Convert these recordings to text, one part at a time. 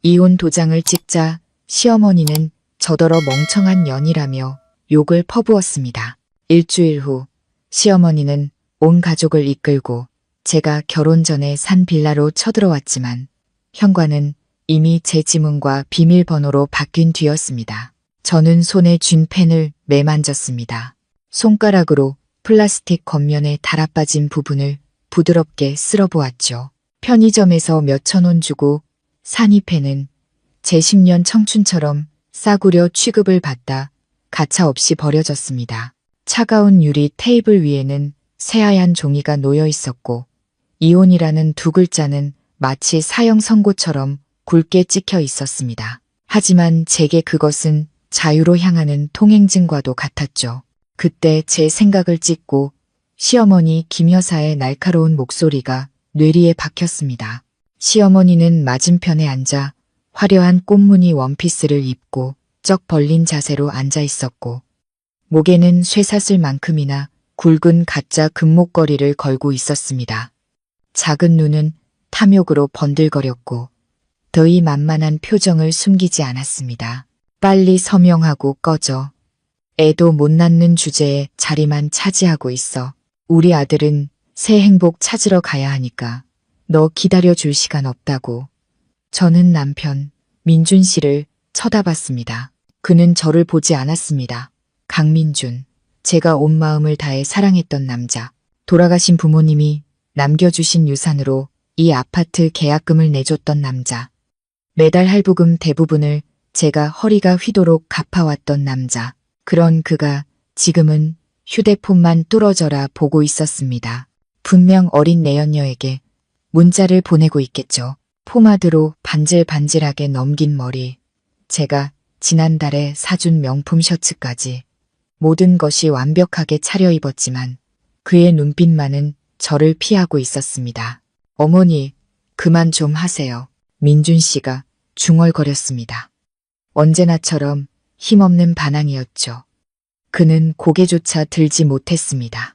이혼 도장을 찍자 시어머니는 저더러 멍청한 년이라며 욕을 퍼부었습니다. 일주일 후 시어머니는 온 가족을 이끌고 제가 결혼 전에 산 빌라로 쳐들어왔지만 현관은 이미 제 지문과 비밀번호로 바뀐 뒤였습니다. 저는 손에 쥔 펜을 매만졌습니다. 손가락으로 플라스틱 겉면에 달아빠진 부분을 부드럽게 쓸어보았죠. 편의점에서 몇천 원 주고 산 이 펜은 제 10년 청춘처럼 싸구려 취급을 받다 가차없이 버려졌습니다. 차가운 유리 테이블 위에는 새하얀 종이가 놓여 있었고 이혼이라는 두 글자는 마치 사형 선고처럼 굵게 찍혀 있었습니다. 하지만 제게 그것은 자유로 향하는 통행증과도 같았죠. 그때 제 생각을 찢고 시어머니 김 여사의 날카로운 목소리가 뇌리에 박혔습니다. 시어머니는 맞은편에 앉아 화려한 꽃무늬 원피스를 입고 쩍 벌린 자세로 앉아 있었고 목에는 쇠사슬만큼이나 굵은 가짜 금목걸이를 걸고 있었습니다. 작은 눈은 탐욕으로 번들거렸고 더위 만만한 표정을 숨기지 않았습니다. 빨리 서명하고 꺼져. 애도 못 낳는 주제에 자리만 차지하고 있어. 우리 아들은 새 행복 찾으러 가야 하니까 너 기다려줄 시간 없다고. 저는 남편 민준 씨를 쳐다봤습니다. 그는 저를 보지 않았습니다. 강민준, 제가 온 마음을 다해 사랑했던 남자. 돌아가신 부모님이 남겨주신 유산으로 이 아파트 계약금을 내줬던 남자. 매달 할부금 대부분을 제가 허리가 휘도록 갚아왔던 남자. 그런 그가 지금은 휴대폰만 뚫어져라 보고 있었습니다. 분명 어린 내연녀에게 문자를 보내고 있겠죠. 포마드로 반질반질하게 넘긴 머리. 제가 지난달에 사준 명품 셔츠까지. 모든 것이 완벽하게 차려입었지만 그의 눈빛만은 저를 피하고 있었습니다. 어머니, 그만 좀 하세요. 민준 씨가 중얼거렸습니다. 언제나처럼 힘없는 반항이었죠. 그는 고개조차 들지 못했습니다.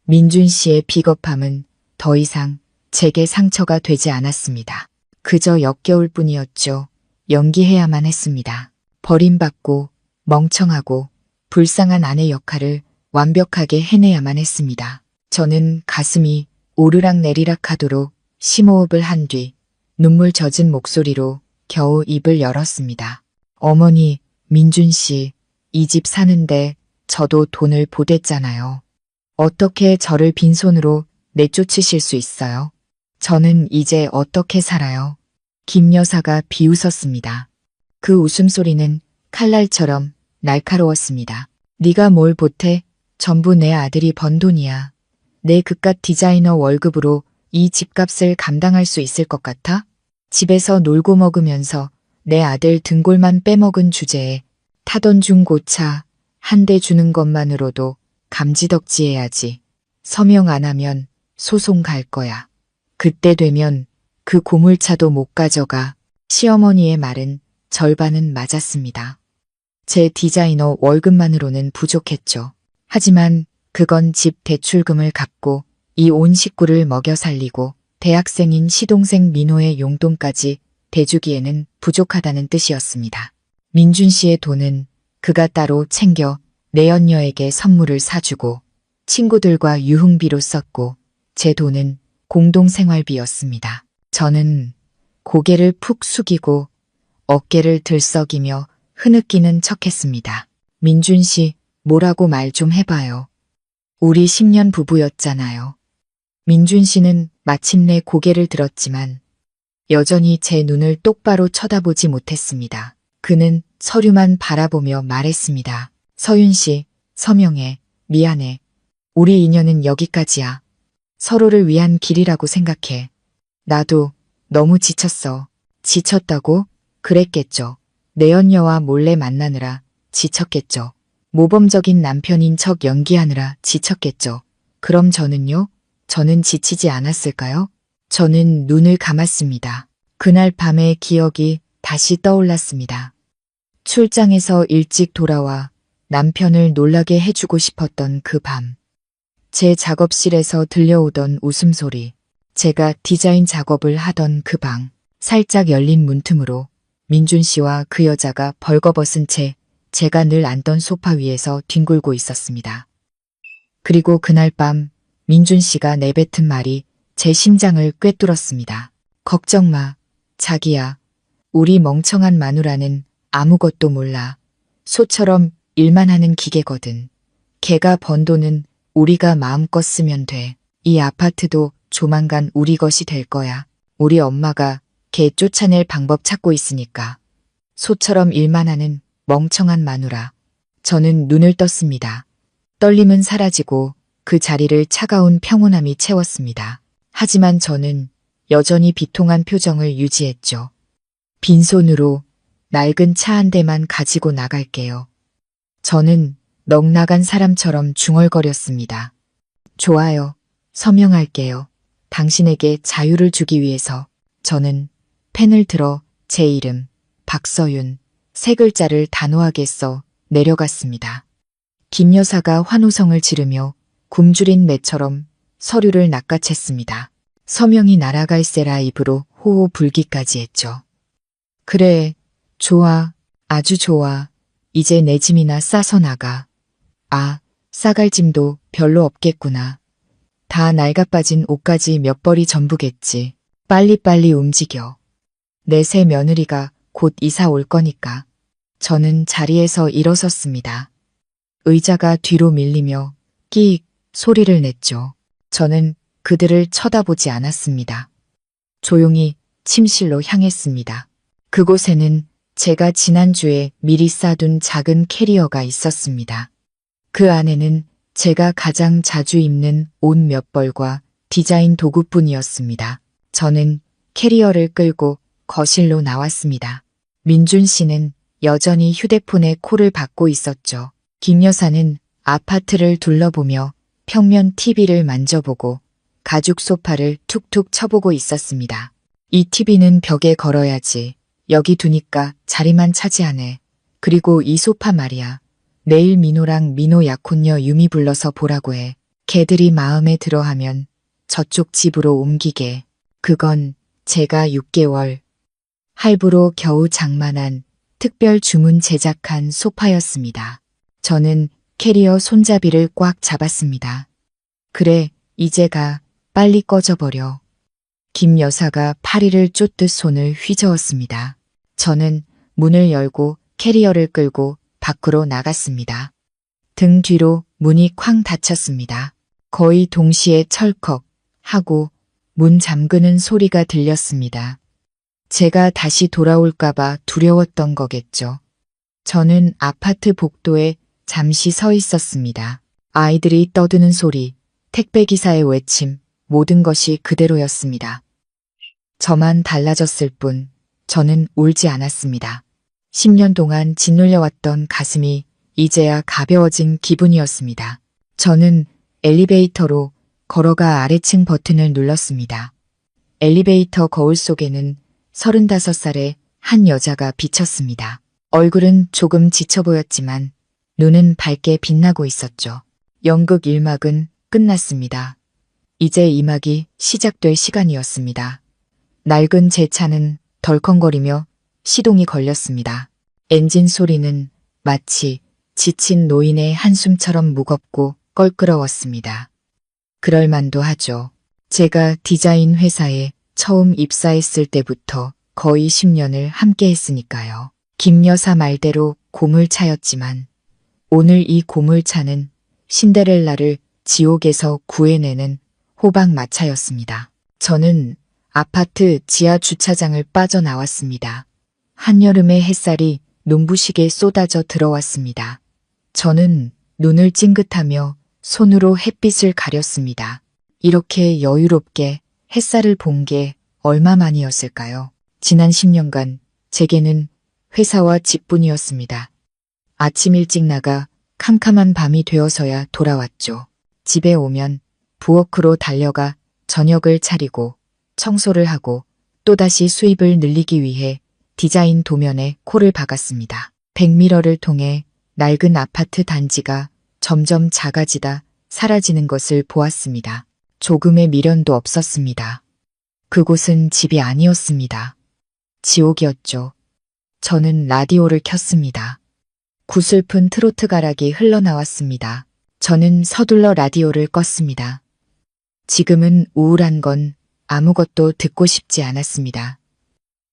민준 씨의 비겁함은 더 이상 제게 상처가 되지 않았습니다. 그저 역겨울 뿐이었죠. 연기해야만 했습니다. 버림받고 멍청하고 불쌍한 아내 역할을 완벽하게 해내야만 했습니다. 저는 가슴이 오르락내리락 하도록 심호흡을 한 뒤 눈물 젖은 목소리로 겨우 입을 열었습니다. 어머니, 민준 씨, 이 집 사는데 저도 돈을 보댔잖아요. 어떻게 저를 빈손으로 내쫓으실 수 있어요? 저는 이제 어떻게 살아요? 김 여사가 비웃었습니다. 그 웃음소리는 칼날처럼 날카로웠습니다. 네가 뭘 보태? 전부 내 아들이 번 돈이야. 내 그깟 디자이너 월급으로 이 집값을 감당할 수 있을 것 같아? 집에서 놀고 먹으면서 내 아들 등골만 빼먹은 주제에 타던 중고차 한 대 주는 것만으로도 감지덕지해야지. 서명 안 하면 소송 갈 거야. 그때 되면 그 고물차도 못 가져가. 시어머니의 말은 절반은 맞았습니다. 제 디자이너 월급만으로는 부족했죠. 하지만 그건 집 대출금을 갚고 이 온 식구를 먹여 살리고 대학생인 시동생 민호의 용돈까지 대주기에는 부족하다는 뜻이었습니다. 민준 씨의 돈은 그가 따로 챙겨 내연녀에게 선물을 사주고 친구들과 유흥비로 썼고 제 돈은 공동생활비였습니다. 저는 고개를 푹 숙이고 어깨를 들썩이며 흐느끼는 척했습니다. 민준 씨, 뭐라고 말 좀 해봐요. 우리 10년 부부였잖아요. 민준 씨는 마침내 고개를 들었지만 여전히 제 눈을 똑바로 쳐다보지 못했습니다. 그는 서류만 바라보며 말했습니다. 서윤 씨, 서명해. 미안해. 우리 인연은 여기까지야. 서로를 위한 길이라고 생각해. 나도 너무 지쳤어. 지쳤다고? 그랬겠죠. 내연녀와 몰래 만나느라 지쳤겠죠. 모범적인 남편인 척 연기하느라 지쳤겠죠. 그럼 저는요? 저는 지치지 않았을까요? 저는 눈을 감았습니다. 그날 밤의 기억이 다시 떠올랐습니다. 출장에서 일찍 돌아와 남편을 놀라게 해주고 싶었던 그 밤. 제 작업실에서 들려오던 웃음소리. 제가 디자인 작업을 하던 그 방. 살짝 열린 문틈으로 민준 씨와 그 여자가 벌거벗은 채 제가 늘 앉던 소파 위에서 뒹굴고 있었습니다. 그리고 그날 밤 민준 씨가 내뱉은 말이 제 심장을 꿰뚫었습니다. 걱정 마, 자기야. 우리 멍청한 마누라는 아무것도 몰라. 소처럼 일만 하는 기계거든. 걔가 번 돈은 우리가 마음껏 쓰면 돼. 이 아파트도 조만간 우리 것이 될 거야. 우리 엄마가 걔 쫓아낼 방법 찾고 있으니까. 소처럼 일만 하는 멍청한 마누라. 저는 눈을 떴습니다. 떨림은 사라지고 그 자리를 차가운 평온함이 채웠습니다. 하지만 저는 여전히 비통한 표정을 유지했죠. 빈손으로 낡은 차 한 대만 가지고 나갈게요. 저는 넋나간 사람처럼 중얼거렸습니다. 좋아요. 서명할게요. 당신에게 자유를 주기 위해서. 저는 펜을 들어 제 이름 박서윤 세 글자를 단호하게 써 내려갔습니다. 김 여사가 환호성을 지르며 굶주린 매처럼 서류를 낚아챘습니다. 서명이 날아갈세라 입으로 호호 불기까지 했죠. 그래, 좋아, 아주 좋아. 이제 내 짐이나 싸서 나가. 아, 싸갈 짐도 별로 없겠구나. 다 낡아빠진 옷까지 몇 벌이 전부겠지. 빨리빨리 움직여. 내 새 며느리가 곧 이사 올 거니까. 저는 자리에서 일어섰습니다. 의자가 뒤로 밀리며 끼익 소리를 냈죠. 저는 그들을 쳐다보지 않았습니다. 조용히 침실로 향했습니다. 그곳에는 제가 지난주에 미리 싸둔 작은 캐리어가 있었습니다. 그 안에는 제가 가장 자주 입는 옷 몇 벌과 디자인 도구뿐이었습니다. 저는 캐리어를 끌고 거실로 나왔습니다. 민준 씨는 여전히 휴대폰에 콜을 받고 있었죠. 김 여사는 아파트를 둘러보며 평면 TV를 만져보고 가죽 소파를 툭툭 쳐보고 있었습니다. 이 TV는 벽에 걸어야지. 여기 두니까 자리만 차지하네. 그리고 이 소파 말이야. 내일 민호랑 민호 약혼녀 유미 불러서 보라고 해. 걔들이 마음에 들어하면 저쪽 집으로 옮기게. 그건 제가 6개월 할부로 겨우 장만한 특별 주문 제작한 소파였습니다. 저는 캐리어 손잡이를 꽉 잡았습니다. 그래, 이제 가. 빨리 꺼져버려. 김 여사가 파리를 쫓듯 손을 휘저었습니다. 저는 문을 열고 캐리어를 끌고 밖으로 나갔습니다. 등 뒤로 문이 쾅 닫혔습니다. 거의 동시에 철컥 하고 문 잠그는 소리가 들렸습니다. 제가 다시 돌아올까봐 두려웠던 거겠죠. 저는 아파트 복도에 잠시 서 있었습니다. 아이들이 떠드는 소리, 택배기사의 외침, 모든 것이 그대로였습니다. 저만 달라졌을 뿐 저는 울지 않았습니다. 10년 동안 짓눌려왔던 가슴이 이제야 가벼워진 기분이었습니다. 저는 엘리베이터로 걸어가 아래층 버튼을 눌렀습니다. 엘리베이터 거울 속에는 35살의 한 여자가 비쳤습니다. 얼굴은 조금 지쳐 보였지만 눈은 밝게 빛나고 있었죠. 연극 1막은 끝났습니다. 이제 2막이 시작될 시간이었습니다. 낡은 제 차는 덜컹거리며 시동이 걸렸습니다. 엔진 소리는 마치 지친 노인의 한숨처럼 무겁고 껄끄러웠습니다. 그럴만도 하죠. 제가 디자인 회사에 처음 입사했을 때부터 거의 10년을 함께 했으니까요. 김 여사 말대로 고물차였지만 오늘 이 고물차는 신데렐라를 지옥에서 구해내는 호박마차였습니다. 저는 아파트 지하 주차장을 빠져나왔습니다. 한여름의 햇살이 눈부시게 쏟아져 들어왔습니다. 저는 눈을 찡긋하며 손으로 햇빛을 가렸습니다. 이렇게 여유롭게 햇살을 본 게 얼마만이었을까요? 지난 10년간 제게는 회사와 집뿐이었습니다. 아침 일찍 나가 캄캄한 밤이 되어서야 돌아왔죠. 집에 오면 부엌으로 달려가 저녁을 차리고 청소를 하고 또다시 수입을 늘리기 위해 디자인 도면에 콜을 박았습니다. 백미러를 통해 낡은 아파트 단지가 점점 작아지다 사라지는 것을 보았습니다. 조금의 미련도 없었습니다. 그곳은 집이 아니었습니다. 지옥이었죠. 저는 라디오를 켰습니다. 구슬픈 트로트 가락이 흘러나왔습니다. 저는 서둘러 라디오를 껐습니다. 지금은 우울한 건 아무것도 듣고 싶지 않았습니다.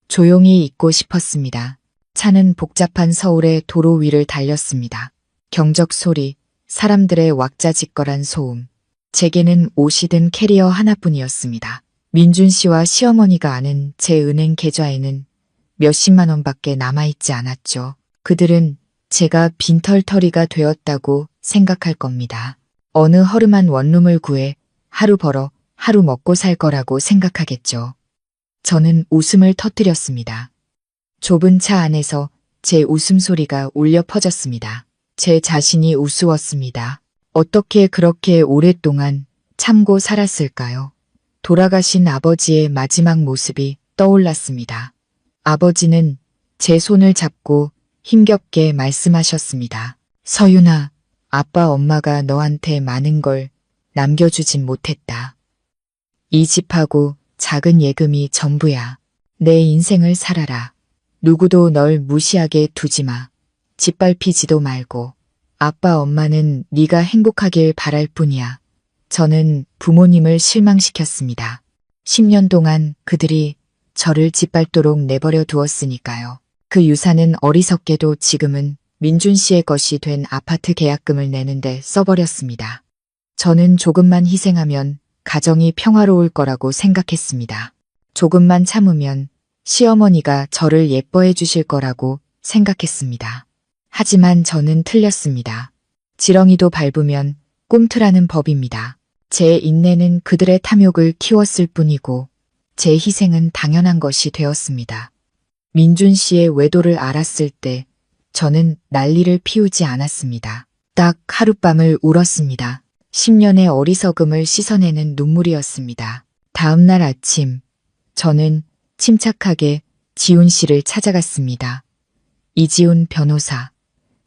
조용히 있고 싶었습니다. 차는 복잡한 서울의 도로 위를 달렸습니다. 경적 소리, 사람들의 왁자지껄한 소음. 제게는 옷이 든 캐리어 하나뿐이었습니다. 민준 씨와 시어머니가 아는 제 은행 계좌에는 몇십만 원밖에 남아있지 않았죠. 그들은 제가 빈털터리가 되었다고 생각할 겁니다. 어느 허름한 원룸을 구해 하루 벌어 하루 먹고 살 거라고 생각하겠죠. 저는 웃음을 터뜨렸습니다. 좁은 차 안에서 제 웃음소리가 울려 퍼졌습니다. 제 자신이 우스웠습니다. 어떻게 그렇게 오랫동안 참고 살았을까요? 돌아가신 아버지의 마지막 모습이 떠올랐습니다. 아버지는 제 손을 잡고 힘겹게 말씀하셨습니다. 서윤아, 아빠 엄마가 너한테 많은 걸 남겨주진 못했다. 이 집하고 작은 예금이 전부야. 내 인생을 살아라. 누구도 널 무시하게 두지 마. 짓밟히지도 말고. 아빠 엄마는 네가 행복하길 바랄 뿐이야. 저는 부모님을 실망시켰습니다. 10년 동안 그들이 저를 짓밟도록 내버려 두었으니까요. 그 유산은 어리석게도 지금은 민준 씨의 것이 된 아파트 계약금을 내는데 써버렸습니다. 저는 조금만 희생하면 가정이 평화로울 거라고 생각했습니다. 조금만 참으면 시어머니가 저를 예뻐해 주실 거라고 생각했습니다. 하지만 저는 틀렸습니다. 지렁이도 밟으면 꿈틀하는 법입니다. 제 인내는 그들의 탐욕을 키웠을 뿐이고 제 희생은 당연한 것이 되었습니다. 민준 씨의 외도를 알았을 때 저는 난리를 피우지 않았습니다. 딱 하룻밤을 울었습니다. 10년의 어리석음을 씻어내는 눈물이었습니다. 다음 날 아침 저는 침착하게 지훈 씨를 찾아갔습니다. 이지훈 변호사.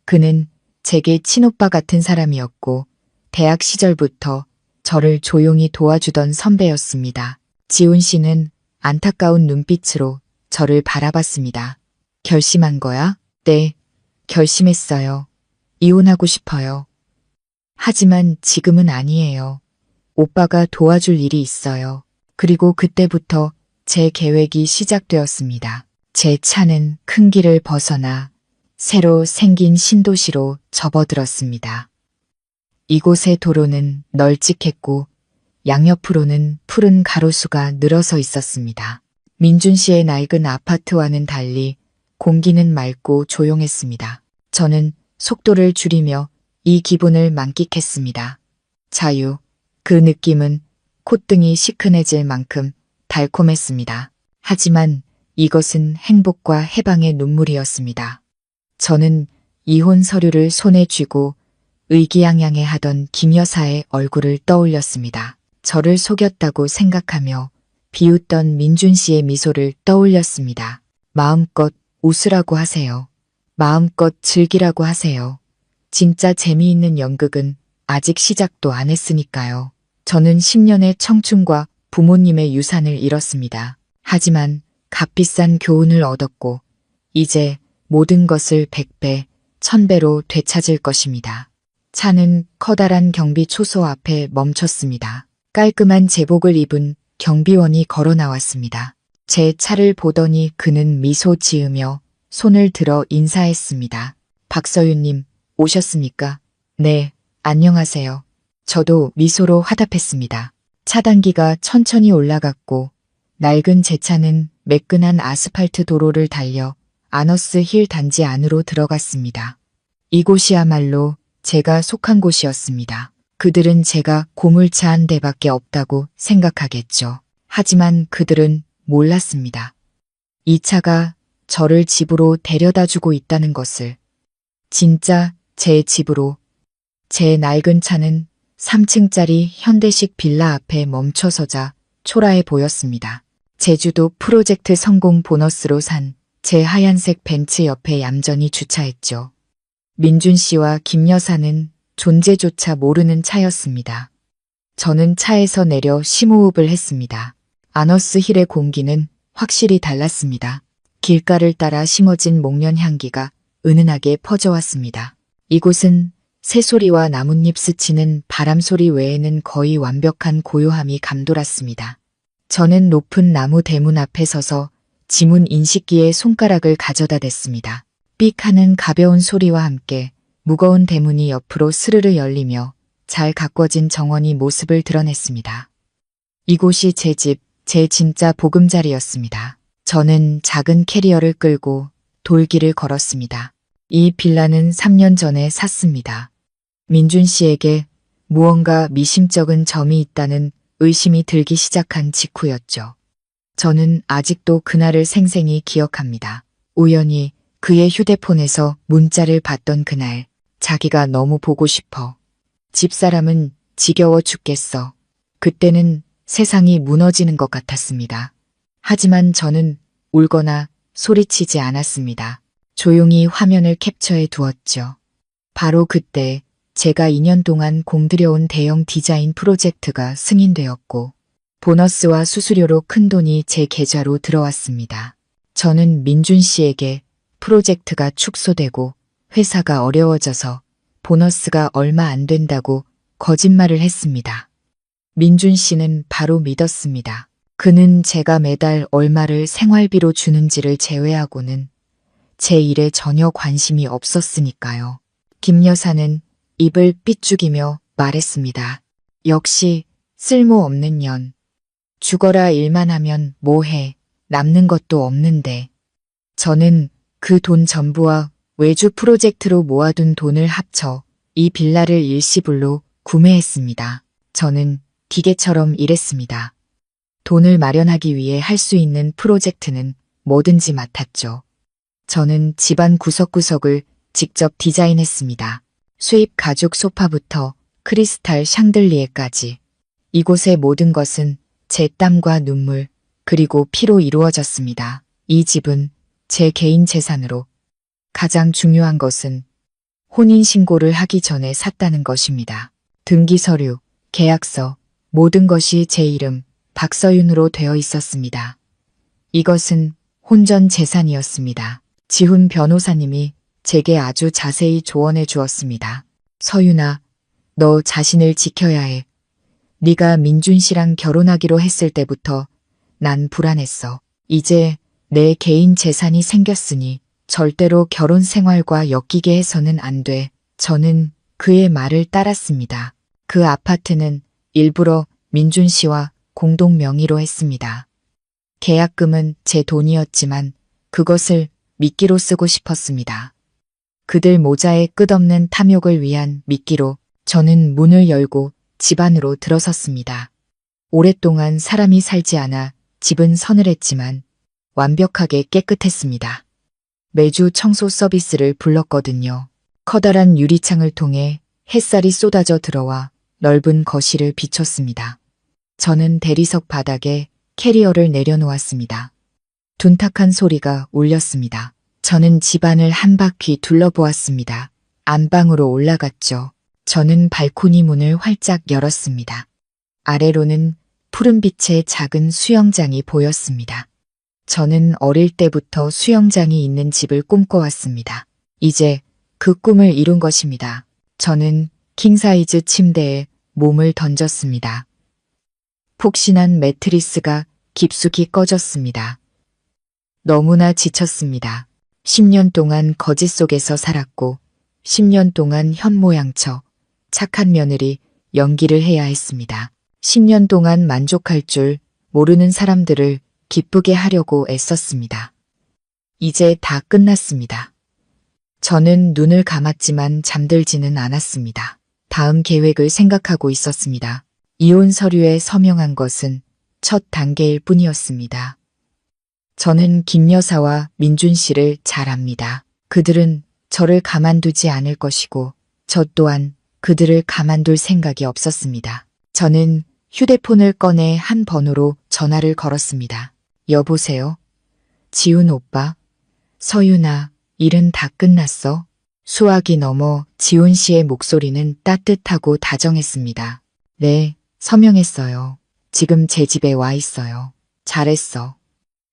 그는 제게 친오빠 같은 사람이었고 대학 시절부터 저를 조용히 도와주던 선배였습니다. 지훈 씨는 안타까운 눈빛으로 저를 바라봤습니다. 결심한 거야? 네, 결심했어요. 이혼하고 싶어요. 하지만 지금은 아니에요. 오빠가 도와줄 일이 있어요. 그리고 그때부터 제 계획이 시작되었습니다. 제 차는 큰 길을 벗어나 새로 생긴 신도시로 접어들었습니다. 이곳의 도로는 널찍했고 양옆으로는 푸른 가로수가 늘어서 있었습니다. 민준 씨의 낡은 아파트와는 달리 공기는 맑고 조용했습니다. 저는 속도를 줄이며 이 기분을 만끽했습니다. 자유, 그 느낌은 콧등이 시큰해질 만큼 달콤했습니다. 하지만 이것은 행복과 해방의 눈물이었습니다. 저는 이혼 서류를 손에 쥐고 의기양양해 하던 김 여사의 얼굴을 떠올렸습니다. 저를 속였다고 생각하며 비웃던 민준 씨의 미소를 떠올렸습니다. 마음껏 웃으라고 하세요. 마음껏 즐기라고 하세요. 진짜 재미있는 연극은 아직 시작도 안 했으니까요. 저는 10년의 청춘과 부모님의 유산을 잃었습니다. 하지만 값비싼 교훈을 얻었고 이제 모든 것을 100배, 1000배로 되찾을 것입니다. 차는 커다란 경비 초소 앞에 멈췄습니다. 깔끔한 제복을 입은 경비원이 걸어 나왔습니다. 제 차를 보더니 그는 미소 지으며 손을 들어 인사했습니다. 박서윤님, 오셨습니까? 네, 안녕하세요. 저도 미소로 화답했습니다. 차단기가 천천히 올라갔고 낡은 제 차는 매끈한 아스팔트 도로를 달려 아너스 힐 단지 안으로 들어갔습니다. 이곳이야말로 제가 속한 곳이었습니다. 그들은 제가 고물차 한 대밖에 없다고 생각하겠죠. 하지만 그들은 몰랐습니다. 이 차가 저를 집으로 데려다 주고 있다는 것을. 진짜 제 집으로. 제 낡은 차는 3층짜리 현대식 빌라 앞에 멈춰서자 초라해 보였습니다. 제주도 프로젝트 성공 보너스로 산 제 하얀색 벤츠 옆에 얌전히 주차했죠. 민준 씨와 김 여사는 존재조차 모르는 차였습니다. 저는 차에서 내려 심호흡을 했습니다. 아너스 힐의 공기는 확실히 달랐습니다. 길가를 따라 심어진 목련 향기가 은은하게 퍼져왔습니다. 이곳은 새소리와 나뭇잎 스치는 바람소리 외에는 거의 완벽한 고요함이 감돌았습니다. 저는 높은 나무 대문 앞에 서서 지문 인식기에 손가락을 가져다 댔습니다. 삑 하는 가벼운 소리와 함께 무거운 대문이 옆으로 스르르 열리며 잘 가꿔진 정원이 모습을 드러냈습니다. 이곳이 제 집, 제 진짜 보금자리였습니다. 저는 작은 캐리어를 끌고 돌길을 걸었습니다. 이 빌라는 3년 전에 샀습니다. 민준 씨에게 무언가 미심쩍은 점이 있다는 의심이 들기 시작한 직후였죠. 저는 아직도 그날을 생생히 기억합니다. 우연히 그의 휴대폰에서 문자를 봤던 그날, 자기가 너무 보고 싶어. 집사람은 지겨워 죽겠어. 그때는 세상이 무너지는 것 같았습니다. 하지만 저는 울거나 소리치지 않았습니다. 조용히 화면을 캡처해 두었죠. 바로 그때 제가 2년 동안 공들여온 대형 디자인 프로젝트가 승인되었고 보너스와 수수료로 큰돈이 제 계좌로 들어왔습니다. 저는 민준 씨에게 프로젝트가 축소되고 회사가 어려워져서 보너스가 얼마 안 된다고 거짓말을 했습니다. 민준 씨는 바로 믿었습니다. 그는 제가 매달 얼마를 생활비로 주는지를 제외하고는 제 일에 전혀 관심이 없었으니까요. 김 여사는 입을 삐죽이며 말했습니다. 역시 쓸모없는 년. 죽어라 일만 하면 뭐해. 남는 것도 없는데. 저는 그 돈 전부와 외주 프로젝트로 모아둔 돈을 합쳐 이 빌라를 일시불로 구매했습니다. 저는 기계처럼 일했습니다. 돈을 마련하기 위해 할 수 있는 프로젝트는 뭐든지 맡았죠. 저는 집안 구석구석을 직접 디자인했습니다. 수입 가죽 소파부터 크리스탈 샹들리에까지. 이곳의 모든 것은 제 땀과 눈물, 그리고 피로 이루어졌습니다. 이 집은 제 개인 재산으로 가장 중요한 것은 혼인신고를 하기 전에 샀다는 것입니다. 등기서류, 계약서, 모든 것이 제 이름 박서윤으로 되어 있었습니다. 이것은 혼전 재산이었습니다. 지훈 변호사님이 제게 아주 자세히 조언해 주었습니다. 서윤아, 너 자신을 지켜야 해. 네가 민준 씨랑 결혼하기로 했을 때부터 난 불안했어. 이제 내 개인 재산이 생겼으니 절대로 결혼 생활과 엮이게 해서는 안 돼. 저는 그의 말을 따랐습니다. 그 아파트는 일부러 민준 씨와 공동 명의로 했습니다. 계약금은 제 돈이었지만 그것을 미끼로 쓰고 싶었습니다. 그들 모자의 끝없는 탐욕을 위한 미끼로 저는 문을 열고 집 안으로 들어섰습니다. 오랫동안 사람이 살지 않아 집은 서늘했지만 완벽하게 깨끗했습니다. 매주 청소 서비스를 불렀거든요. 커다란 유리창을 통해 햇살이 쏟아져 들어와 넓은 거실을 비췄습니다. 저는 대리석 바닥에 캐리어를 내려놓았습니다. 둔탁한 소리가 울렸습니다. 저는 집안을 한 바퀴 둘러보았습니다. 안방으로 올라갔죠. 저는 발코니 문을 활짝 열었습니다. 아래로는 푸른빛의 작은 수영장이 보였습니다. 저는 어릴 때부터 수영장이 있는 집을 꿈꿔왔습니다. 이제 그 꿈을 이룬 것입니다. 저는 킹사이즈 침대에 몸을 던졌습니다. 폭신한 매트리스가 깊숙이 꺼졌습니다. 너무나 지쳤습니다. 10년 동안 거짓 속에서 살았고 10년 동안 현모양처 착한 며느리 연기를 해야 했습니다. 10년 동안 만족할 줄 모르는 사람들을 기쁘게 하려고 애썼습니다. 이제 다 끝났습니다. 저는 눈을 감았지만 잠들지는 않았습니다. 다음 계획을 생각하고 있었습니다. 이혼 서류에 서명한 것은 첫 단계일 뿐이었습니다. 저는 김 여사와 민준 씨를 잘 압니다. 그들은 저를 가만두지 않을 것이고 저 또한 그들을 가만둘 생각이 없었습니다. 저는 휴대폰을 꺼내 한 번호로 전화를 걸었습니다. 여보세요? 지훈 오빠? 서윤아, 일은 다 끝났어? 수화기 넘어 지훈 씨의 목소리는 따뜻하고 다정했습니다. 네, 서명했어요. 지금 제 집에 와 있어요. 잘했어.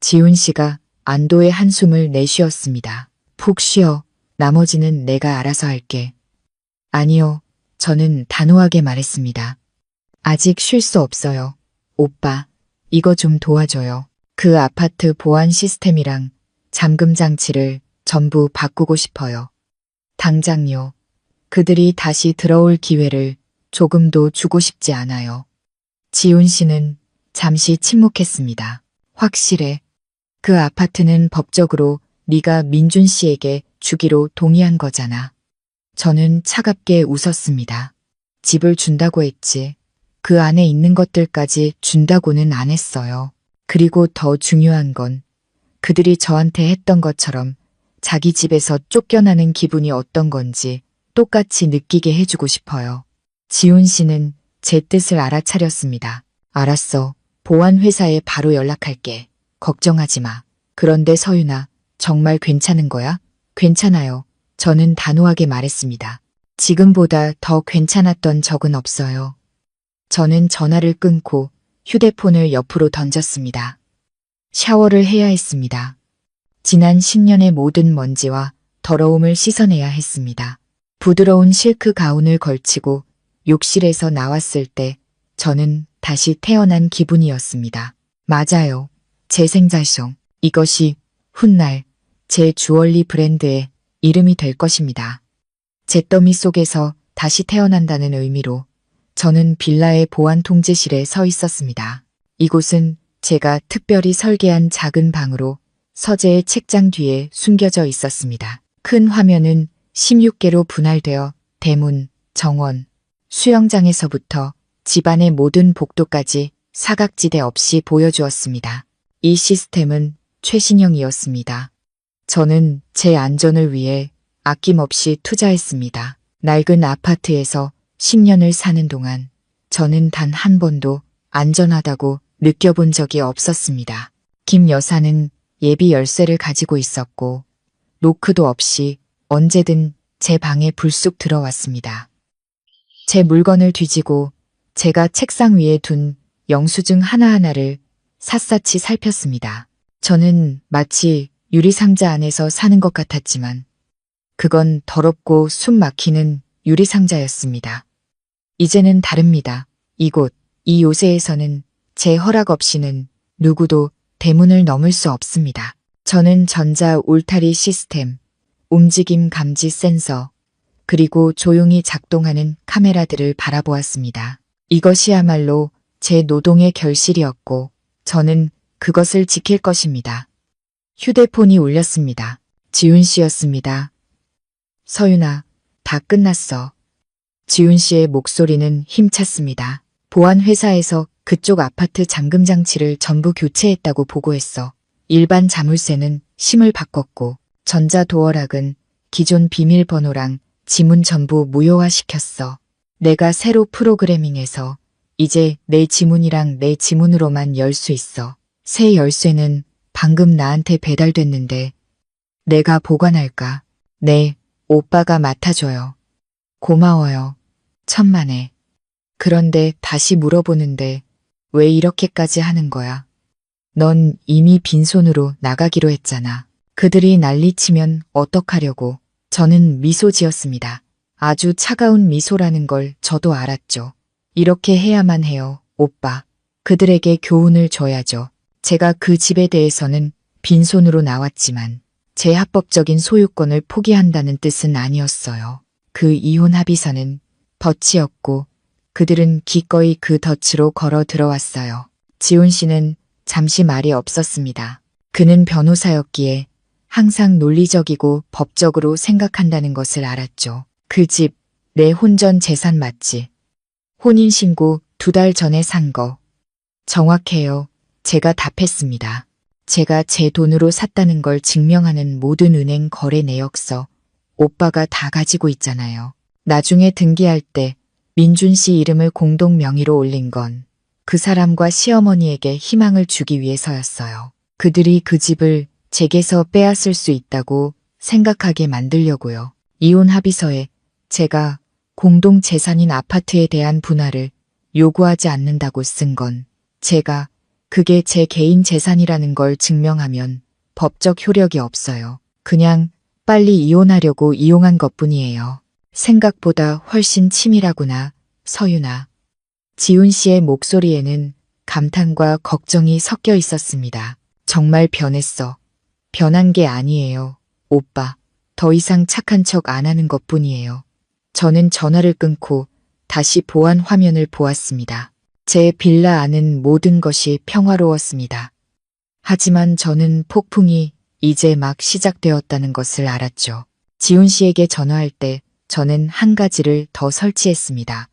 지훈 씨가 안도의 한숨을 내쉬었습니다. 푹 쉬어. 나머지는 내가 알아서 할게. 아니요. 저는 단호하게 말했습니다. 아직 쉴 수 없어요. 오빠, 이거 좀 도와줘요. 그 아파트 보안 시스템이랑 잠금 장치를 전부 바꾸고 싶어요. 당장요. 그들이 다시 들어올 기회를 조금도 주고 싶지 않아요. 지훈 씨는 잠시 침묵했습니다. 확실해. 그 아파트는 법적으로 네가 민준 씨에게 주기로 동의한 거잖아. 저는 차갑게 웃었습니다. 집을 준다고 했지. 그 안에 있는 것들까지 준다고는 안 했어요. 그리고 더 중요한 건 그들이 저한테 했던 것처럼 자기 집에서 쫓겨나는 기분이 어떤 건지 똑같이 느끼게 해주고 싶어요. 지훈 씨는 제 뜻을 알아차렸습니다. 알았어. 보안회사에 바로 연락할게. 걱정하지 마. 그런데 서윤아, 정말 괜찮은 거야? 괜찮아요. 저는 단호하게 말했습니다. 지금보다 더 괜찮았던 적은 없어요. 저는 전화를 끊고 휴대폰을 옆으로 던졌습니다. 샤워를 해야 했습니다. 지난 10년의 모든 먼지와 더러움을 씻어내야 했습니다. 부드러운 실크 가운을 걸치고 욕실에서 나왔을 때 저는 다시 태어난 기분이었습니다. 맞아요. 제 생자숑. 이것이 훗날 제 주얼리 브랜드의 이름이 될 것입니다. 잿더미 속에서 다시 태어난다는 의미로 저는 빌라의 보안 통제실에 서 있었습니다. 이곳은 제가 특별히 설계한 작은 방으로 서재의 책장 뒤에 숨겨져 있었습니다. 큰 화면은 16개로 분할되어 대문, 정원, 수영장에서부터 집안의 모든 복도까지 사각지대 없이 보여주었습니다. 이 시스템은 최신형이었습니다. 저는 제 안전을 위해 아낌없이 투자했습니다. 낡은 아파트에서 10년을 사는 동안 저는 단 한 번도 안전하다고 느껴본 적이 없었습니다. 김 여사는 예비 열쇠를 가지고 있었고 노크도 없이 언제든 제 방에 불쑥 들어왔습니다. 제 물건을 뒤지고 제가 책상 위에 둔 영수증 하나하나를 샅샅이 살폈습니다. 저는 마치 유리상자 안에서 사는 것 같았지만 그건 더럽고 숨 막히는 유리상자였습니다. 이제는 다릅니다. 이곳, 이 요새에서는 제 허락 없이는 누구도 대문을 넘을 수 없습니다. 저는 전자 울타리 시스템, 움직임 감지 센서, 그리고 조용히 작동하는 카메라들을 바라보았습니다. 이것이야말로 제 노동의 결실이었고 저는 그것을 지킬 것입니다. 휴대폰이 울렸습니다. 지훈 씨였습니다. 서윤아, 다 끝났어. 지훈 씨의 목소리는 힘찼습니다. 보안회사에서 그쪽 아파트 잠금 장치를 전부 교체했다고 보고했어. 일반 자물쇠는 심을 바꿨고 전자 도어락은 기존 비밀번호랑 지문 전부 무효화시켰어. 내가 새로 프로그래밍해서 이제 내 지문이랑 내 지문으로만 열 수 있어. 새 열쇠는 방금 나한테 배달됐는데 내가 보관할까? 네, 오빠가 맡아줘요. 고마워요. 천만에. 그런데 다시 물어보는데 왜 이렇게까지 하는 거야? 넌 이미 빈손으로 나가기로 했잖아. 그들이 난리치면 어떡하려고. 저는 미소 지었습니다. 아주 차가운 미소라는 걸 저도 알았죠. 이렇게 해야만 해요, 오빠. 그들에게 교훈을 줘야죠. 제가 그 집에 대해서는 빈손으로 나왔지만 제 합법적인 소유권을 포기한다는 뜻은 아니었어요. 그 이혼 합의서는 덫이었고 그들은 기꺼이 그 덫으로 걸어 들어왔어요. 지훈 씨는 잠시 말이 없었습니다. 그는 변호사였기에 항상 논리적이고 법적으로 생각한다는 것을 알았죠. 그 집, 내 혼전 재산 맞지? 혼인신고 2달 전에 산 거. 정확해요. 제가 답했습니다. 제가 제 돈으로 샀다는 걸 증명하는 모든 은행 거래 내역서, 오빠가 다 가지고 있잖아요. 나중에 등기할 때 민준 씨 이름을 공동 명의로 올린 건 그 사람과 시어머니에게 희망을 주기 위해서였어요. 그들이 그 집을 제게서 빼앗을 수 있다고 생각하게 만들려고요. 이혼 합의서에 제가 공동 재산인 아파트에 대한 분할을 요구하지 않는다고 쓴 건 제가 그게 제 개인 재산이라는 걸 증명하면 법적 효력이 없어요. 그냥 빨리 이혼하려고 이용한 것뿐이에요. 생각보다 훨씬 치밀하구나, 서윤아. 지훈 씨의 목소리에는 감탄과 걱정이 섞여 있었습니다. 정말 변했어. 변한 게 아니에요. 오빠, 더 이상 착한 척 안 하는 것뿐이에요. 저는 전화를 끊고 다시 보안 화면을 보았습니다. 제 빌라 안은 모든 것이 평화로웠습니다. 하지만 저는 폭풍이 이제 막 시작되었다는 것을 알았죠. 지훈 씨에게 전화할 때 저는 한 가지를 더 설치했습니다.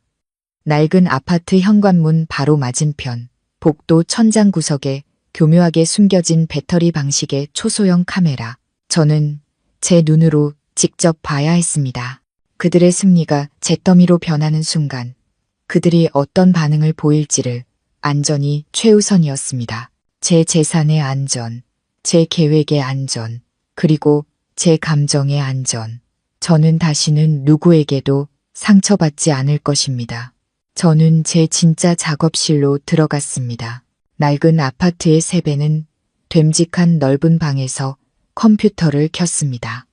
낡은 아파트 현관문 바로 맞은편, 복도 천장 구석에 교묘하게 숨겨진 배터리 방식의 초소형 카메라. 저는 제 눈으로 직접 봐야 했습니다. 그들의 승리가 잿더미로 변하는 순간, 그들이 어떤 반응을 보일지를 안전이 최우선이었습니다. 제 재산의 안전, 제 계획의 안전, 그리고 제 감정의 안전. 저는 다시는 누구에게도 상처받지 않을 것입니다. 저는 제 진짜 작업실로 들어갔습니다. 낡은 아파트의 세배는 됨직한 넓은 방에서 컴퓨터를 켰습니다.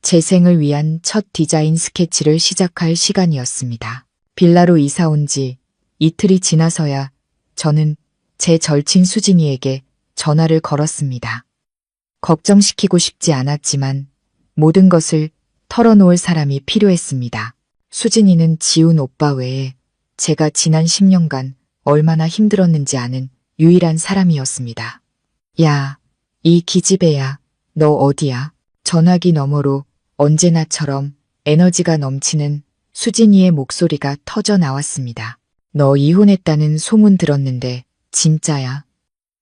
제 생을 위한 첫 디자인 스케치를 시작할 시간이었습니다. 빌라로 이사 온 지 이틀이 지나서야 저는 제 절친 수진이에게 전화를 걸었습니다. 걱정시키고 싶지 않았지만 모든 것을 털어놓을 사람이 필요했습니다. 수진이는 지훈 오빠 외에 제가 지난 10년간 얼마나 힘들었는지 아는 유일한 사람이었습니다. 야, 이 기집애야, 너 어디야? 전화기 너머로 언제나처럼 에너지가 넘치는 수진이의 목소리가 터져 나왔습니다. 너 이혼했다는 소문 들었는데 진짜야?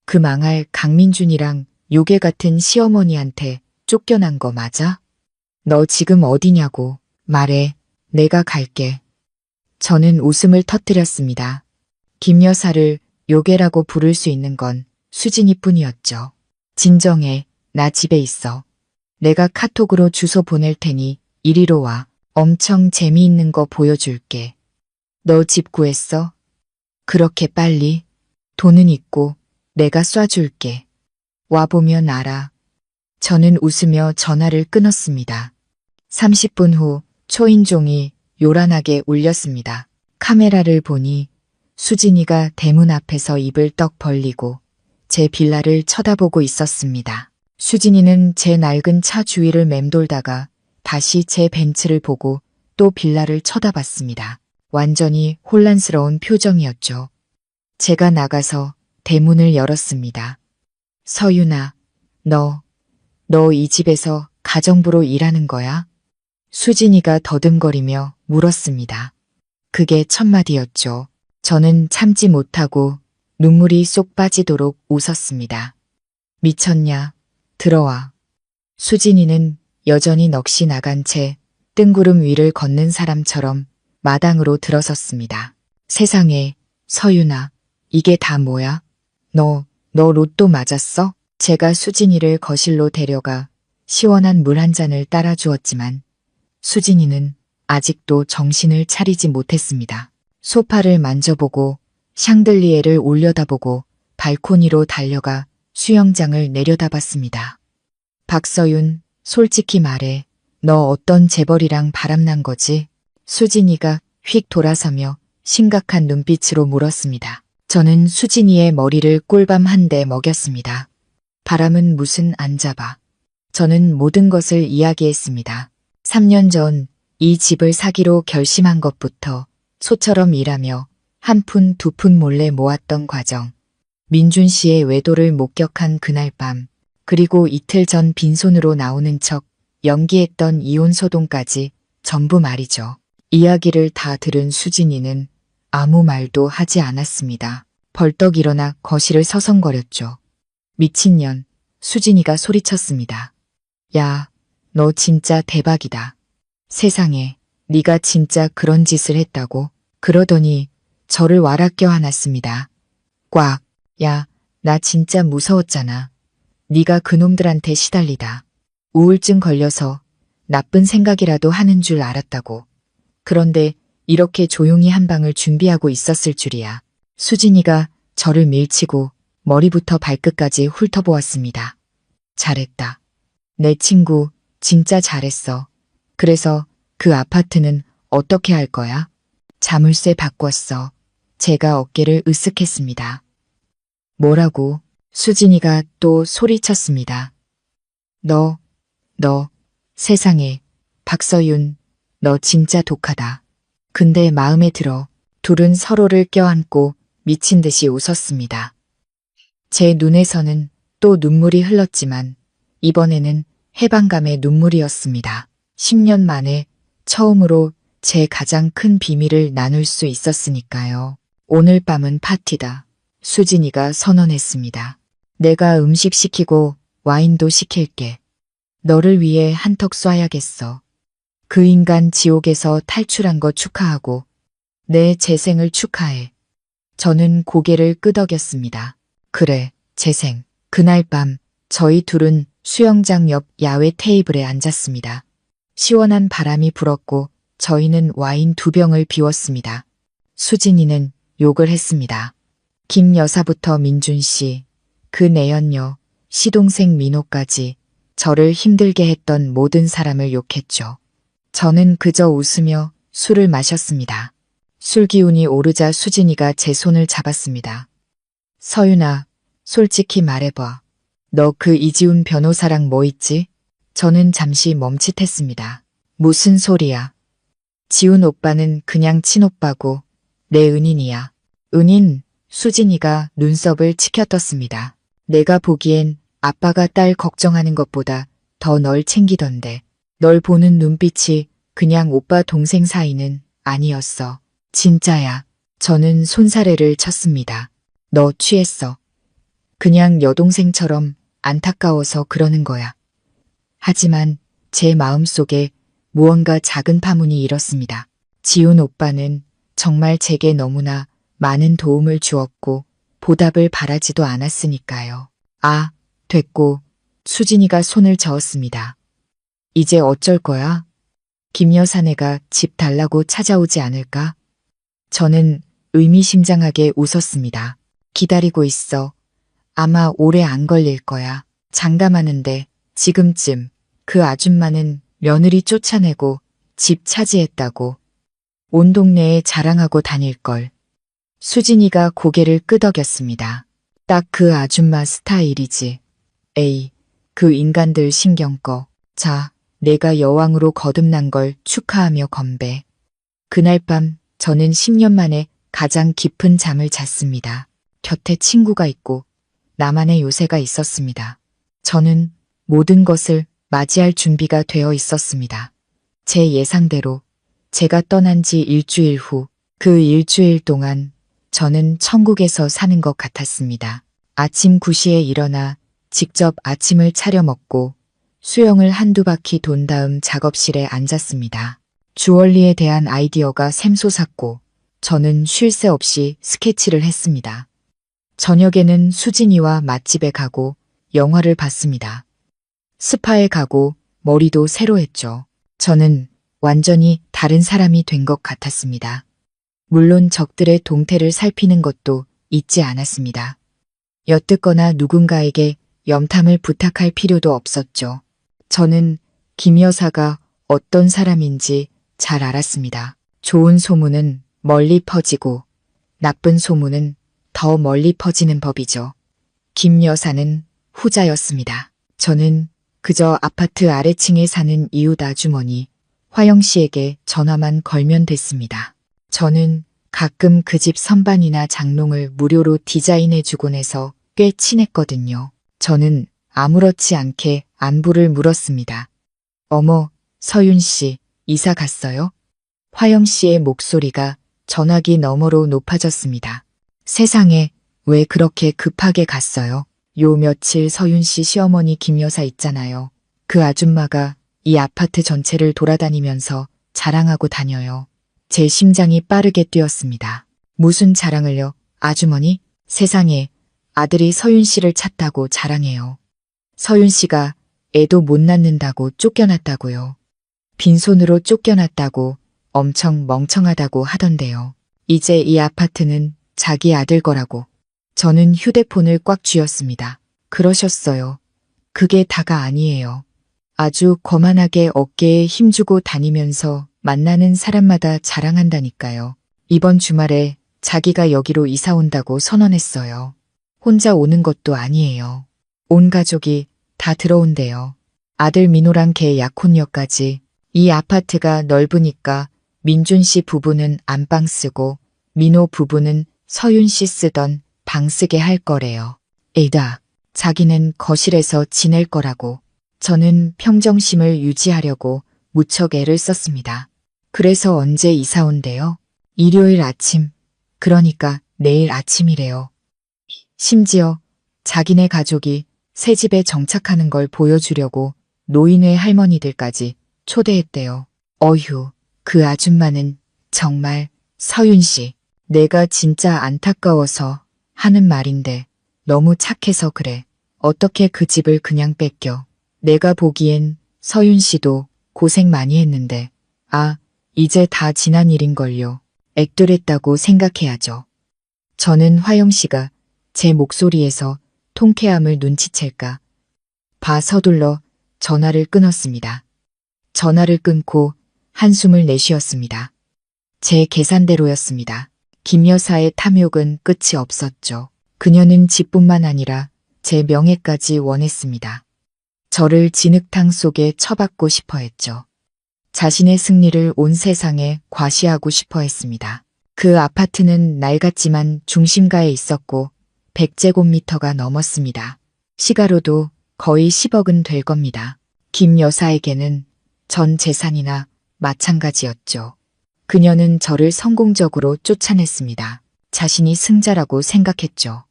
그 망할 강민준이랑 요괴 같은 시어머니한테 쫓겨난 거 맞아? 너 지금 어디냐고 말해. 내가 갈게. 저는 웃음을 터뜨렸습니다. 김 여사를 요괴라고 부를 수 있는 건 수진이뿐이었죠. 진정해. 나 집에 있어. 내가 카톡으로 주소 보낼 테니 이리로 와. 엄청 재미있는 거 보여줄게. 너 집 구했어? 그렇게 빨리? 돈은 있고 내가 쏴줄게. 와보면 알아. 저는 웃으며 전화를 끊었습니다. 30분 후 초인종이 요란하게 울렸습니다. 카메라를 보니 수진이가 대문 앞에서 입을 떡 벌리고 제 빌라를 쳐다보고 있었습니다. 수진이는 제 낡은 차 주위를 맴돌다가 다시 제 벤츠를 보고 또 빌라를 쳐다봤습니다. 완전히 혼란스러운 표정이었죠. 제가 나가서 대문을 열었습니다. 서윤아, 너 이 집에서 가정부로 일하는 거야? 수진이가 더듬거리며 물었습니다. 그게 첫 마디였죠. 저는 참지 못하고 눈물이 쏙 빠지도록 웃었습니다. 미쳤냐? 들어와. 수진이는 여전히 넋이 나간 채 뜬구름 위를 걷는 사람처럼 마당으로 들어섰습니다. 세상에, 서윤아, 이게 다 뭐야? 너 로또 맞았어? 제가 수진이를 거실로 데려가 시원한 물 한 잔을 따라 주었지만 수진이는 아직도 정신을 차리지 못했습니다. 소파를 만져보고 샹들리에를 올려다보고 발코니로 달려가 수영장을 내려다봤습니다. 박서윤, 솔직히 말해. 너 어떤 재벌이랑 바람난 거지? 수진이가 휙 돌아서며 심각한 눈빛으로 물었습니다. 저는 수진이의 머리를 꿀밤 한 대 먹였습니다. 바람은 무슨 안 잡아. 저는 모든 것을 이야기했습니다. 3년 전 이 집을 사기로 결심한 것부터 소처럼 일하며 한 푼 두 푼 몰래 모았던 과정, 민준 씨의 외도를 목격한 그날 밤, 그리고 이틀 전 빈손으로 나오는 척 연기했던 이혼 소동까지 전부 말이죠. 이야기를 다 들은 수진이는 아무 말도 하지 않았습니다. 벌떡 일어나 거실을 서성거렸죠. 미친년, 수진이가 소리쳤습니다. 야, 너 진짜 대박이다. 세상에, 네가 진짜 그런 짓을 했다고? 그러더니 저를 와라 껴안았습니다. 꽉, 야, 나 진짜 무서웠잖아. 네가 그놈들한테 시달리다 우울증 걸려서 나쁜 생각이라도 하는 줄 알았다고. 그런데 이렇게 조용히 한 방을 준비하고 있었을 줄이야. 수진이가 저를 밀치고 머리부터 발끝까지 훑어보았습니다. 잘했다. 내 친구, 진짜 잘했어. 그래서 그 아파트는 어떻게 할 거야? 자물쇠 바꿨어. 제가 어깨를 으쓱했습니다. 뭐라고? 수진이가 또 소리쳤습니다. 너, 세상에. 박서윤, 너 진짜 독하다. 근데 마음에 들어. 둘은 서로를 껴안고 미친 듯이 웃었습니다. 제 눈에서는 또 눈물이 흘렀지만 이번에는 해방감의 눈물이었습니다. 10년 만에 처음으로 제 가장 큰 비밀을 나눌 수 있었으니까요. 오늘 밤은 파티다. 수진이가 선언했습니다. 내가 음식 시키고 와인도 시킬게. 너를 위해 한턱 쏴야겠어. 그 인간 지옥에서 탈출한 거 축하하고 내 재생을 축하해. 저는 고개를 끄덕였습니다. 그래, 재생. 그날 밤 저희 둘은 수영장 옆 야외 테이블에 앉았습니다. 시원한 바람이 불었고 저희는 와인 2병을 비웠습니다. 수진이는 욕을 했습니다. 김 여사부터 민준 씨, 그 내연녀, 시동생 민호까지 저를 힘들게 했던 모든 사람을 욕했죠. 저는 그저 웃으며 술을 마셨습니다. 술 기운이 오르자 수진이가 제 손을 잡았습니다. 서윤아, 솔직히 말해봐. 너 그 이지훈 변호사랑 뭐 있지? 저는 잠시 멈칫했습니다. 무슨 소리야? 지훈 오빠는 그냥 친오빠고 내 은인이야. 은인? 수진이가 눈썹을 치켜떴습니다. 내가 보기엔 아빠가 딸 걱정하는 것보다 더 널 챙기던데. 널 보는 눈빛이 그냥 오빠 동생 사이는 아니었어. 진짜야. 저는 손사래를 쳤습니다. 너 취했어. 그냥 여동생처럼 안타까워서 그러는 거야. 하지만 제 마음속에 무언가 작은 파문이 일었습니다. 지훈 오빠는 정말 제게 너무나 많은 도움을 주었고 보답을 바라지도 않았으니까요. 아, 됐고. 수진이가 손을 저었습니다. 이제 어쩔 거야? 김 여사네가 집 달라고 찾아오지 않을까? 저는 의미심장하게 웃었습니다. 기다리고 있어. 아마 오래 안 걸릴 거야. 장담하는데 지금쯤 그 아줌마는 며느리 쫓아내고 집 차지했다고 온 동네에 자랑하고 다닐걸. 수진이가 고개를 끄덕였습니다. 딱 그 아줌마 스타일이지. 에이, 그 인간들 신경 꺼. 자, 내가 여왕으로 거듭난 걸 축하하며 건배. 그날 밤 저는 10년 만에 가장 깊은 잠을 잤습니다. 곁에 친구가 있고 나만의 요새가 있었습니다. 저는 모든 것을 맞이할 준비가 되어 있었습니다. 제 예상대로 제가 떠난 지 일주일 후, 그 일주일 동안 저는 천국에서 사는 것 같았습니다. 아침 9시에 일어나 직접 아침을 차려 먹고 수영을 한두 바퀴 돈 다음 작업실에 앉았습니다. 주얼리에 대한 아이디어가 샘솟았고 저는 쉴 새 없이 스케치를 했습니다. 저녁에는 수진이와 맛집에 가고 영화를 봤습니다. 스파에 가고 머리도 새로 했죠. 저는 완전히 다른 사람이 된 것 같았습니다. 물론 적들의 동태를 살피는 것도 잊지 않았습니다. 엿듣거나 누군가에게 염탐을 부탁할 필요도 없었죠. 저는 김 여사가 어떤 사람인지 잘 알았습니다. 좋은 소문은 멀리 퍼지고 나쁜 소문은 더 멀리 퍼지는 법이죠. 김 여사는 후자였습니다. 저는 그저 아파트 아래층에 사는 이웃 아주머니 화영 씨에게 전화만 걸면 됐습니다. 저는 가끔 그 집 선반이나 장롱을 무료로 디자인해주곤 해서 꽤 친했거든요. 저는 아무렇지 않게 안부를 물었습니다. 어머, 서윤 씨, 이사 갔어요? 화영 씨의 목소리가 전화기 너머로 높아졌습니다. 세상에, 왜 그렇게 급하게 갔어요? 요 며칠 서윤 씨 시어머니 김 여사 있잖아요. 그 아줌마가 이 아파트 전체를 돌아다니면서 자랑하고 다녀요. 제 심장이 빠르게 뛰었습니다. 무슨 자랑을요, 아주머니? 세상에, 아들이 서윤 씨를 찾다고 자랑해요. 서윤 씨가 애도 못 낳는다고 쫓겨났다고요. 빈손으로 쫓겨났다고 엄청 멍청하다고 하던데요. 이제 이 아파트는 자기 아들 거라고. 저는 휴대폰을 꽉 쥐었습니다. 그러셨어요. 그게 다가 아니에요. 아주 거만하게 어깨에 힘주고 다니면서 만나는 사람마다 자랑한다니까요. 이번 주말에 자기가 여기로 이사 온다고 선언했어요. 혼자 오는 것도 아니에요. 온 가족이 다 들어온대요. 아들 민호랑 걔 약혼녀까지. 이 아파트가 넓으니까 민준 씨 부부는 안방 쓰고 민호 부부는 서윤 씨 쓰던 방 쓰게 할 거래요. 에다, 자기는 거실에서 지낼 거라고. 저는 평정심을 유지하려고 무척 애를 썼습니다. 그래서 언제 이사 온대요? 일요일 아침, 그러니까 내일 아침이래요. 심지어 자기네 가족이 새 집에 정착하는 걸 보여주려고 노인회 할머니들까지 초대했대요. 어휴, 그 아줌마는 정말. 서윤 씨, 내가 진짜 안타까워서 하는 말인데 너무 착해서 그래. 어떻게 그 집을 그냥 뺏겨. 내가 보기엔 서윤 씨도 고생 많이 했는데, 아, 이제 다 지난 일인걸요. 액돌했다고 생각해야죠. 저는 화영 씨가 제 목소리에서 통쾌함을 눈치챌까 봐 서둘러 전화를 끊었습니다. 전화를 끊고 한숨을 내쉬었습니다. 제 계산대로였습니다. 김 여사의 탐욕은 끝이 없었죠. 그녀는 집뿐만 아니라 제 명예까지 원했습니다. 저를 진흙탕 속에 처박고 싶어 했죠. 자신의 승리를 온 세상에 과시하고 싶어 했습니다. 그 아파트는 낡았지만 중심가에 있었고 100제곱미터가 넘었습니다. 시가로도 거의 10억은 될 겁니다. 김 여사에게는 전 재산이나 마찬가지였죠. 그녀는 저를 성공적으로 쫓아냈습니다. 자신이 승자라고 생각했죠.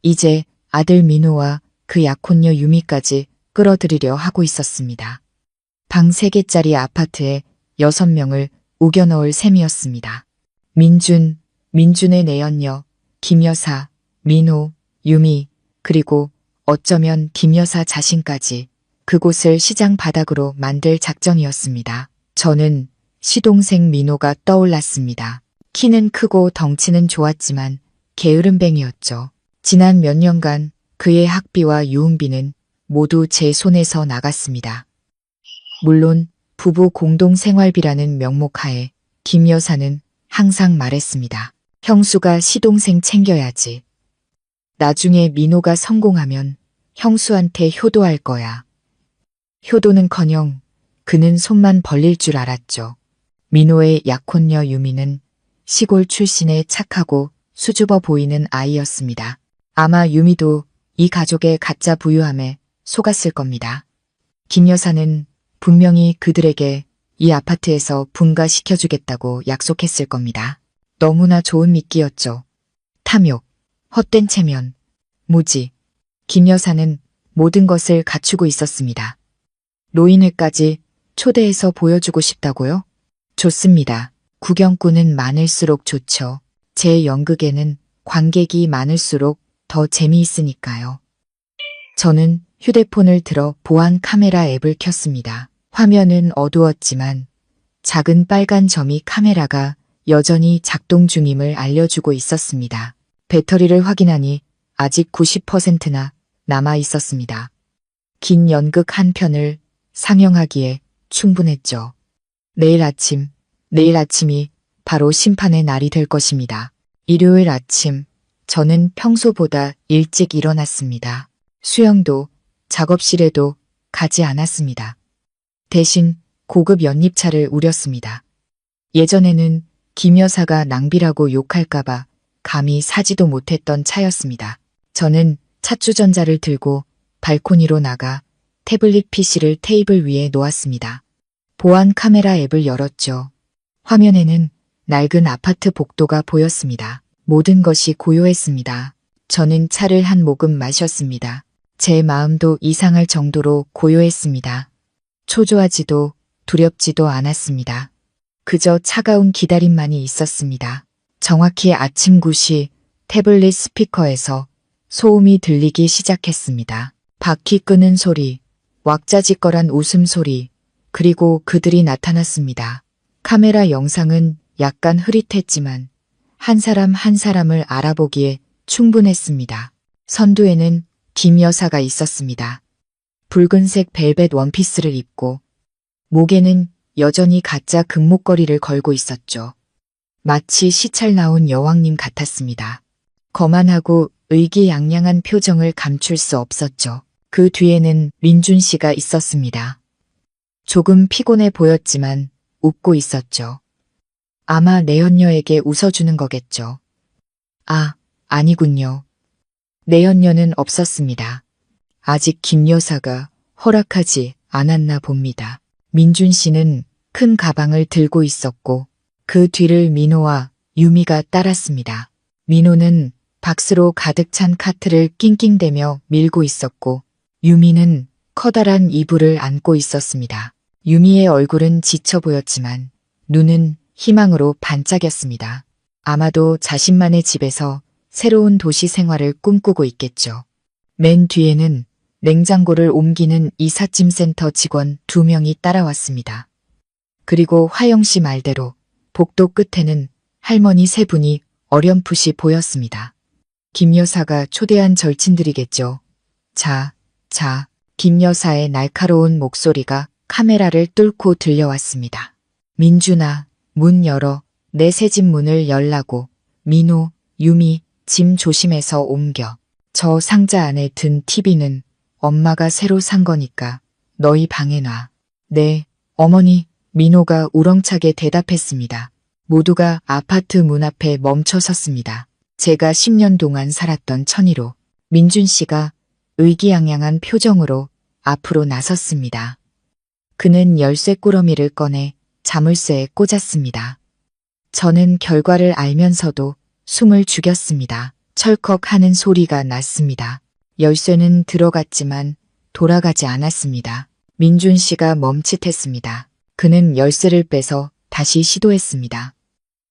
이제 아들 민호와 그 약혼녀 유미까지 끌어들이려 하고 있었습니다. 방 3개짜리 아파트에 6명을 우겨 넣을 셈이었습니다. 민준의 내연녀, 김여사, 민호, 유미, 그리고 어쩌면 김여사 자신까지 그곳을 시장 바닥으로 만들 작정이었습니다. 저는 시동생 민호가 떠올랐습니다. 키는 크고 덩치는 좋았지만 게으름뱅이였죠. 지난 몇 년간 그의 학비와 유흥비는 모두 제 손에서 나갔습니다. 물론 부부 공동 생활비라는 명목하에 김 여사는 항상 말했습니다. 형수가 시동생 챙겨야지. 나중에 민호가 성공하면 형수한테 효도할 거야. 효도는커녕 그는 손만 벌릴 줄 알았죠. 민호의 약혼녀 유미는 시골 출신의 착하고 수줍어 보이는 아이였습니다. 아마 유미도 이 가족의 가짜 부유함에 속았을 겁니다. 김 여사는 분명히 그들에게 이 아파트에서 분가시켜주겠다고 약속했을 겁니다. 너무나 좋은 미끼였죠. 탐욕, 헛된 체면, 무지. 김 여사는 모든 것을 갖추고 있었습니다. 노인회까지 초대해서 보여주고 싶다고요? 좋습니다. 구경꾼은 많을수록 좋죠. 제 연극에는 관객이 많을수록 더 재미있으니까요. 저는 휴대폰을 들어 보안 카메라 앱을 켰습니다. 화면은 어두웠지만 작은 빨간 점이 카메라가 여전히 작동 중임을 알려주고 있었습니다. 배터리를 확인하니 아직 90%나 남아 있었습니다. 긴 연극 한 편을 상영하기에 충분했죠. 내일 아침이 바로 심판의 날이 될 것입니다. 일요일 아침, 저는 평소보다 일찍 일어났습니다. 수영도, 작업실에도 가지 않았습니다. 대신 고급 연잎차를 우렸습니다. 예전에는 김 여사가 낭비라고 욕할까봐 감히 사지도 못했던 차였습니다. 저는 찻주전자를 들고 발코니로 나가 태블릿 PC를 테이블 위에 놓았습니다. 보안 카메라 앱을 열었죠. 화면에는 낡은 아파트 복도가 보였습니다. 모든 것이 고요했습니다. 저는 차를 한 모금 마셨습니다. 제 마음도 이상할 정도로 고요했습니다. 초조하지도 두렵지도 않았습니다. 그저 차가운 기다림만이 있었습니다. 정확히 아침 9시 태블릿 스피커에서 소음이 들리기 시작했습니다. 바퀴 끄는 소리, 왁자지껄한 웃음소리, 그리고 그들이 나타났습니다. 카메라 영상은 약간 흐릿했지만 한 사람 한 사람을 알아보기에 충분했습니다. 선두에는 김 여사가 있었습니다. 붉은색 벨벳 원피스를 입고 목에는 여전히 가짜 금목걸이를 걸고 있었죠. 마치 시찰 나온 여왕님 같았습니다. 거만하고 의기양양한 표정을 감출 수 없었죠. 그 뒤에는 민준 씨가 있었습니다. 조금 피곤해 보였지만 웃고 있었죠. 아마 내연녀에게 웃어주는 거겠죠. 아, 아니군요. 내연녀는 없었습니다. 아직 김 여사가 허락하지 않았나 봅니다. 민준 씨는 큰 가방을 들고 있었고 그 뒤를 민호와 유미가 따랐습니다. 민호는 박스로 가득 찬 카트를 낑낑대며 밀고 있었고 유미는 커다란 이불을 안고 있었습니다. 유미의 얼굴은 지쳐 보였지만 눈은 희망으로 반짝였습니다. 아마도 자신만의 집에서 새로운 도시 생활을 꿈꾸고 있겠죠. 맨 뒤에는 냉장고를 옮기는 이삿짐센터 직원 2명이 따라왔습니다. 그리고 화영 씨 말대로 복도 끝에는 할머니 3분이 어렴풋이 보였습니다. 김 여사가 초대한 절친들이겠죠. 자, 김 여사의 날카로운 목소리가 카메라를 뚫고 들려왔습니다. 민준아, 문 열어. 내 새집 문을 열라고. 민호, 유미, 짐 조심해서 옮겨. 저 상자 안에 든 TV는 엄마가 새로 산 거니까 너희 방에 놔. 네, 어머니. 민호가 우렁차게 대답했습니다. 모두가 아파트 문 앞에 멈춰 섰습니다. 제가 10년 동안 살았던 천이로 민준 씨가 의기양양한 표정으로 앞으로 나섰습니다. 그는 열쇠 꾸러미를 꺼내 자물쇠에 꽂았습니다. 저는 결과를 알면서도 숨을 죽였습니다. 철컥 하는 소리가 났습니다. 열쇠는 들어갔지만 돌아가지 않았습니다. 민준 씨가 멈칫했습니다. 그는 열쇠를 빼서 다시 시도했습니다.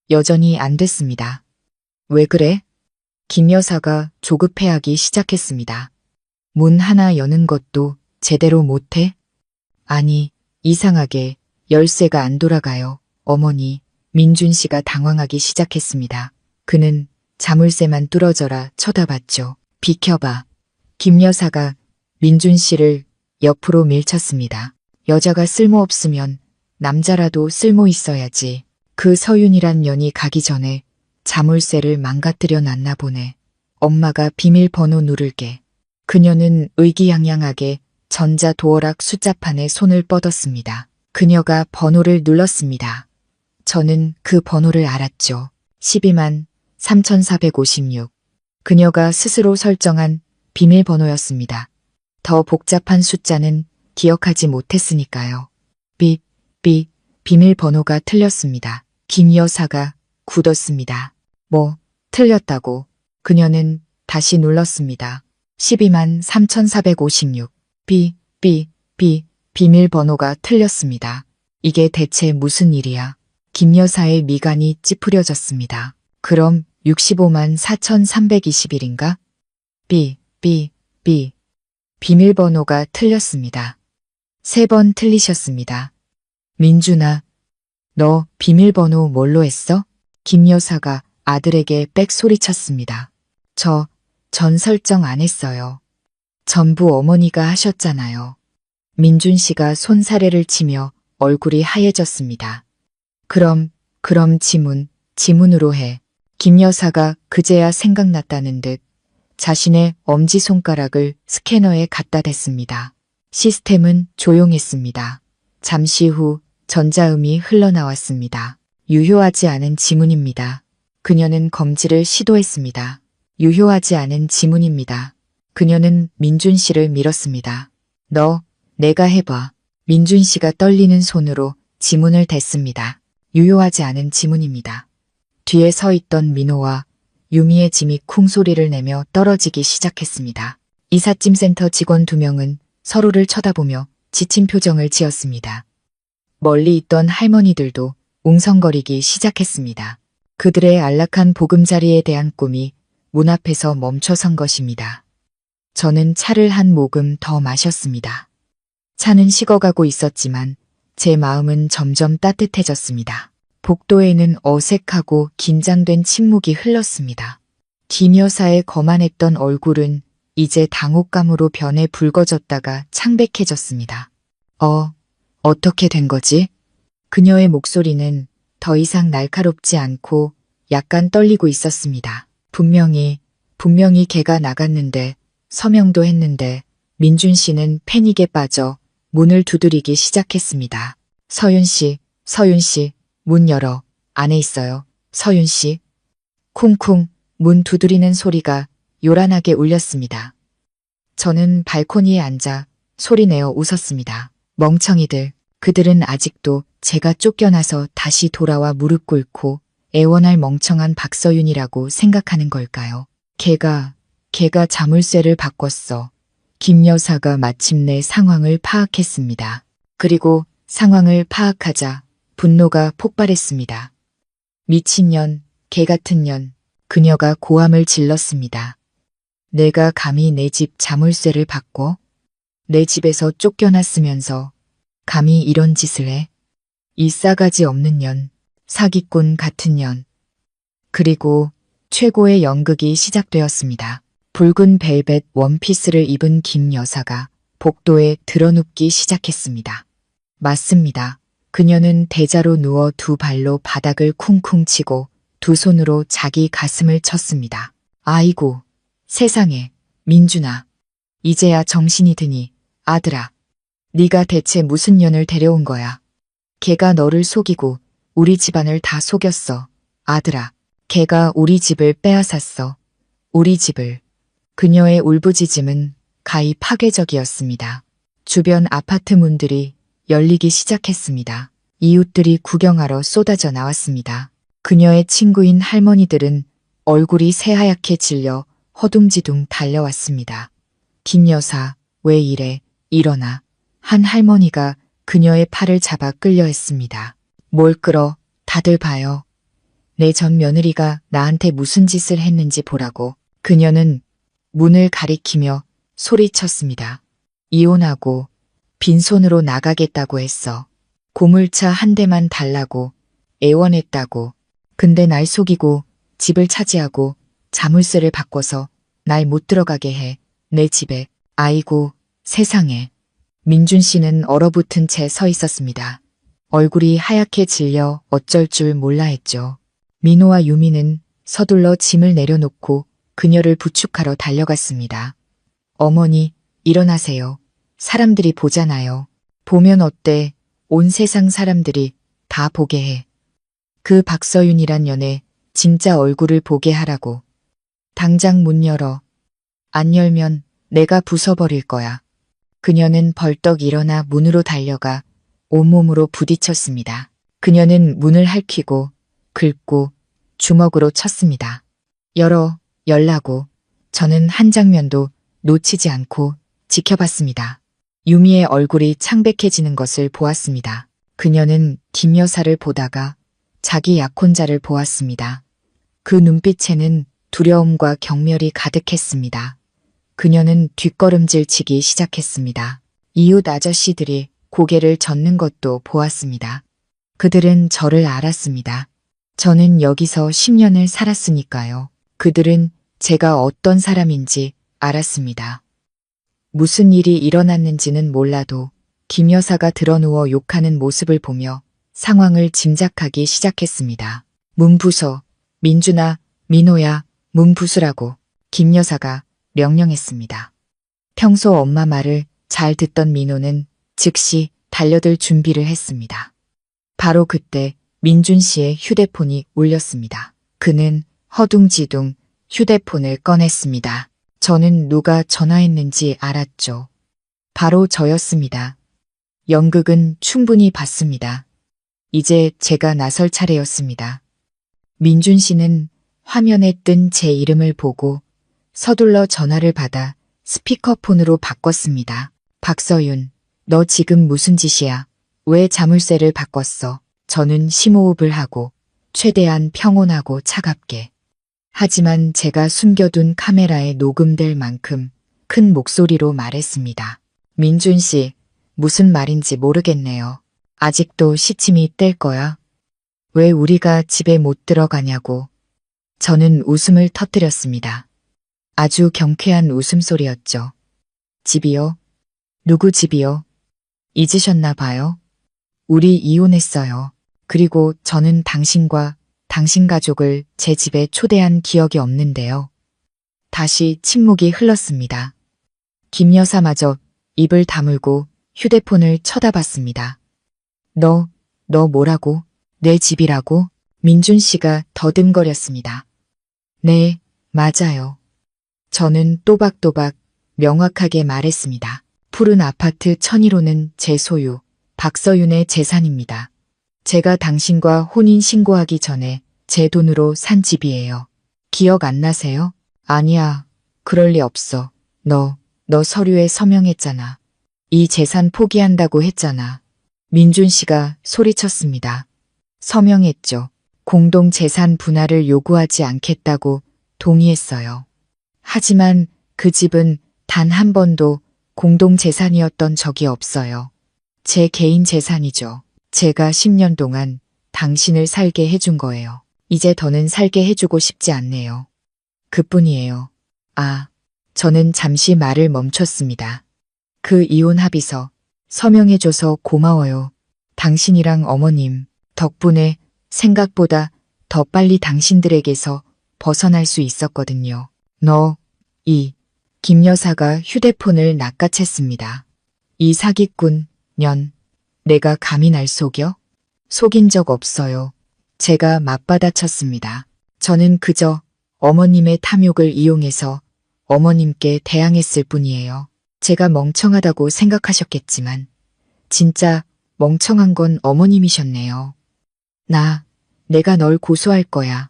여전히 안 됐습니다. 왜 그래? 김 여사가 조급해하기 시작했습니다. 문 하나 여는 것도 제대로 못해? 아니, 이상하게 열쇠가 안 돌아가요. 어머니, 민준 씨가 당황하기 시작했습니다. 그는 자물쇠만 뚫어져라 쳐다봤죠. 비켜봐. 김 여사가 민준 씨를 옆으로 밀쳤습니다. 여자가 쓸모없으면 남자라도 쓸모 있어야지. 그 서윤이란 년이 가기 전에 자물쇠를 망가뜨려 놨나 보네. 엄마가 비밀번호 누를게. 그녀는 의기양양하게 전자도어락 숫자판에 손을 뻗었습니다. 그녀가 번호를 눌렀습니다. 저는 그 번호를 알았죠. 12만 3456. 그녀가 스스로 설정한 비밀번호였습니다. 더 복잡한 숫자는 기억하지 못했으니까요. 비밀번호가 틀렸습니다. 김 여사가 굳었습니다. 뭐, 틀렸다고. 그녀는 다시 눌렀습니다. 12만 3456. 비밀번호가 틀렸습니다. 이게 대체 무슨 일이야? 김 여사의 미간이 찌푸려졌습니다. 그럼 65만 4321인가? 비밀번호가 틀렸습니다. 3번 틀리셨습니다. 민준아, 너 비밀번호 뭘로 했어? 김 여사가 아들에게 빽 소리쳤습니다. 전 설정 안 했어요. 전부 어머니가 하셨잖아요. 민준 씨가 손사래를 치며 얼굴이 하얘졌습니다. 그럼 지문으로 해. 김 여사가 그제야 생각났다는 듯 자신의 엄지손가락을 스캐너에 갖다 댔습니다. 시스템은 조용했습니다. 잠시 후 전자음이 흘러나왔습니다. 유효하지 않은 지문입니다. 그녀는 검지를 시도했습니다. 유효하지 않은 지문입니다. 그녀는 민준 씨를 밀었습니다. 내가 해봐. 민준 씨가 떨리는 손으로 지문을 댔습니다. 유효하지 않은 지문입니다. 뒤에 서 있던 민호와 유미의 짐이 쿵 소리를 내며 떨어지기 시작했습니다. 이삿짐센터 직원 2명은 서로를 쳐다보며 지친 표정을 지었습니다. 멀리 있던 할머니들도 웅성거리기 시작했습니다. 그들의 안락한 보금자리에 대한 꿈이 문 앞에서 멈춰선 것입니다. 저는 차를 한 모금 더 마셨습니다. 차는 식어가고 있었지만 제 마음은 점점 따뜻해졌습니다. 복도에는 어색하고 긴장된 침묵이 흘렀습니다. 김 여사의 거만했던 얼굴은 이제 당혹감으로 변해 붉어졌다가 창백해졌습니다. 어떻게 된 거지? 그녀의 목소리는 더 이상 날카롭지 않고 약간 떨리고 있었습니다. 분명히 걔가 나갔는데 서명도 했는데 민준 씨는 패닉에 빠져 문을 두드리기 시작했습니다. 서윤 씨, 문 열어. 안에 있어요. 서윤 씨. 쿵쿵 문 두드리는 소리가 요란하게 울렸습니다. 저는 발코니에 앉아 소리내어 웃었습니다. 멍청이들, 그들은 아직도 제가 쫓겨나서 다시 돌아와 무릎 꿇고 애원할 멍청한 박서윤이라고 생각하는 걸까요? 걔가 자물쇠를 바꿨어. 김 여사가 마침내 상황을 파악했습니다. 그리고 상황을 파악하자 분노가 폭발했습니다. 미친년, 개 같은 년, 그녀가 고함을 질렀습니다. 내가 감히 내 집 자물쇠를 바꿔? 내 집에서 쫓겨났으면서 감히 이런 짓을 해? 이 싸가지 없는 년, 사기꾼 같은 년. 그리고 최고의 연극이 시작되었습니다. 붉은 벨벳 원피스를 입은 김 여사가 복도에 드러눕기 시작했습니다. 맞습니다. 그녀는 대자로 누워 두 발로 바닥을 쿵쿵 치고 두 손으로 자기 가슴을 쳤습니다. 아이고, 세상에, 민준아. 이제야 정신이 드니, 아들아. 네가 대체 무슨 년을 데려온 거야? 걔가 너를 속이고 우리 집안을 다 속였어. 아들아. 걔가 우리 집을 빼앗았어. 우리 집을. 그녀의 울부짖음은 가히 파괴적이었습니다. 주변 아파트 문들이 열리기 시작했습니다. 이웃들이 구경하러 쏟아져 나왔습니다. 그녀의 친구인 할머니들은 얼굴이 새하얗게 질려 허둥지둥 달려왔습니다. 김 여사, 왜 이래? 일어나. 한 할머니가 그녀의 팔을 잡아 끌려 했습니다. 뭘 끌어? 다들 봐요. 내 전 며느리가 나한테 무슨 짓을 했는지 보라고. 그녀는 문을 가리키며 소리쳤습니다. 이혼하고 빈손으로 나가겠다고 했어. 고물차 한 대만 달라고 애원했다고. 근데 날 속이고 집을 차지하고 자물쇠를 바꿔서 날 못 들어가게 해. 내 집에. 아이고, 세상에. 민준 씨는 얼어붙은 채 서 있었습니다. 얼굴이 하얗게 질려 어쩔 줄 몰라 했죠. 민호와 유미는 서둘러 짐을 내려놓고 그녀를 부축하러 달려갔습니다. 어머니, 일어나세요. 사람들이 보잖아요. 보면 어때? 온 세상 사람들이 다 보게 해. 그 박서윤이란 년의 진짜 얼굴을 보게 하라고. 당장 문 열어. 안 열면 내가 부숴버릴 거야. 그녀는 벌떡 일어나 문으로 달려가 온몸으로 부딪혔습니다. 그녀는 문을 핥히고 긁고 주먹으로 쳤습니다. 열라고. 저는 한 장면도 놓치지 않고 지켜봤습니다. 유미의 얼굴이 창백해지는 것을 보았습니다. 그녀는 김 여사를 보다가 자기 약혼자를 보았습니다. 그 눈빛에는 두려움과 경멸이 가득했습니다. 그녀는 뒷걸음질치기 시작했습니다. 이웃 아저씨들이 고개를 젓는 것도 보았습니다. 그들은 저를 알았습니다. 저는 여기서 10년을 살았으니까요. 그들은 제가 어떤 사람인지 알았습니다. 무슨 일이 일어났는지는 몰라도 김 여사가 드러누워 욕하는 모습을 보며 상황을 짐작하기 시작했습니다. 문 부숴. 민준아, 민호야, 문 부수라고 김 여사가 명령했습니다. 평소 엄마 말을 잘 듣던 민호는 즉시 달려들 준비를 했습니다. 바로 그때 민준 씨의 휴대폰이 울렸습니다. 그는 허둥지둥 휴대폰을 꺼냈습니다. 저는 누가 전화했는지 알았죠. 바로 저였습니다. 연극은 충분히 봤습니다. 이제 제가 나설 차례였습니다. 민준 씨는 화면에 뜬 제 이름을 보고 서둘러 전화를 받아 스피커폰으로 바꿨습니다. 박서윤, 너 지금 무슨 짓이야? 왜 자물쇠를 바꿨어? 저는 심호흡을 하고 최대한 평온하고 차갑게. 하지만 제가 숨겨둔 카메라에 녹음될 만큼 큰 목소리로 말했습니다. 민준 씨, 무슨 말인지 모르겠네요. 아직도 시침이 뗄 거야? 왜 우리가 집에 못 들어가냐고. 저는 웃음을 터뜨렸습니다. 아주 경쾌한 웃음소리였죠. 집이요? 누구 집이요? 잊으셨나 봐요. 우리 이혼했어요. 그리고 저는 당신과 당신 가족을 제 집에 초대한 기억이 없는데요. 다시 침묵이 흘렀습니다. 김 여사마저 입을 다물고 휴대폰을 쳐다봤습니다. 너 뭐라고? 내 집이라고? 민준 씨가 더듬거렸습니다. 네, 맞아요. 저는 또박또박 명확하게 말했습니다. 푸른 아파트 1001호는 제 소유, 박서윤의 재산입니다. 제가 당신과 혼인 신고하기 전에 제 돈으로 산 집이에요. 기억 안 나세요? 아니야, 그럴 리 없어. 너 서류에 서명했잖아. 이 재산 포기한다고 했잖아. 민준 씨가 소리쳤습니다. 서명했죠. 공동 재산 분할을 요구하지 않겠다고 동의했어요. 하지만 그 집은 단 한 번도 공동 재산이었던 적이 없어요. 제 개인 재산이죠. 제가 10년 동안 당신을 살게 해준 거예요. 이제 더는 살게 해주고 싶지 않네요. 그뿐이에요. 아, 저는 잠시 말을 멈췄습니다. 그 이혼 합의서 서명해줘서 고마워요. 당신이랑 어머님 덕분에 생각보다 더 빨리 당신들에게서 벗어날 수 있었거든요. 김 여사가 휴대폰을 낚아챘습니다. 이 사기꾼 년 내가 감히 날 속여? 속인 적 없어요. 제가 맞받아쳤습니다. 저는 그저 어머님의 탐욕을 이용해서 어머님께 대항했을 뿐이에요. 제가 멍청하다고 생각하셨겠지만 진짜 멍청한 건 어머님이셨네요. 내가 널 고소할 거야.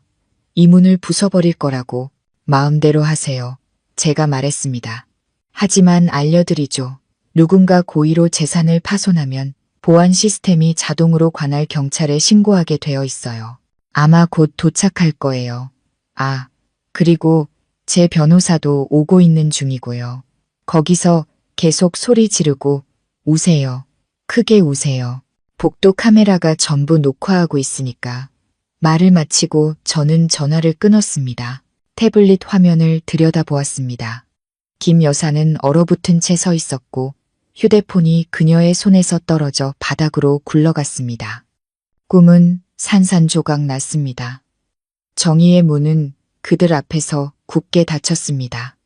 이 문을 부숴버릴 거라고. 마음대로 하세요. 제가 말했습니다. 하지만 알려드리죠. 누군가 고의로 재산을 파손하면 보안 시스템이 자동으로 관할 경찰에 신고하게 되어 있어요. 아마 곧 도착할 거예요. 그리고 제 변호사도 오고 있는 중이고요. 거기서 계속 소리 지르고 우세요. 크게 우세요. 복도 카메라가 전부 녹화하고 있으니까. 말을 마치고 저는 전화를 끊었습니다. 태블릿 화면을 들여다보았습니다. 김 여사는 얼어붙은 채 서 있었고 휴대폰이 그녀의 손에서 떨어져 바닥으로 굴러갔습니다. 꿈은 산산조각 났습니다. 정의의 문은 그들 앞에서 굳게 닫혔습니다.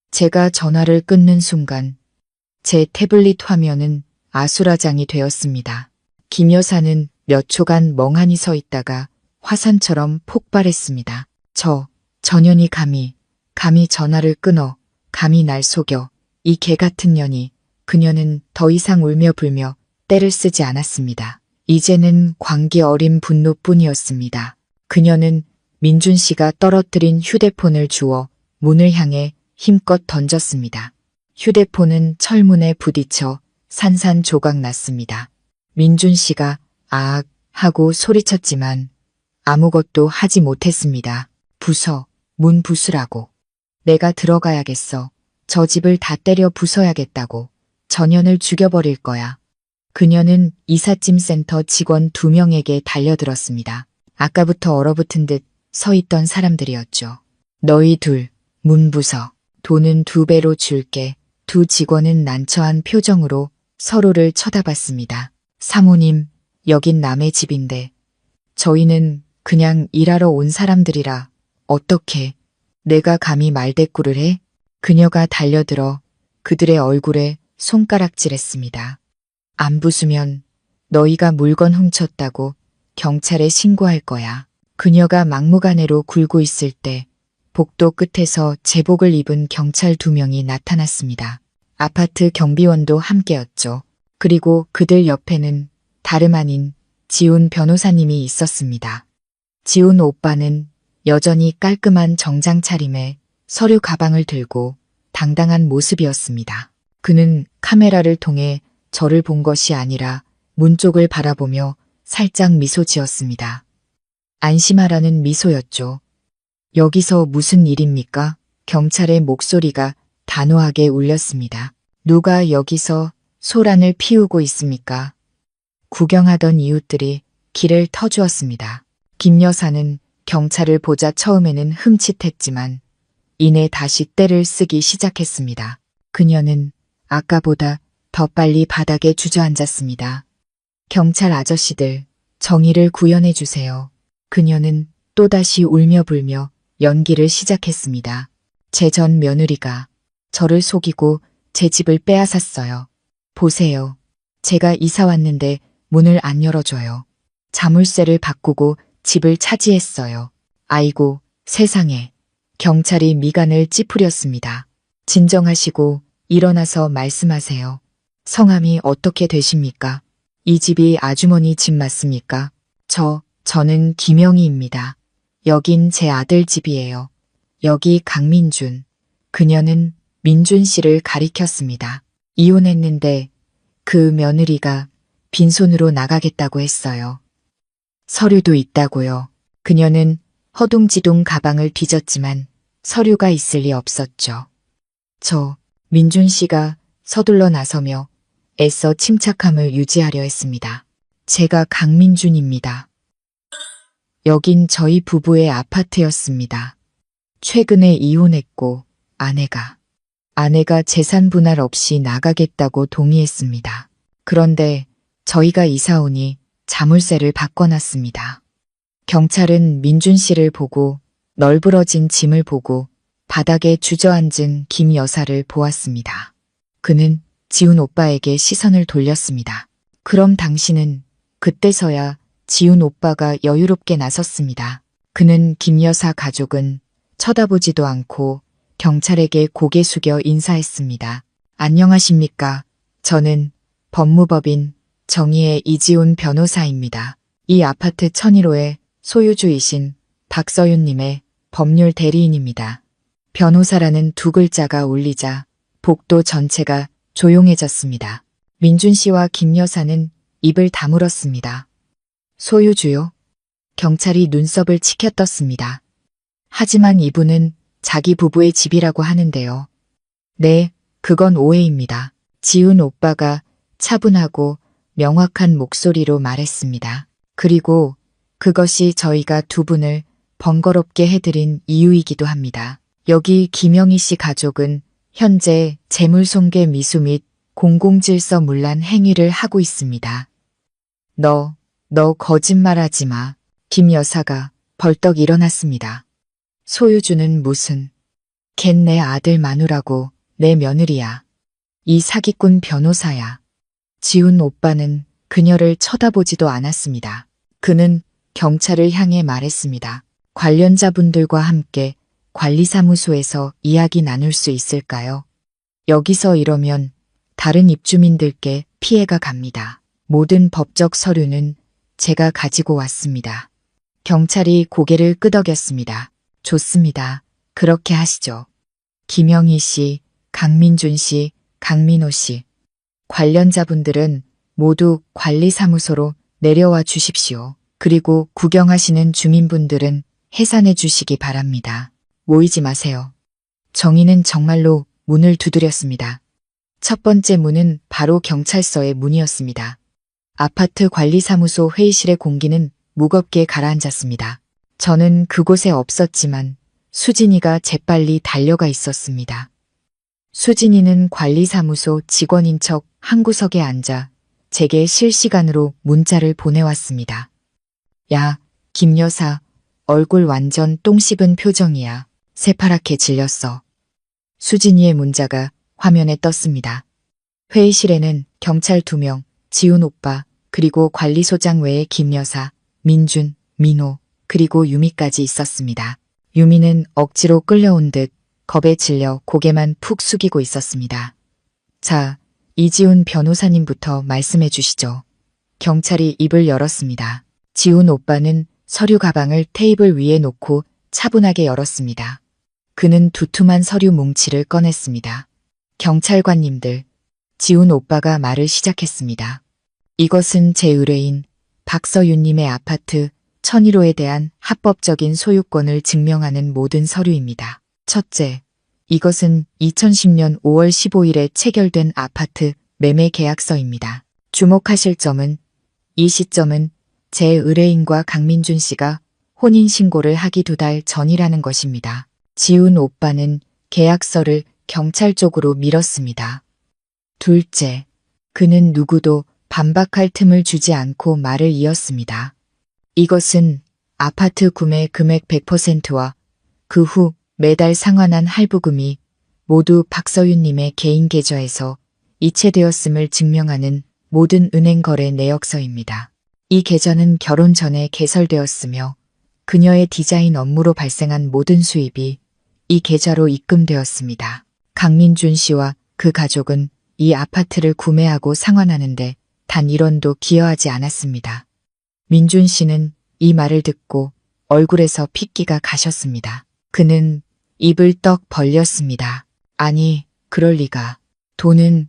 제가 전화를 끊는 순간 제 태블릿 화면은 아수라장이 되었습니다. 김 여사는 몇 초간 멍하니 서 있다가 화산처럼 폭발했습니다. 저 년이 감히 전화를 끊어, 감히 날 속여, 이 개같은 년이. 그녀는 더 이상 울며 불며 떼를 쓰지 않았습니다. 이제는 광기 어린 분노뿐이었습니다. 그녀는 민준 씨가 떨어뜨린 휴대폰을 주워 문을 향해 힘껏 던졌습니다. 휴대폰은 철문에 부딪혀 산산조각 났습니다. 민준 씨가 아악 하고 소리쳤지만 아무것도 하지 못했습니다. 문 부수라고. 내가 들어가야겠어. 저 집을 다 때려 부숴야겠다고. 전현을 죽여버릴 거야. 그녀는 이삿짐 센터 직원 2명에게 달려들었습니다. 아까부터 얼어붙은 듯 서 있던 사람들이었죠. 너희 둘, 문 부숴. 돈은 2배로 줄게. 두 직원은 난처한 표정으로 서로를 쳐다봤습니다. 사모님, 여긴 남의 집인데 저희는 그냥 일하러 온 사람들이라 어떻게 내가 감히 말대꾸를 해? 그녀가 달려들어 그들의 얼굴에 손가락질했습니다. 안 부수면 너희가 물건 훔쳤다고 경찰에 신고할 거야. 그녀가 막무가내로 굴고 있을 때 복도 끝에서 제복을 입은 경찰 2명이 나타났습니다. 아파트 경비원도 함께였죠. 그리고 그들 옆에는 다름 아닌 지훈 변호사님이 있었습니다. 지훈 오빠는 여전히 깔끔한 정장 차림에 서류 가방을 들고 당당한 모습이었습니다. 그는 카메라를 통해 저를 본 것이 아니라 문 쪽을 바라보며 살짝 미소 지었습니다. 안심하라는 미소였죠. 여기서 무슨 일입니까? 경찰의 목소리가 단호하게 울렸습니다. 누가 여기서 소란을 피우고 있습니까? 구경하던 이웃들이 길을 터주었습니다. 김 여사는 경찰을 보자 처음에는 흠칫했지만 이내 다시 떼를 쓰기 시작했습니다. 그녀는 아까보다 더 빨리 바닥에 주저앉았습니다. 경찰 아저씨들, 정의를 구현해 주세요. 그녀는 또다시 울며 불며 연기를 시작했습니다. 제 전 며느리가 저를 속이고 제 집을 빼앗았어요. 보세요. 제가 이사 왔는데 문을 안 열어줘요. 자물쇠를 바꾸고 집을 차지했어요. 아이고, 세상에. 경찰이 미간을 찌푸렸습니다. 진정하시고 일어나서 말씀하세요. 성함이 어떻게 되십니까? 이 집이 아주머니 집 맞습니까? 저는 김영희입니다. 여긴 제 아들 집이에요. 여기 강민준. 그녀는 민준 씨를 가리켰습니다. 이혼했는데 그 며느리가 빈손으로 나가겠다고 했어요. 서류도 있다고요. 그녀는 허둥지둥 가방을 뒤졌지만 서류가 있을 리 없었죠. 민준 씨가 서둘러 나서며 애써 침착함을 유지하려 했습니다. 제가 강민준입니다. 여긴 저희 부부의 아파트였습니다. 최근에 이혼했고 아내가 재산 분할 없이 나가겠다고 동의했습니다. 그런데 저희가 이사 오니 자물쇠를 바꿔놨습니다. 경찰은 민준 씨를 보고 널브러진 짐을 보고 바닥에 주저앉은 김 여사를 보았습니다. 그는 지훈 오빠에게 시선을 돌렸습니다. 그럼 당신은? 그때서야 지훈 오빠가 여유롭게 나섰습니다. 그는 김 여사 가족은 쳐다보지도 않고 경찰에게 고개 숙여 인사했습니다. 안녕하십니까? 저는 법무법인 정의의 이지훈 변호사입니다. 이 아파트 1001호의 소유주이신 박서윤님의 법률 대리인입니다. 변호사라는 두 글자가 울리자 복도 전체가 조용해졌습니다. 민준 씨와 김 여사는 입을 다물었습니다. 소유주요? 경찰이 눈썹을 치켜떴습니다. 하지만 이분은 자기 부부의 집이라고 하는데요. 네, 그건 오해입니다. 지훈 오빠가 차분하고 명확한 목소리로 말했습니다. 그리고 그것이 저희가 두 분을 번거롭게 해드린 이유이기도 합니다. 여기 김영희 씨 가족은 현재 재물손괴 미수 및 공공질서 문란 행위를 하고 있습니다. 너 거짓말하지 마. 김 여사가 벌떡 일어났습니다. 소유주는 무슨? 걘 내 아들 마누라고, 내 며느리야. 이 사기꾼 변호사야. 지훈 오빠는 그녀를 쳐다보지도 않았습니다. 그는 경찰을 향해 말했습니다. 관련자분들과 함께 관리사무소에서 이야기 나눌 수 있을까요? 여기서 이러면 다른 입주민들께 피해가 갑니다. 모든 법적 서류는 제가 가지고 왔습니다. 경찰이 고개를 끄덕였습니다. 좋습니다. 그렇게 하시죠. 김영희 씨, 강민준 씨, 강민호 씨. 관련자분들은 모두 관리사무소로 내려와 주십시오. 그리고 구경하시는 주민분들은 해산해 주시기 바랍니다. 모이지 마세요. 정의는 정말로 문을 두드렸습니다. 첫 번째 문은 바로 경찰서의 문이었습니다. 아파트 관리사무소 회의실의 공기는 무겁게 가라앉았습니다. 저는 그곳에 없었지만 수진이가 재빨리 달려가 있었습니다. 수진이는 관리사무소 직원인 척 한 구석에 앉아 제게 실시간으로 문자를 보내왔습니다. 야, 김 여사, 얼굴 완전 똥 씹은 표정이야. 새파랗게 질렸어. 수진이의 문자가 화면에 떴습니다. 회의실에는 경찰 2명, 지훈 오빠, 그리고 관리소장 외에 김 여사, 민준, 민호, 그리고 유미까지 있었습니다. 유미는 억지로 끌려온 듯 겁에 질려 고개만 푹 숙이고 있었습니다. 자, 이지훈 변호사님부터 말씀해 주시죠. 경찰이 입을 열었습니다. 지훈 오빠는 서류 가방을 테이블 위에 놓고 차분하게 열었습니다. 그는 두툼한 서류 뭉치를 꺼냈습니다. 경찰관님들, 지훈 오빠가 말을 시작했습니다. 이것은 제 의뢰인 박서윤님의 아파트 1001호에 대한 합법적인 소유권을 증명하는 모든 서류입니다. 첫째, 이것은 2010년 5월 15일에 체결된 아파트 매매 계약서입니다. 주목하실 점은 이 시점은 제 의뢰인과 강민준 씨가 혼인신고를 하기 2달 전이라는 것입니다. 지훈 오빠는 계약서를 경찰 쪽으로 밀었습니다. 둘째, 그는 누구도 반박할 틈을 주지 않고 말을 이었습니다. 이것은 아파트 구매 금액 100%와 그 후 매달 상환한 할부금이 모두 박서윤님의 개인 계좌에서 이체되었음을 증명하는 모든 은행 거래 내역서입니다. 이 계좌는 결혼 전에 개설되었으며 그녀의 디자인 업무로 발생한 모든 수입이 이 계좌로 입금되었습니다. 강민준 씨와 그 가족은 이 아파트를 구매하고 상환하는데 단 1원도 기여하지 않았습니다. 민준 씨는 이 말을 듣고 얼굴에서 핏기가 가셨습니다. 그는 입을 떡 벌렸습니다. 아니, 그럴 리가. 돈은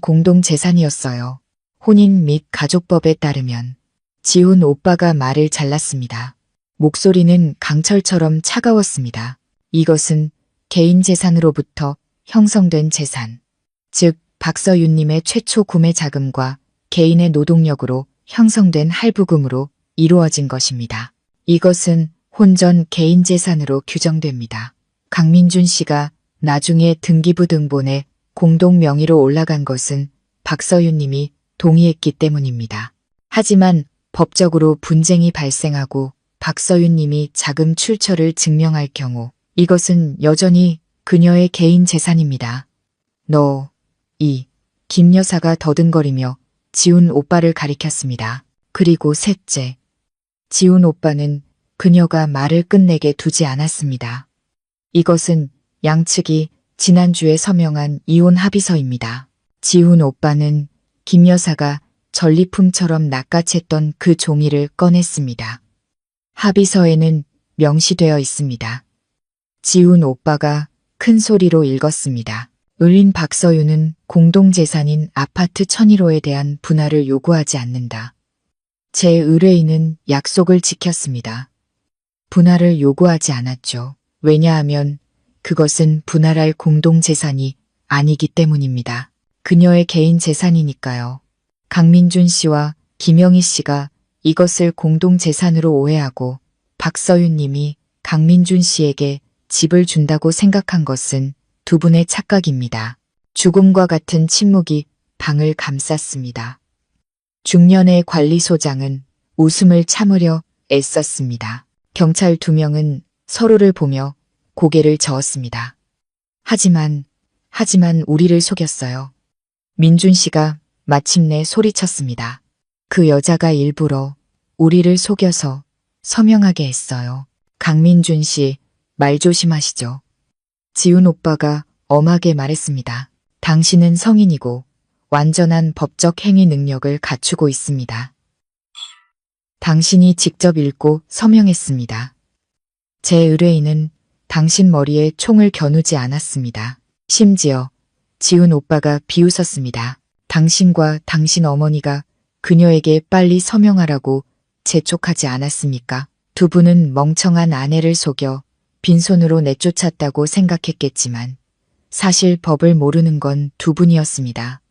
공동재산이었어요. 혼인 및 가족법에 따르면. 지훈 오빠가 말을 잘랐습니다. 목소리는 강철처럼 차가웠습니다. 이것은 개인 재산으로부터 형성된 재산, 즉 박서윤님의 최초 구매 자금과 개인의 노동력으로 형성된 할부금으로 이루어진 것입니다. 이것은 혼전 개인 재산으로 규정됩니다. 강민준 씨가 나중에 등기부 등본에 공동 명의로 올라간 것은 박서윤님이 동의했기 때문입니다. 하지만 법적으로 분쟁이 발생하고 박서윤님이 자금 출처를 증명할 경우 이것은 여전히 그녀의 개인 재산입니다. 김 여사가 더듬거리며 지훈 오빠를 가리켰습니다. 그리고 셋째, 지훈 오빠는 그녀가 말을 끝내게 두지 않았습니다. 이것은 양측이 지난주에 서명한 이혼 합의서입니다. 지훈 오빠는 김 여사가 전리품처럼 낚아챘던 그 종이를 꺼냈습니다. 합의서에는 명시되어 있습니다. 지훈 오빠가 큰 소리로 읽었습니다. 을인 박서윤은 공동재산인 아파트 1001호에 대한 분할을 요구하지 않는다. 제 의뢰인은 약속을 지켰습니다. 분할을 요구하지 않았죠. 왜냐하면 그것은 분할할 공동재산이 아니기 때문입니다. 그녀의 개인 재산이니까요. 강민준 씨와 김영희 씨가 이것을 공동재산으로 오해하고 박서윤 님이 강민준 씨에게 집을 준다고 생각한 것은 두 분의 착각입니다. 죽음과 같은 침묵이 방을 감쌌습니다. 중년의 관리소장은 웃음을 참으려 애썼습니다. 경찰 2명은 서로를 보며 고개를 저었습니다. 하지만 우리를 속였어요. 민준 씨가 마침내 소리쳤습니다. 그 여자가 일부러 우리를 속여서 서명하게 했어요. 강민준 씨, 말 조심하시죠. 지훈 오빠가 엄하게 말했습니다. 당신은 성인이고 완전한 법적 행위 능력을 갖추고 있습니다. 당신이 직접 읽고 서명했습니다. 제 의뢰인은 당신 머리에 총을 겨누지 않았습니다. 심지어 지훈 오빠가 비웃었습니다. 당신과 당신 어머니가 그녀에게 빨리 서명하라고 재촉하지 않았습니까? 두 분은 멍청한 아내를 속여 빈손으로 내쫓았다고 생각했겠지만 사실 법을 모르는 건 두 분이었습니다.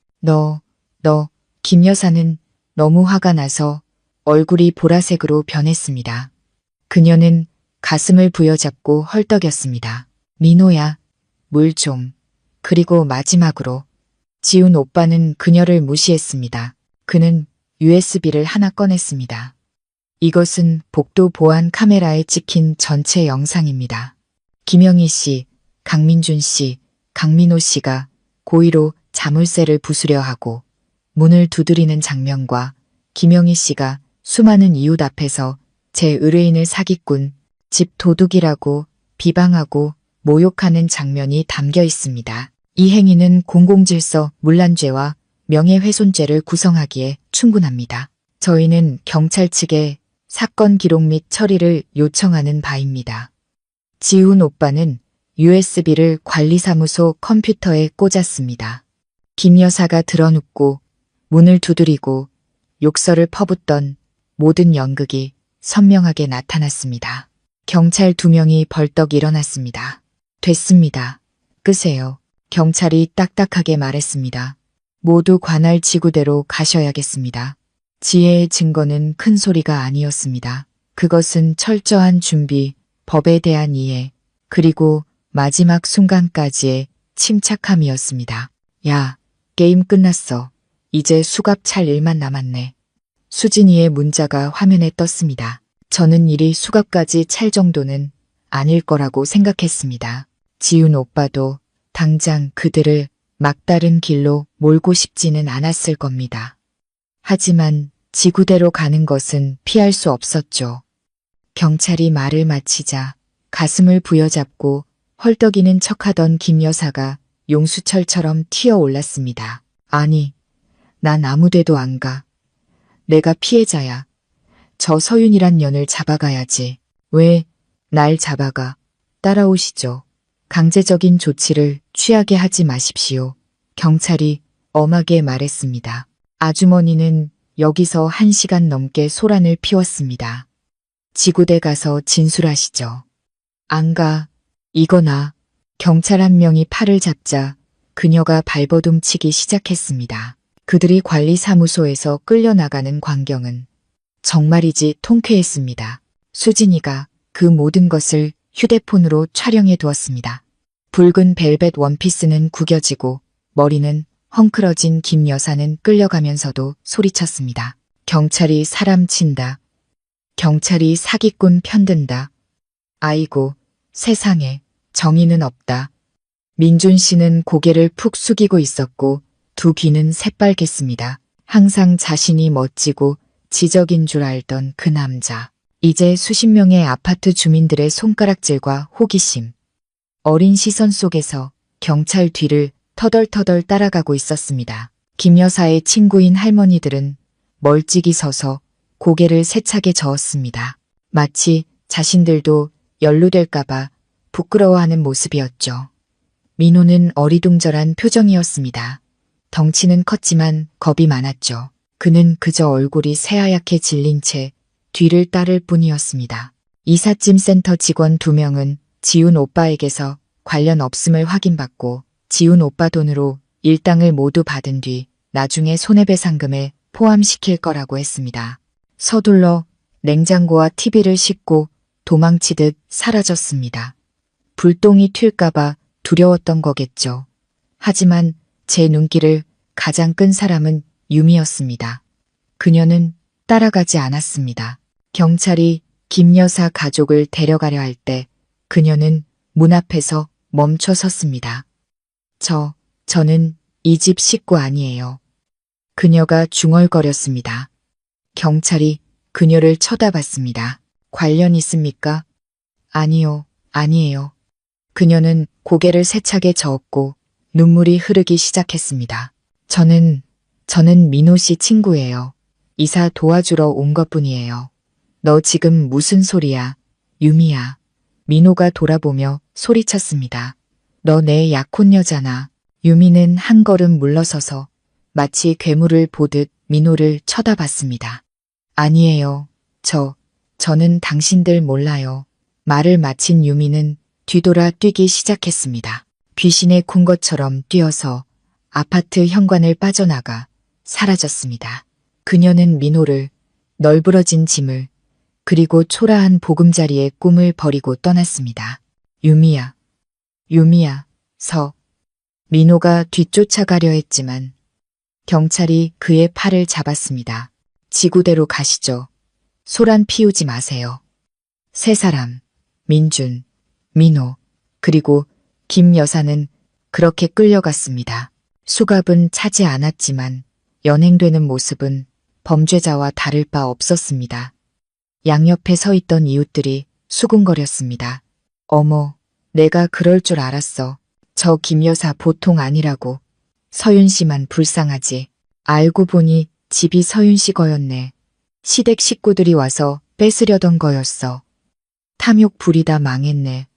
김 여사는 너무 화가 나서 얼굴이 보라색으로 변했습니다. 그녀는 가슴을 부여잡고 헐떡였습니다. 민호야, 물 좀. 그리고 마지막으로 지훈 오빠는 그녀를 무시했습니다. 그는 USB를 하나 꺼냈습니다. 이것은 복도 보안 카메라에 찍힌 전체 영상입니다. 김영희 씨, 강민준 씨, 강민호 씨가 고의로 자물쇠를 부수려 하고 문을 두드리는 장면과 김영희 씨가 수많은 이웃 앞에서 제 의뢰인을 사기꾼, 집 도둑이라고 비방하고 모욕하는 장면이 담겨 있습니다. 이 행위는 공공질서 문란죄와 명예훼손죄를 구성하기에 충분합니다. 저희는 경찰 측에 사건 기록 및 처리를 요청하는 바입니다. 지훈 오빠는 USB를 관리사무소 컴퓨터에 꽂았습니다. 김 여사가 드러눕고 문을 두드리고 욕설을 퍼붓던 모든 연극이 선명하게 나타났습니다. 경찰 2명이 벌떡 일어났습니다. 됐습니다. 끄세요. 경찰이 딱딱하게 말했습니다. 모두 관할 지구대로 가셔야겠습니다. 지혜의 증거는 큰 소리가 아니었습니다. 그것은 철저한 준비, 법에 대한 이해, 그리고 마지막 순간까지의 침착함이었습니다. 야, 게임 끝났어. 이제 수갑 찰 일만 남았네. 수진이의 문자가 화면에 떴습니다. 저는 일이 수갑까지 찰 정도는 아닐 거라고 생각했습니다. 지훈 오빠도 당장 그들을 막다른 길로 몰고 싶지는 않았을 겁니다. 하지만 지구대로 가는 것은 피할 수 없었죠. 경찰이 말을 마치자 가슴을 부여잡고 헐떡이는 척하던 김 여사가 용수철처럼 튀어올랐습니다. 아니, 난 아무데도 안 가. 내가 피해자야. 저 서윤이란 년을 잡아가야지. 왜 날 잡아가? 따라오시죠. 강제적인 조치를 취하게 하지 마십시오. 경찰이 엄하게 말했습니다. 아주머니는 여기서 1시간 넘게 소란을 피웠습니다. 지구대 가서 진술하시죠. 안 가. 이거나. 경찰 한 명이 팔을 잡자 그녀가 발버둥치기 시작했습니다. 그들이 관리사무소에서 끌려나가는 광경은 정말이지 통쾌했습니다. 수진이가 그 모든 것을 휴대폰으로 촬영해 두었습니다. 붉은 벨벳 원피스는 구겨지고 머리는 헝클어진 김 여사는 끌려가면서도 소리쳤습니다. 경찰이 사람 친다. 경찰이 사기꾼 편든다. 아이고, 세상에 정의는 없다. 민준 씨는 고개를 푹 숙이고 있었고 두 귀는 새빨갰습니다. 항상 자신이 멋지고 지적인 줄 알던 그 남자. 이제 수십 명의 아파트 주민들의 손가락질과 호기심, 어린 시선 속에서 경찰 뒤를 터덜터덜 따라가고 있었습니다. 김 여사의 친구인 할머니들은 멀찍이 서서 고개를 세차게 저었습니다. 마치 자신들도 연루될까봐 부끄러워하는 모습이었죠. 민호는 어리둥절한 표정이었습니다. 덩치는 컸지만 겁이 많았죠. 그는 그저 얼굴이 새하얗게 질린 채 뒤를 따를 뿐이었습니다. 이삿짐 센터 직원 2명은 지훈 오빠에게서 관련 없음을 확인받고 지훈 오빠 돈으로 일당을 모두 받은 뒤 나중에 손해배상금에 포함시킬 거라고 했습니다. 서둘러 냉장고와 TV를 싣고 도망치듯 사라졌습니다. 불똥이 튈까봐 두려웠던 거겠죠. 하지만 제 눈길을 가장 끈 사람은 유미였습니다. 그녀는 따라가지 않았습니다. 경찰이 김 여사 가족을 데려가려 할 때 그녀는 문 앞에서 멈춰 섰습니다. 저는 이 집 식구 아니에요. 그녀가 중얼거렸습니다. 경찰이 그녀를 쳐다봤습니다. 관련 있습니까? 아니요, 아니에요. 그녀는 고개를 세차게 저었고 눈물이 흐르기 시작했습니다. 저는 민호 씨 친구예요. 이사 도와주러 온 것뿐이에요. 너 지금 무슨 소리야, 유미야. 민호가 돌아보며 소리쳤습니다. 너 내 약혼녀잖아. 유미는 한 걸음 물러서서 마치 괴물을 보듯 민호를 쳐다봤습니다. 아니에요. 저는 당신들 몰라요. 말을 마친 유미는 뒤돌아 뛰기 시작했습니다. 귀신에 군 것처럼 뛰어서 아파트 현관을 빠져나가 사라졌습니다. 그녀는 민호를, 널브러진 짐을, 그리고 초라한 보금자리의 꿈을 버리고 떠났습니다. 유미야. 민호가 뒤쫓아가려 했지만 경찰이 그의 팔을 잡았습니다. 지구대로 가시죠. 소란 피우지 마세요. 세 사람, 민준, 민호, 그리고 김 여사는 그렇게 끌려갔습니다. 수갑은 차지 않았지만 연행되는 모습은 범죄자와 다를 바 없었습니다. 양옆에 서 있던 이웃들이 수군거렸습니다. 어머, 내가 그럴 줄 알았어. 저 김 여사 보통 아니라고. 서윤 씨만 불쌍하지. 알고 보니 집이 서윤 씨 거였네. 시댁 식구들이 와서 뺏으려던 거였어. 탐욕 부리다 망했네.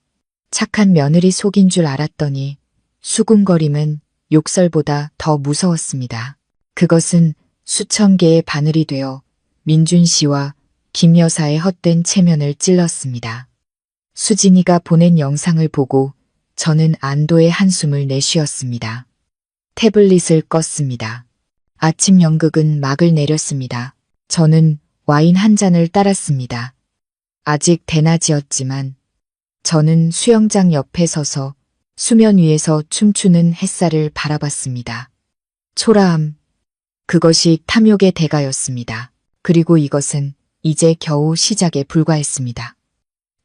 착한 며느리 속인 줄 알았더니 수군거림은 욕설보다 더 무서웠습니다. 그것은 수천 개의 바늘이 되어 민준 씨와 김 여사의 헛된 체면을 찔렀습니다. 수진이가 보낸 영상을 보고 저는 안도의 한숨을 내쉬었습니다. 태블릿을 껐습니다. 아침 연극은 막을 내렸습니다. 저는 와인 한 잔을 따랐습니다. 아직 대낮이었지만 저는 수영장 옆에 서서 수면 위에서 춤추는 햇살을 바라봤습니다. 초라함. 그것이 탐욕의 대가였습니다. 그리고 이것은 이제 겨우 시작에 불과했습니다.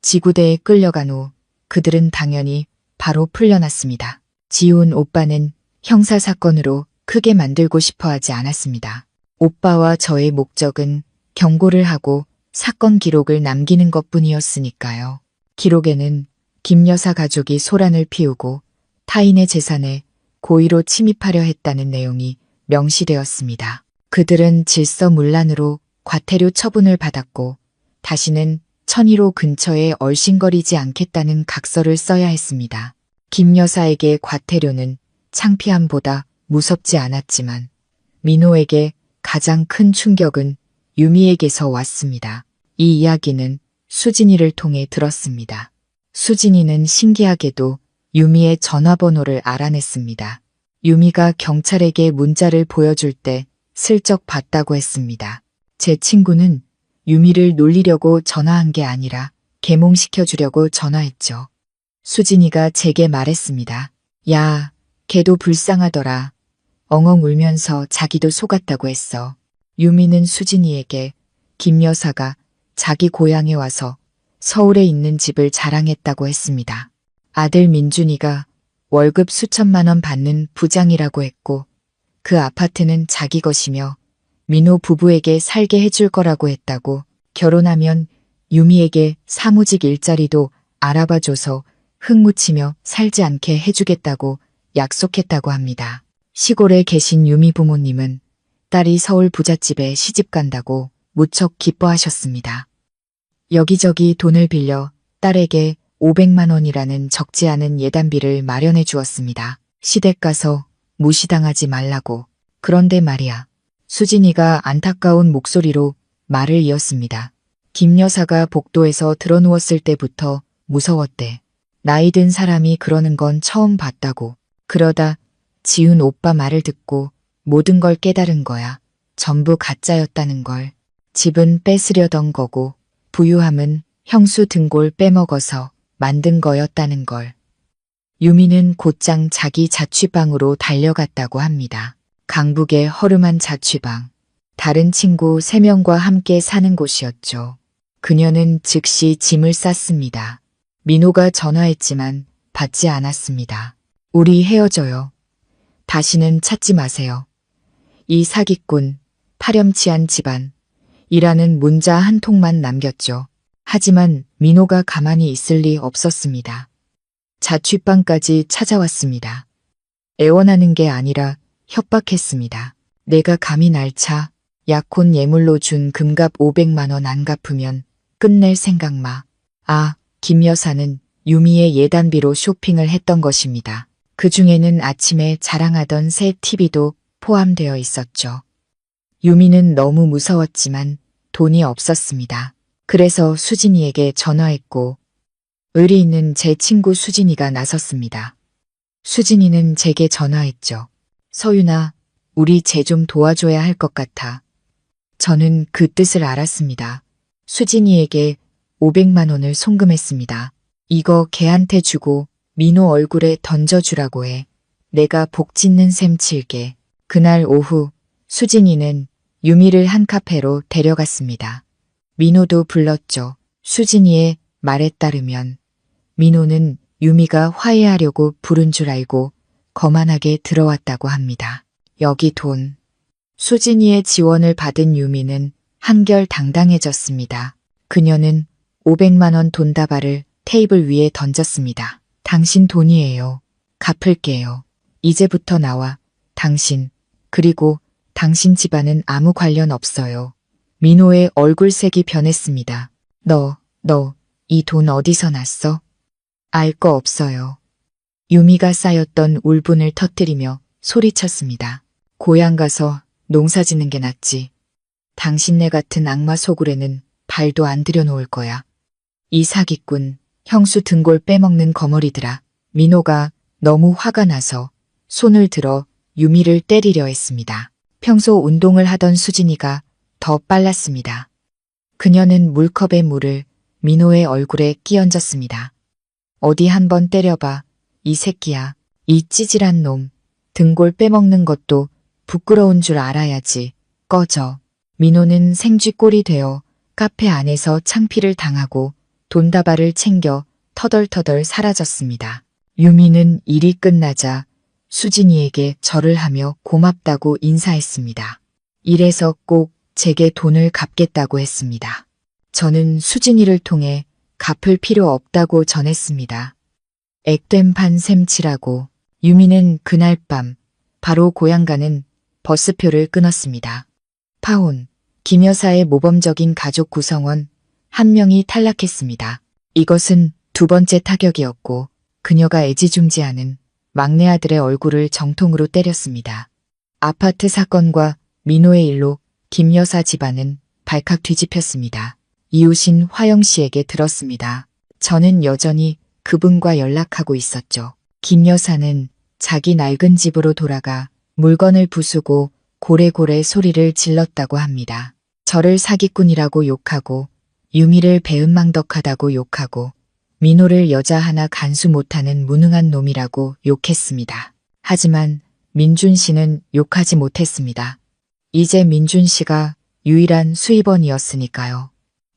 지구대에 끌려간 후 그들은 당연히 바로 풀려났습니다. 지훈 오빠는 형사사건으로 크게 만들고 싶어 하지 않았습니다. 오빠와 저의 목적은 경고를 하고 사건 기록을 남기는 것뿐이었으니까요. 기록에는 김 여사 가족이 소란을 피우고 타인의 재산에 고의로 침입하려 했다는 내용이 명시되었습니다. 그들은 질서문란으로 과태료 처분을 받았고 다시는 천일호 근처에 얼씬거리지 않겠다는 각서를 써야 했습니다. 김 여사에게 과태료는 창피함보다 무섭지 않았지만 민호에게 가장 큰 충격은 유미에게서 왔습니다. 이 이야기는 수진이를 통해 들었습니다. 수진이는 신기하게도 유미의 전화번호를 알아냈습니다. 유미가 경찰에게 문자를 보여줄 때 슬쩍 봤다고 했습니다. 제 친구는 유미를 놀리려고 전화한 게 아니라 계몽시켜주려고 전화했죠. 수진이가 제게 말했습니다. 야, 걔도 불쌍하더라. 엉엉 울면서 자기도 속았다고 했어. 유미는 수진이에게 김 여사가 자기 고향에 와서 서울에 있는 집을 자랑했다고 했습니다. 아들 민준이가 월급 수천만 원 받는 부장이라고 했고 그 아파트는 자기 것이며 민호 부부에게 살게 해줄 거라고 했다고, 결혼하면 유미에게 사무직 일자리도 알아봐줘서 흙 묻히며 살지 않게 해주겠다고 약속했다고 합니다. 시골에 계신 유미 부모님은 딸이 서울 부잣집에 시집 간다고 무척 기뻐하셨습니다. 여기저기 돈을 빌려 딸에게 500만 원이라는 적지 않은 예단비를 마련해 주었습니다. 시댁 가서 무시당하지 말라고. 그런데 말이야. 수진이가 안타까운 목소리로 말을 이었습니다. 김 여사가 복도에서 드러누웠을 때부터 무서웠대. 나이 든 사람이 그러는 건 처음 봤다고. 그러다 지훈 오빠 말을 듣고 모든 걸 깨달은 거야. 전부 가짜였다는 걸. 집은 뺏으려던 거고 부유함은 형수 등골 빼먹어서 만든 거였다는 걸. 유미는 곧장 자기 자취방으로 달려갔다고 합니다. 강북의 허름한 자취방. 다른 친구 3명과 함께 사는 곳이었죠. 그녀는 즉시 짐을 쌌습니다. 민호가 전화했지만 받지 않았습니다. 우리 헤어져요. 다시는 찾지 마세요. 이 사기꾼, 파렴치한 집안, 이라는 문자 한 통만 남겼죠. 하지만 민호가 가만히 있을 리 없었습니다. 자취방까지 찾아왔습니다. 애원하는 게 아니라 협박했습니다. 내가 감히 날 차, 약혼 예물로 준 금값 500만 원 안 갚으면 끝낼 생각 마. 아, 김 여사는 유미의 예단비로 쇼핑을 했던 것입니다. 그 중에는 아침에 자랑하던 새 TV도 포함되어 있었죠. 유미는 너무 무서웠지만 돈이 없었습니다. 그래서 수진이에게 전화했고 의리 있는 제 친구 수진이가 나섰습니다. 수진이는 제게 전화했죠. 서윤아, 우리 쟤 좀 도와줘야 할 것 같아. 저는 그 뜻을 알았습니다. 수진이에게 500만 원을 송금했습니다. 이거 걔한테 주고 민호 얼굴에 던져주라고 해. 내가 복 짓는 셈 칠게. 그날 오후 수진이는 유미를 한 카페로 데려갔습니다. 민호도 불렀죠. 수진이의 말에 따르면 민호는 유미가 화해하려고 부른 줄 알고 거만하게 들어왔다고 합니다. 여기 돈. 수진이의 지원을 받은 유미는 한결 당당해졌습니다. 그녀는 500만 원 돈다발을 테이블 위에 던졌습니다. 당신 돈이에요. 갚을게요. 이제부터 나와. 당신, 그리고 당신 집안은 아무 관련 없어요. 민호의 얼굴색이 변했습니다. 너, 이 돈 어디서 났어? 알 거 없어요. 유미가 쌓였던 울분을 터뜨리며 소리쳤습니다. 고향 가서 농사 짓는 게 낫지. 당신네 같은 악마 소굴에는 발도 안 들여놓을 거야. 이 사기꾼, 형수 등골 빼먹는 거머리들아. 민호가 너무 화가 나서 손을 들어 유미를 때리려 했습니다. 평소 운동을 하던 수진이가 더 빨랐습니다. 그녀는 물컵의 물을 민호의 얼굴에 끼얹었습니다. 어디 한번 때려봐. 이 새끼야. 이 찌질한 놈. 등골 빼먹는 것도 부끄러운 줄 알아야지. 꺼져. 민호는 생쥐꼴이 되어 카페 안에서 창피를 당하고 돈다발을 챙겨 터덜터덜 사라졌습니다. 유미는 일이 끝나자 수진이에게 절을 하며 고맙다고 인사했습니다. 이래서 꼭 제게 돈을 갚겠다고 했습니다. 저는 수진이를 통해 갚을 필요 없다고 전했습니다. 액된 판 셈치라고. 유미는 그날 밤 바로 고향 가는 버스표를 끊었습니다. 파혼, 김 여사의 모범적인 가족 구성원 한 명이 탈락했습니다. 이것은 두 번째 타격이었고 그녀가 애지중지하는 막내 아들의 얼굴을 정통으로 때렸습니다. 아파트 사건과 민호의 일로 김 여사 집안은 발칵 뒤집혔습니다. 이웃인 화영 씨에게 들었습니다. 저는 여전히 그분과 연락하고 있었죠. 김 여사는 자기 낡은 집으로 돌아가 물건을 부수고 고래고래 소리를 질렀다고 합니다. 저를 사기꾼이라고 욕하고 유미를 배은망덕하다고 욕하고 민호를 여자 하나 간수 못하는 무능한 놈이라고 욕했습니다. 하지만 민준 씨는 욕하지 못했습니다. 이제 민준 씨가 유일한 수입원이었으니까요.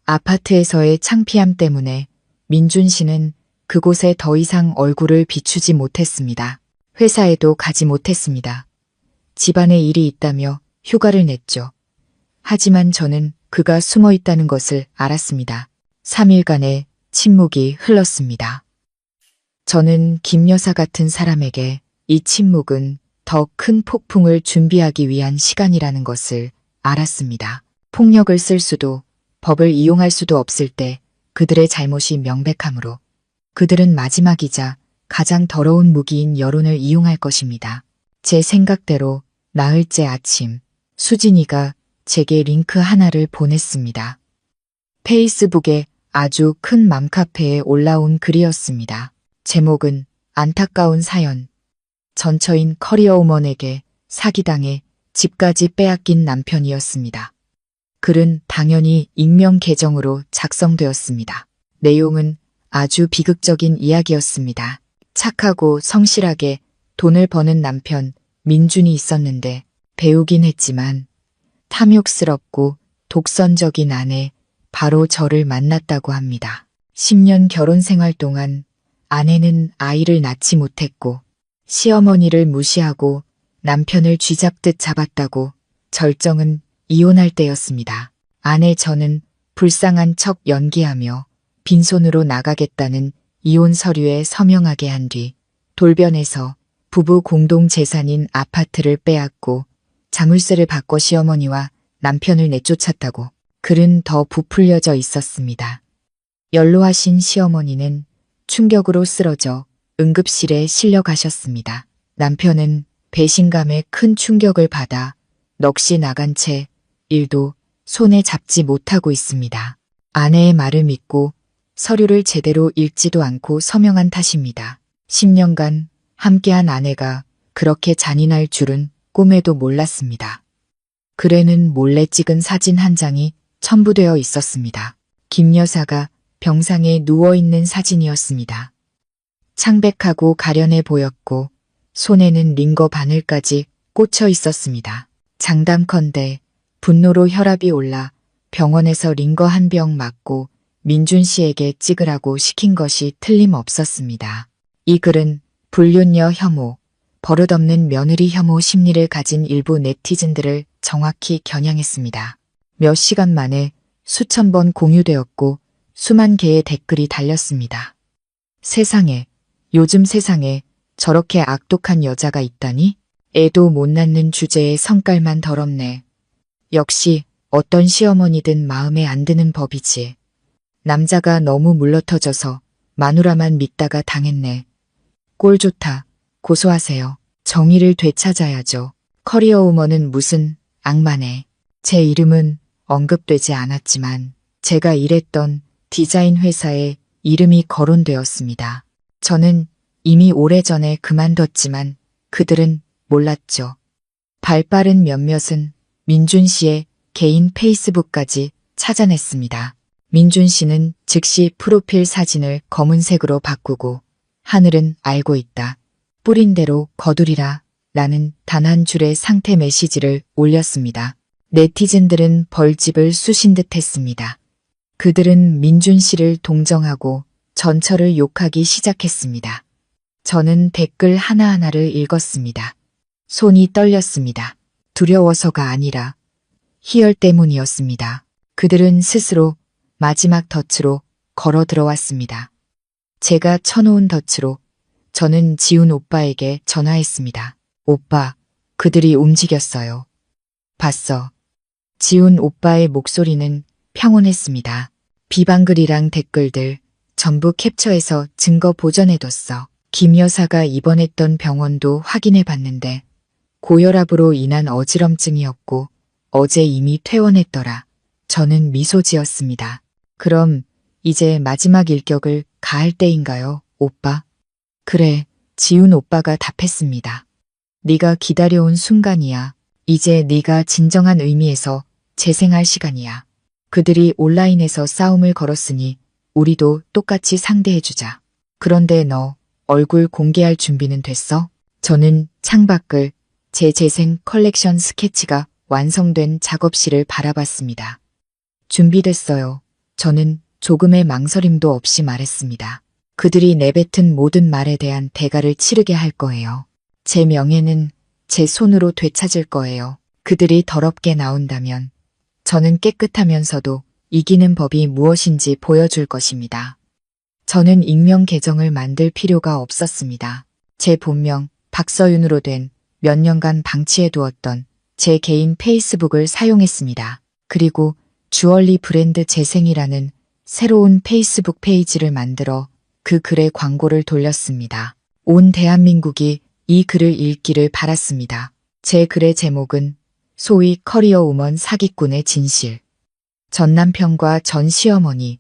아파트에서의 창피함 때문에 민준 씨는 그곳에 더 이상 얼굴을 비추지 못했습니다. 회사에도 가지 못했습니다. 집안에 일이 있다며 휴가를 냈죠. 하지만 저는 그가 숨어 있다는 것을 알았습니다. 3일간의 침묵이 흘렀습니다. 저는 김 여사 같은 사람에게 이 침묵은 더 큰 폭풍을 준비하기 위한 시간이라는 것을 알았습니다. 폭력을 쓸 수도 법을 이용할 수도 없을 때 그들의 잘못이 명백하므로 그들은 마지막이자 가장 더러운 무기인 여론을 이용할 것입니다. 제 생각대로 나흘째 아침 수진이가 제게 링크 하나를 보냈습니다. 페이스북에 아주 큰 맘카페에 올라온 글이었습니다. 제목은 안타까운 사연. 전처인 커리어우먼에게 사기당해 집까지 빼앗긴 남편이었습니다. 글은 당연히 익명 계정으로 작성되었습니다. 내용은 아주 비극적인 이야기였습니다. 착하고 성실하게 돈을 버는 남편 민준이 있었는데 배우긴 했지만 탐욕스럽고 독선적인 아내 바로 저를 만났다고 합니다. 10년 결혼 생활 동안 아내는 아이를 낳지 못했고 시어머니를 무시하고 남편을 쥐잡듯 잡았다고 절정은 이혼할 때였습니다. 아내 저는 불쌍한 척 연기하며 빈손으로 나가겠다는 이혼 서류에 서명하게 한 뒤 돌변해서 부부 공동 재산인 아파트를 빼앗고 자물쇠를 바꿔 시어머니와 남편을 내쫓았다고 글은 더 부풀려져 있었습니다. 연로하신 시어머니는 충격으로 쓰러져 응급실에 실려 가셨습니다. 남편은 배신감에 큰 충격을 받아 넋이 나간 채 일도 손에 잡지 못하고 있습니다. 아내의 말을 믿고 서류를 제대로 읽지도 않고 서명한 탓입니다. 10년간 함께한 아내가 그렇게 잔인할 줄은 꿈에도 몰랐습니다. 글에는 몰래 찍은 사진 한 장이 첨부되어 있었습니다. 김 여사가 병상에 누워있는 사진이었습니다. 창백하고 가련해 보였고 손에는 링거 바늘까지 꽂혀 있었습니다. 장담컨대 분노로 혈압이 올라 병원에서 링거 한 병 맞고 민준 씨에게 찍으라고 시킨 것이 틀림없었습니다. 이 글은 불륜녀 혐오, 버릇없는 며느리 혐오 심리를 가진 일부 네티즌들을 정확히 겨냥했습니다. 몇 시간 만에 수천 번 공유되었고 수만 개의 댓글이 달렸습니다. 세상에, 요즘 세상에 저렇게 악독한 여자가 있다니? 애도 못 낳는 주제에 성깔만 더럽네. 역시 어떤 시어머니든 마음에 안 드는 법이지. 남자가 너무 물러터져서 마누라만 믿다가 당했네. 꼴 좋다. 고소하세요. 정의를 되찾아야죠. 커리어우먼은 무슨 악마네. 제 이름은 언급되지 않았지만 제가 일했던 디자인 회사에 이름이 거론되었습니다. 저는 이미 오래전에 그만뒀지만 그들은 몰랐죠. 발빠른 몇몇은 민준 씨의 개인 페이스북까지 찾아냈습니다. 민준 씨는 즉시 프로필 사진을 검은색으로 바꾸고 하늘은 알고 있다. 뿌린 대로 거두리라 라는 단 한 줄의 상태 메시지를 올렸습니다. 네티즌들은 벌집을 쑤신 듯 했습니다. 그들은 민준 씨를 동정하고 전철을 욕하기 시작했습니다. 저는 댓글 하나하나를 읽었습니다. 손이 떨렸습니다. 두려워서가 아니라 희열 때문이었습니다. 그들은 스스로 마지막 덫으로 걸어 들어왔습니다. 제가 쳐놓은 덫으로 저는 지훈 오빠에게 전화했습니다. 오빠, 그들이 움직였어요. 봤어. 지훈 오빠의 목소리는 평온했습니다. 비방글이랑 댓글들 전부 캡처해서 증거 보존해뒀어. 김 여사가 입원했던 병원도 확인해 봤는데 고혈압으로 인한 어지럼증이었고 어제 이미 퇴원했더라. 저는 미소 지었습니다. 그럼 이제 마지막 일격을 가할 때인가요, 오빠? 그래, 지훈 오빠가 답했습니다. 네가 기다려온 순간이야. 이제 네가 진정한 의미에서 재생할 시간이야. 그들이 온라인에서 싸움을 걸었으니 우리도 똑같이 상대해주자. 그런데 너 얼굴 공개할 준비는 됐어? 저는 창밖을 제 재생 컬렉션 스케치가 완성된 작업실을 바라봤습니다. 준비됐어요. 저는 조금의 망설임도 없이 말했습니다. 그들이 내뱉은 모든 말에 대한 대가를 치르게 할 거예요. 제 명예는 제 손으로 되찾을 거예요. 그들이 더럽게 나온다면 저는 깨끗하면서도 이기는 법이 무엇인지 보여줄 것입니다. 저는 익명 계정을 만들 필요가 없었습니다. 제 본명 박서윤으로 된 몇 년간 방치해두었던 제 개인 페이스북을 사용했습니다. 그리고 주얼리 브랜드 재생이라는 새로운 페이스북 페이지를 만들어 그 글에 광고를 돌렸습니다. 온 대한민국이 이 글을 읽기를 바랐습니다. 제 글의 제목은 소위 커리어 우먼 사기꾼의 진실. 전 남편과 전 시어머니,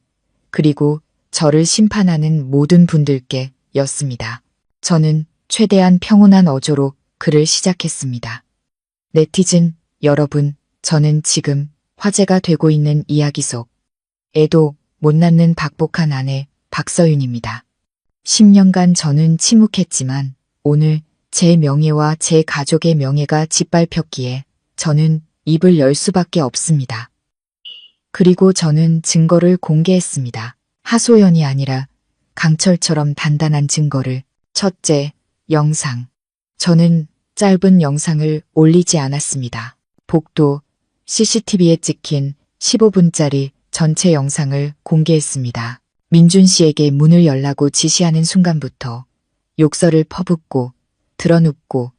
그리고 저를 심판하는 모든 분들께 였습니다. 저는 최대한 평온한 어조로 글을 시작했습니다. 네티즌 여러분, 저는 지금 화제가 되고 있는 이야기 속 애도 못 낳는 박복한 아내 박서윤입니다. 10년간 저는 침묵했지만 오늘 제 명예와 제 가족의 명예가 짓밟혔기에 저는 입을 열 수밖에 없습니다. 그리고 저는 증거를 공개했습니다. 하소연이 아니라 강철처럼 단단한 증거를. 첫째, 영상. 저는 짧은 영상을 올리지 않았습니다. 복도 CCTV에 찍힌 15분짜리 전체 영상을 공개했습니다. 민준 씨에게 문을 열라고 지시하는 순간부터 욕설을 퍼붓고 드러눕고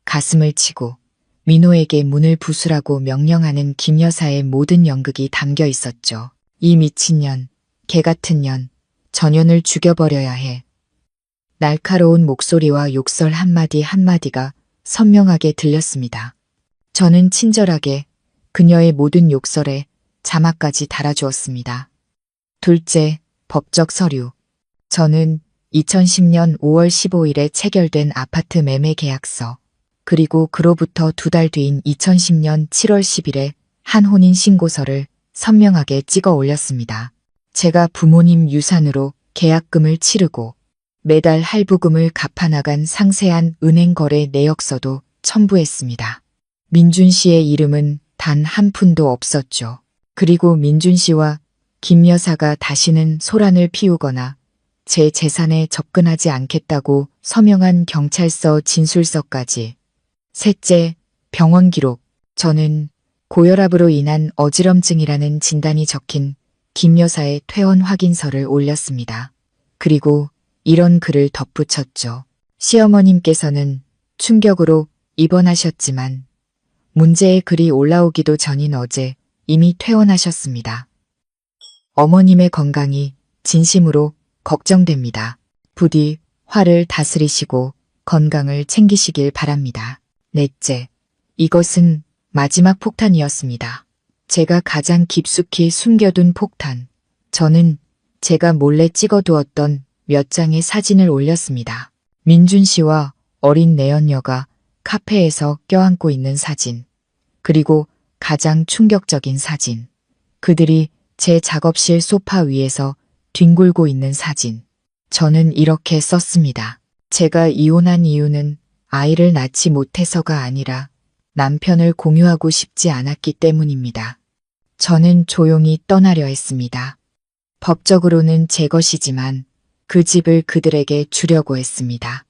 가슴을 치고 민호에게 문을 부수라고 명령하는 김 여사의 모든 연극이 담겨 있었죠. 이 미친년, 개같은 년, 전연을 죽여버려야 해. 날카로운 목소리와 욕설 한마디 한마디가 선명하게 들렸습니다. 저는 친절하게 그녀의 모든 욕설에 자막까지 달아주었습니다. 둘째, 법적 서류. 저는 2010년 5월 15일에 체결된 아파트 매매 계약서, 그리고 그로부터 2달 뒤인 2010년 7월 10일에 한 혼인 신고서를 선명하게 찍어 올렸습니다. 제가 부모님 유산으로 계약금을 치르고 매달 할부금을 갚아나간 상세한 은행 거래 내역서도 첨부했습니다. 민준 씨의 이름은 단 한 푼도 없었죠. 그리고 민준 씨와 김 여사가 다시는 소란을 피우거나 제 재산에 접근하지 않겠다고 서명한 경찰서 진술서까지. 셋째, 병원 기록. 저는 고혈압으로 인한 어지럼증이라는 진단이 적힌 김 여사의 퇴원 확인서를 올렸습니다. 그리고 이런 글을 덧붙였죠. 시어머님께서는 충격으로 입원하셨지만 문제의 글이 올라오기도 전인 어제 이미 퇴원하셨습니다. 어머님의 건강이 진심으로 걱정됩니다. 부디 화를 다스리시고 건강을 챙기시길 바랍니다. 넷째, 이것은 마지막 폭탄이었습니다. 제가 가장 깊숙이 숨겨둔 폭탄. 저는 제가 몰래 찍어두었던 몇 장의 사진을 올렸습니다. 민준 씨와 어린 내연녀가 카페에서 껴안고 있는 사진. 그리고 가장 충격적인 사진. 그들이 제 작업실 소파 위에서 뒹굴고 있는 사진. 저는 이렇게 썼습니다. 제가 이혼한 이유는 아이를 낳지 못해서가 아니라 남편을 공유하고 싶지 않았기 때문입니다. 저는 조용히 떠나려 했습니다. 법적으로는 제 것이지만 그 집을 그들에게 주려고 했습니다.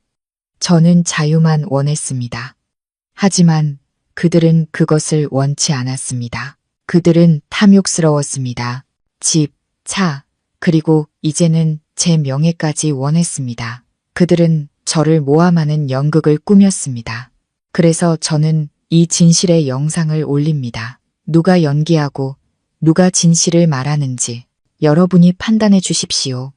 저는 자유만 원했습니다. 하지만 그들은 그것을 원치 않았습니다. 그들은 탐욕스러웠습니다. 집, 차, 그리고 이제는 제 명예까지 원했습니다. 그들은 저를 모함하는 연극을 꾸몄습니다. 그래서 저는 이 진실의 영상을 올립니다. 누가 연기하고 누가 진실을 말하는지 여러분이 판단해 주십시오.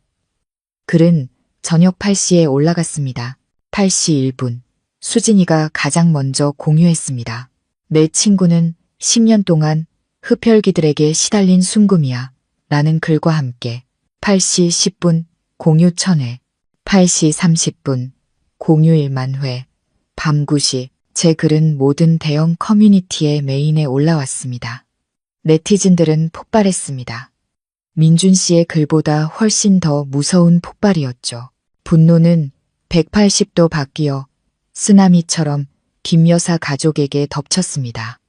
글은 저녁 8시에 올라갔습니다. 8시 1분. 수진이가 가장 먼저 공유했습니다. 내 친구는 10년 동안 흡혈귀들에게 시달린 순금이야. 라는 글과 함께 8시 10분 공유 1000회, 8시 30분 공유 1만 회, 밤 9시 제 글은 모든 대형 커뮤니티의 메인에 올라왔습니다. 네티즌들은 폭발했습니다. 민준 씨의 글보다 훨씬 더 무서운 폭발이었죠. 분노는 180도 바뀌어 쓰나미처럼 김 여사 가족에게 덮쳤습니다.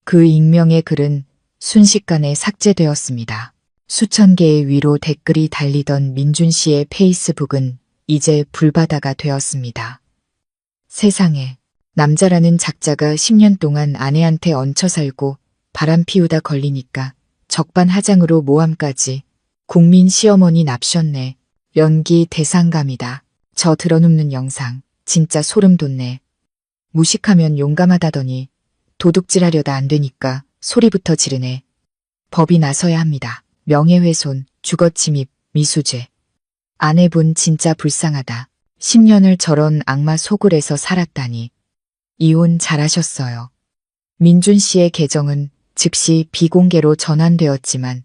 그 익명의 글은 순식간에 삭제되었습니다. 수천 개의 위로 댓글이 달리던 민준 씨의 페이스북은 이제 불바다가 되었습니다. 세상에, 남자라는 작자가 10년 동안 아내한테 얹혀 살고 바람 피우다 걸리니까 적반하장으로 모함까지. 국민 시어머니 납셨네. 연기 대상감이다. 저 드러눕는 영상 진짜 소름 돋네. 무식하면 용감하다더니 도둑질하려다 안 되니까 소리부터 지르네. 법이 나서야 합니다. 명예훼손, 주거침입, 미수죄. 아내분 진짜 불쌍하다. 10년을 저런 악마 소굴에서 살았다니. 이혼 잘하셨어요. 민준 씨의 계정은 즉시 비공개로 전환되었지만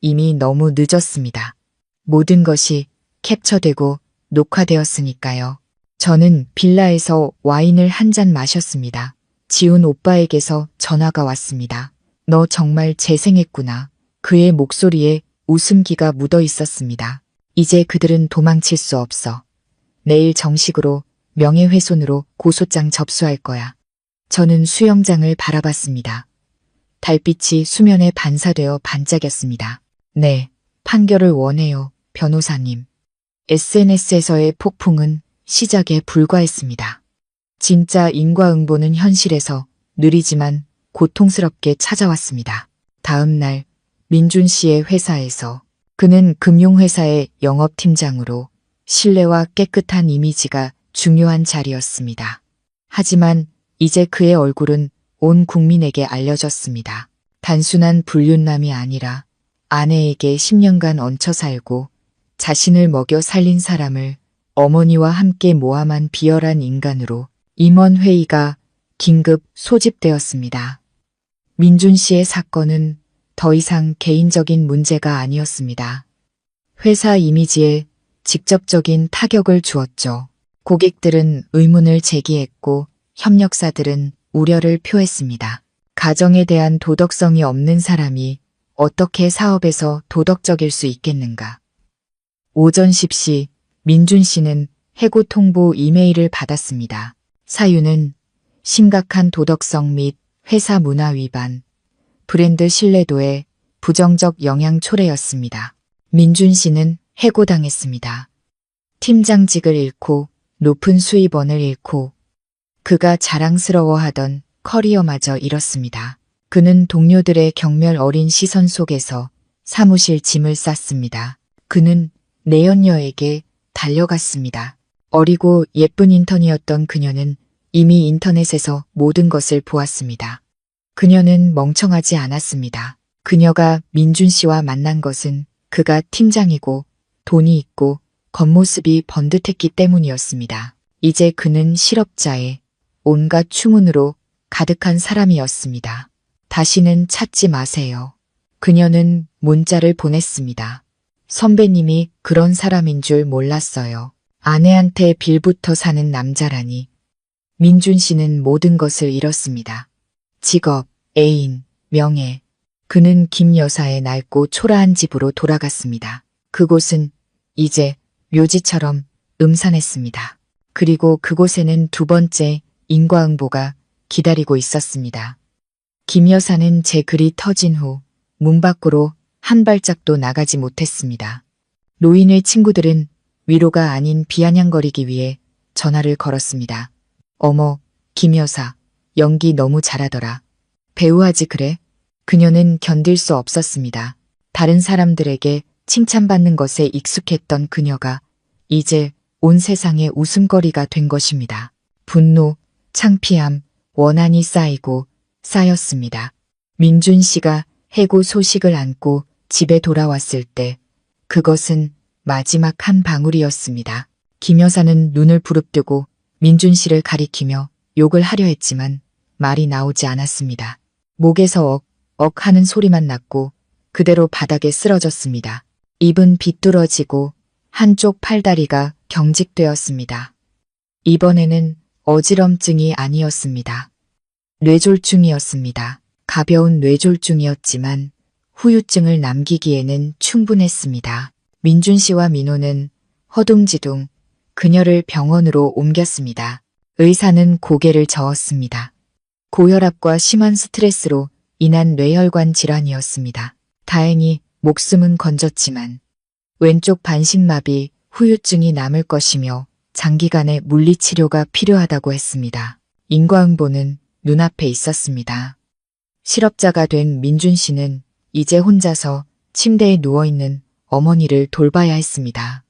이미 너무 늦었습니다. 모든 것이 캡처되고 녹화되었으니까요. 저는 빌라에서 와인을 한 잔 마셨습니다. 지훈 오빠에게서 전화가 왔습니다. 너 정말 재생했구나. 그의 목소리에 웃음기가 묻어 있었습니다. 이제 그들은 도망칠 수 없어. 내일 정식으로 명예훼손으로 고소장 접수할 거야. 저는 수영장을 바라봤습니다. 달빛이 수면에 반사되어 반짝였습니다. 네, 판결을 원해요, 변호사님. SNS에서의 폭풍은 시작에 불과했습니다. 진짜 인과응보는 현실에서 느리지만 고통스럽게 찾아왔습니다. 다음 날 민준 씨의 회사에서 그는 금융회사의 영업팀장으로 신뢰와 깨끗한 이미지가 중요한 자리였습니다. 하지만 이제 그의 얼굴은 온 국민에게 알려졌습니다. 단순한 불륜남이 아니라 아내에게 10년간 얹혀 살고 자신을 먹여 살린 사람을 어머니와 함께 모함한 비열한 인간으로 임원회의가 긴급 소집되었습니다. 민준 씨의 사건은 더 이상 개인적인 문제가 아니었습니다. 회사 이미지에 직접적인 타격을 주었죠. 고객들은 의문을 제기했고 협력사들은 우려를 표했습니다. 가정에 대한 도덕성이 없는 사람이 어떻게 사업에서 도덕적일 수 있겠는가. 오전 10시 민준 씨는 해고 통보 이메일을 받았습니다. 사유는 심각한 도덕성 및 회사 문화 위반, 브랜드 신뢰도에 부정적 영향 초래였습니다. 민준 씨는 해고당했습니다. 팀장직을 잃고 높은 수입원을 잃고 그가 자랑스러워하던 커리어마저 잃었습니다. 그는 동료들의 경멸 어린 시선 속에서 사무실 짐을 쌌습니다. 그는 내연녀에게 달려갔습니다. 어리고 예쁜 인턴이었던 그녀는 이미 인터넷에서 모든 것을 보았습니다. 그녀는 멍청하지 않았습니다. 그녀가 민준 씨와 만난 것은 그가 팀장이고 돈이 있고 겉모습이 번듯했기 때문이었습니다. 이제 그는 실업자의 온갖 추문으로 가득한 사람이었습니다. 다시는 찾지 마세요. 그녀는 문자를 보냈습니다. 선배님이 그런 사람인 줄 몰랐어요. 아내한테 빌부터 사는 남자라니. 민준 씨는 모든 것을 잃었습니다. 직업, 애인, 명예, 그는 김 여사의 낡고 초라한 집으로 돌아갔습니다. 그곳은 이제 묘지처럼 음산했습니다. 그리고 그곳에는 두 번째 인과응보가 기다리고 있었습니다. 김 여사는 제 글이 터진 후 문 밖으로 한 발짝도 나가지 못했습니다. 노인의 친구들은 위로가 아닌 비아냥거리기 위해 전화를 걸었습니다. 어머, 김 여사, 연기 너무 잘하더라. 배우하지 그래? 그녀는 견딜 수 없었습니다. 다른 사람들에게 칭찬받는 것에 익숙했던 그녀가 이제 온 세상의 웃음거리가 된 것입니다. 분노, 창피함, 원한이 쌓이고 쌓였습니다. 민준 씨가 해고 소식을 안고 집에 돌아왔을 때 그것은 마지막 한 방울이었습니다. 김 여사는 눈을 부릅뜨고 민준 씨를 가리키며 욕을 하려 했지만 말이 나오지 않았습니다. 목에서 억 하는 소리만 났고 그대로 바닥에 쓰러졌습니다. 입은 비뚤어지고 한쪽 팔다리가 경직되었습니다. 이번에는 어지럼증이 아니었습니다. 뇌졸중이었습니다. 가벼운 뇌졸중이었지만 후유증을 남기기에는 충분했습니다. 민준 씨와 민호는 허둥지둥 그녀를 병원으로 옮겼습니다. 의사는 고개를 저었습니다. 고혈압과 심한 스트레스로 인한 뇌혈관 질환이었습니다. 다행히 목숨은 건졌지만 왼쪽 반신마비 후유증이 남을 것이며 장기간의 물리치료가 필요하다고 했습니다. 인과응보는 눈앞에 있었습니다. 실업자가 된 민준 씨는 이제 혼자서 침대에 누워있는 어머니를 돌봐야 했습니다.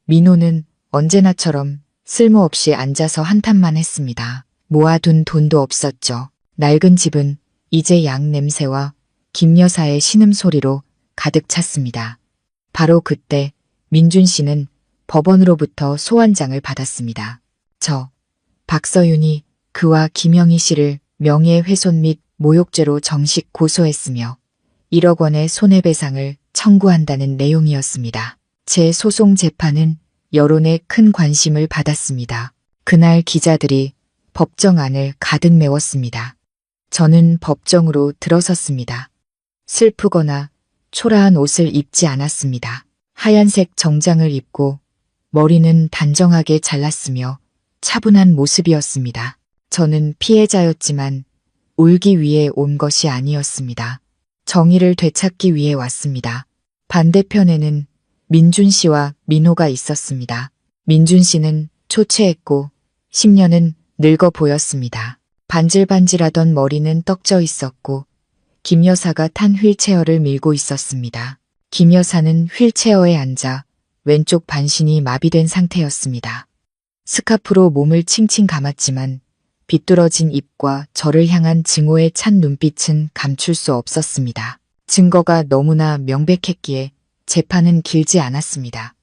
민호는 언제나처럼 쓸모없이 앉아서 한탄만 했습니다. 모아둔 돈도 없었죠. 낡은 집은 이제 양 냄새와 김 여사의 신음소리로 가득 찼습니다. 바로 그때 민준 씨는 법원으로부터 소환장을 받았습니다. 박서윤이 그와 김영희 씨를 명예훼손 및 모욕죄로 정식 고소했으며 1억 원의 손해배상을 청구한다는 내용이었습니다. 제 소송 재판은 여론의 큰 관심을 받았습니다. 그날 기자들이 법정 안을 가득 메웠습니다. 저는 법정으로 들어섰습니다. 슬프거나 초라한 옷을 입지 않았습니다. 하얀색 정장을 입고 머리는 단정하게 잘랐으며 차분한 모습이었습니다. 저는 피해자였지만 울기 위해 온 것이 아니었습니다. 정의를 되찾기 위해 왔습니다. 반대편에는 민준 씨와 민호가 있었습니다. 민준 씨는 초췌했고 10년은 늙어 보였습니다. 반질반질하던 머리는 떡져 있었고 김 여사가 탄 휠체어를 밀고 있었습니다. 김 여사는 휠체어에 앉아 왼쪽 반신이 마비된 상태였습니다. 스카프로 몸을 칭칭 감았지만 비뚤어진 입과 저를 향한 증오의 찬 눈빛은 감출 수 없었습니다. 증거가 너무나 명백했기에 재판은 길지 않았습니다.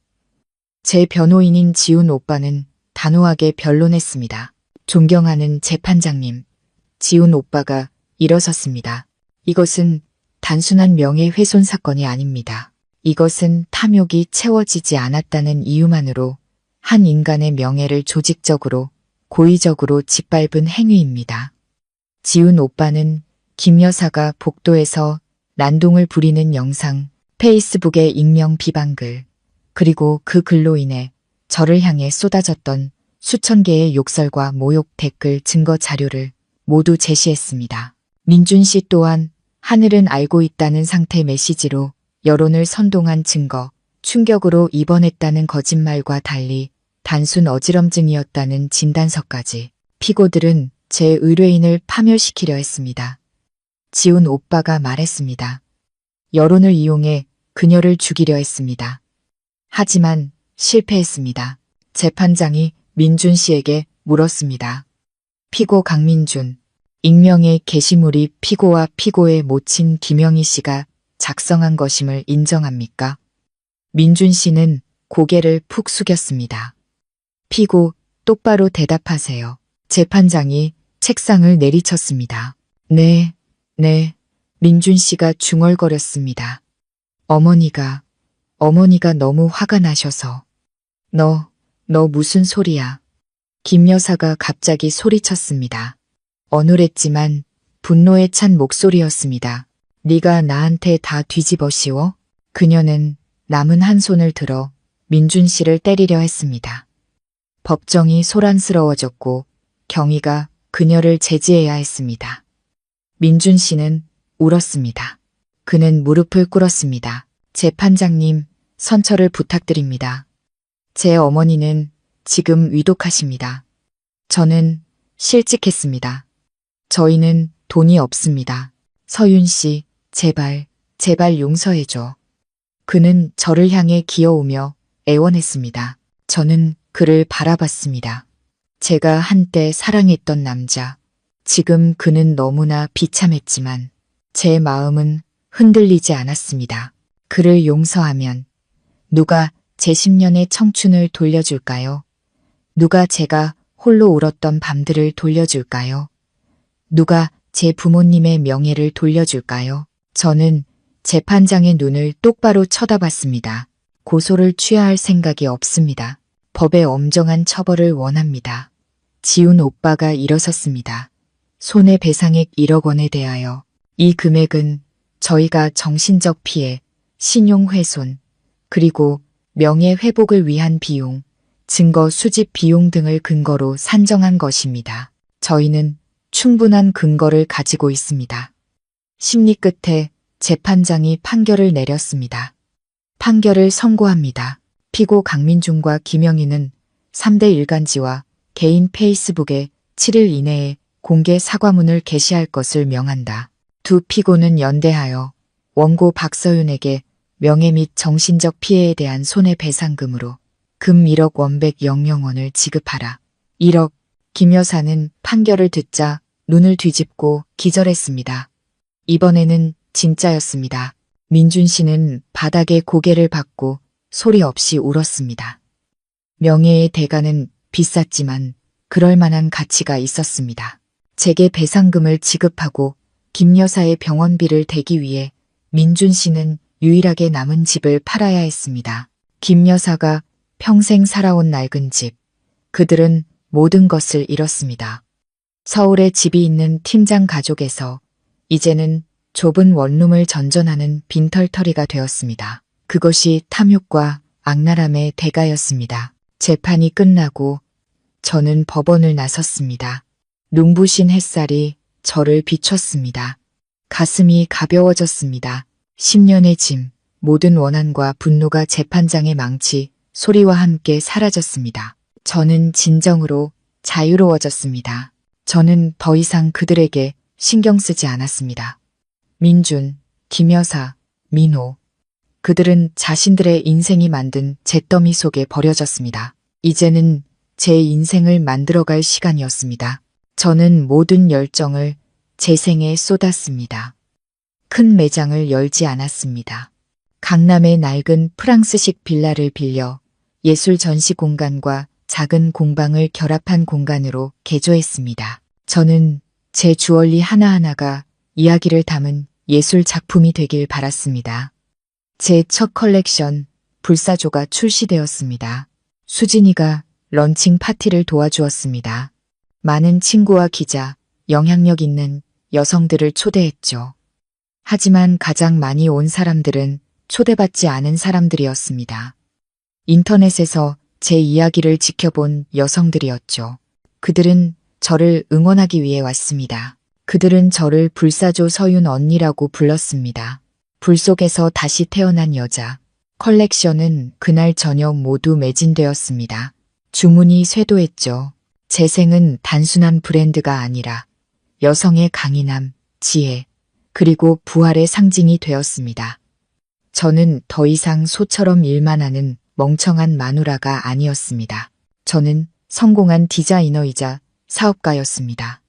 제 변호인인 지훈 오빠는 단호하게 변론했습니다. 존경하는 재판장님, 지훈 오빠가 일어섰습니다. 이것은 단순한 명예훼손 사건이 아닙니다. 이것은 탐욕이 채워지지 않았다는 이유만으로 한 인간의 명예를 조직적으로 고의적으로 짓밟은 행위입니다. 지훈 오빠는 김 여사가 복도에서 난동을 부리는 영상, 페이스북의 익명 비방글, 그리고 그 글로 인해 저를 향해 쏟아졌던 수천 개의 욕설과 모욕 댓글 증거 자료를 모두 제시했습니다. 민준 씨 또한 하늘은 알고 있다는 상태 메시지로 여론을 선동한 증거, 충격으로 입원했다는 거짓말과 달리 단순 어지럼증이었다는 진단서까지 피고들은 제 의뢰인을 파멸시키려 했습니다. 지훈 오빠가 말했습니다. 여론을 이용해 그녀를 죽이려 했습니다. 하지만 실패했습니다. 재판장이 민준 씨에게 물었습니다. 피고 강민준, 익명의 게시물이 피고와 피고의 모친 김영희 씨가 작성한 것임을 인정합니까? 민준 씨는 고개를 푹 숙였습니다. 피고, 똑바로 대답하세요. 재판장이 책상을 내리쳤습니다. 네. 민준 씨가 중얼거렸습니다. 어머니가 너무 화가 나셔서. 너 무슨 소리야. 김 여사가 갑자기 소리쳤습니다. 어눌했지만 분노에 찬 목소리였습니다. 네가 나한테 다 뒤집어 씌워? 그녀는 남은 한 손을 들어 민준 씨를 때리려 했습니다. 법정이 소란스러워졌고 경위가 그녀를 제지해야 했습니다. 민준 씨는 울었습니다. 그는 무릎을 꿇었습니다. 재판장님, 선처를 부탁드립니다. 제 어머니는 지금 위독하십니다. 저는 실직했습니다. 저희는 돈이 없습니다. 서윤 씨, 제발, 제발 용서해줘. 그는 저를 향해 기어오며 애원했습니다. 저는 그를 바라봤습니다. 제가 한때 사랑했던 남자. 지금 그는 너무나 비참했지만 제 마음은 흔들리지 않았습니다. 그를 용서하면 누가 제 10년의 청춘을 돌려줄까요? 누가 제가 홀로 울었던 밤들을 돌려줄까요? 누가 제 부모님의 명예를 돌려줄까요? 저는 재판장의 눈을 똑바로 쳐다봤습니다. 고소를 취하할 생각이 없습니다. 법의 엄정한 처벌을 원합니다. 지훈 오빠가 일어섰습니다. 손해배상액 1억 원에 대하여 이 금액은 저희가 정신적 피해, 신용훼손, 그리고 명예회복을 위한 비용, 증거 수집 비용 등을 근거로 산정한 것입니다. 저희는 충분한 근거를 가지고 있습니다. 심리 끝에 재판장이 판결을 내렸습니다. 판결을 선고합니다. 피고 강민준과 김영희는 3대 일간지와 개인 페이스북에 7일 이내에 공개 사과문을 게시할 것을 명한다. 두 피고는 연대하여 원고 박서윤에게 명예 및 정신적 피해에 대한 손해배상금으로 금 1억 원백 00원을 지급하라. 1억. 김 여사는 판결을 듣자 눈을 뒤집고 기절했습니다. 이번에는 진짜였습니다. 민준 씨는 바닥에 고개를 받고 소리 없이 울었습니다. 명예의 대가는 비쌌지만 그럴 만한 가치가 있었습니다. 제게 배상금을 지급하고 김 여사의 병원비를 대기 위해 민준 씨는 유일하게 남은 집을 팔아야 했습니다. 김 여사가 평생 살아온 낡은 집. 그들은 모든 것을 잃었습니다. 서울에 집이 있는 팀장 가족에서 이제는 좁은 원룸을 전전하는 빈털터리가 되었습니다. 그것이 탐욕과 악랄함의 대가였습니다. 재판이 끝나고 저는 법원을 나섰습니다. 눈부신 햇살이 저를 비췄습니다. 가슴이 가벼워졌습니다. 10년의 짐, 모든 원한과 분노가 재판장의 망치, 소리와 함께 사라졌습니다. 저는 진정으로 자유로워졌습니다. 저는 더 이상 그들에게 신경 쓰지 않았습니다. 민준, 김여사, 민호. 그들은 자신들의 인생이 만든 잿더미 속에 버려졌습니다. 이제는 제 인생을 만들어갈 시간이었습니다. 저는 모든 열정을 재생에 쏟았습니다. 큰 매장을 열지 않았습니다. 강남의 낡은 프랑스식 빌라를 빌려 예술 전시 공간과 작은 공방을 결합한 공간으로 개조했습니다. 저는 제 주얼리 하나하나가 이야기를 담은 예술 작품이 되길 바랐습니다. 제 첫 컬렉션 불사조가 출시되었습니다. 수진이가 런칭 파티를 도와주었습니다. 많은 친구와 기자, 영향력 있는 여성들을 초대했죠. 하지만 가장 많이 온 사람들은 초대받지 않은 사람들이었습니다. 인터넷에서 제 이야기를 지켜본 여성들이었죠. 그들은 저를 응원하기 위해 왔습니다. 그들은 저를 불사조 서윤 언니라고 불렀습니다. 불 속에서 다시 태어난 여자. 컬렉션은 그날 저녁 모두 매진되었습니다. 주문이 쇄도했죠. 재생은 단순한 브랜드가 아니라 여성의 강인함, 지혜, 그리고 부활의 상징이 되었습니다. 저는 더 이상 소처럼 일만 하는 멍청한 마누라가 아니었습니다. 저는 성공한 디자이너이자 사업가였습니다.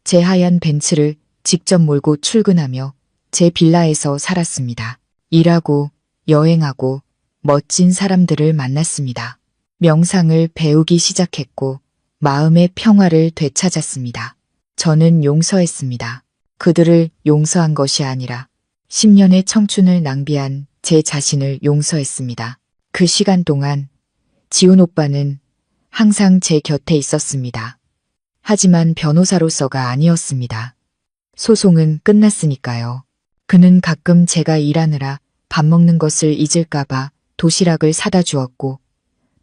제 하얀 벤츠를 직접 몰고 출근하며 제 빌라에서 살았습니다. 일하고 여행하고 멋진 사람들을 만났습니다. 명상을 배우기 시작했고 마음의 평화를 되찾았습니다. 저는 용서했습니다. 그들을 용서한 것이 아니라 10년의 청춘을 낭비한 제 자신을 용서했습니다. 그 시간 동안 지훈 오빠는 항상 제 곁에 있었습니다. 하지만 변호사로서가 아니었습니다. 소송은 끝났으니까요. 그는 가끔 제가 일하느라 밥 먹는 것을 잊을까봐 도시락을 사다 주었고,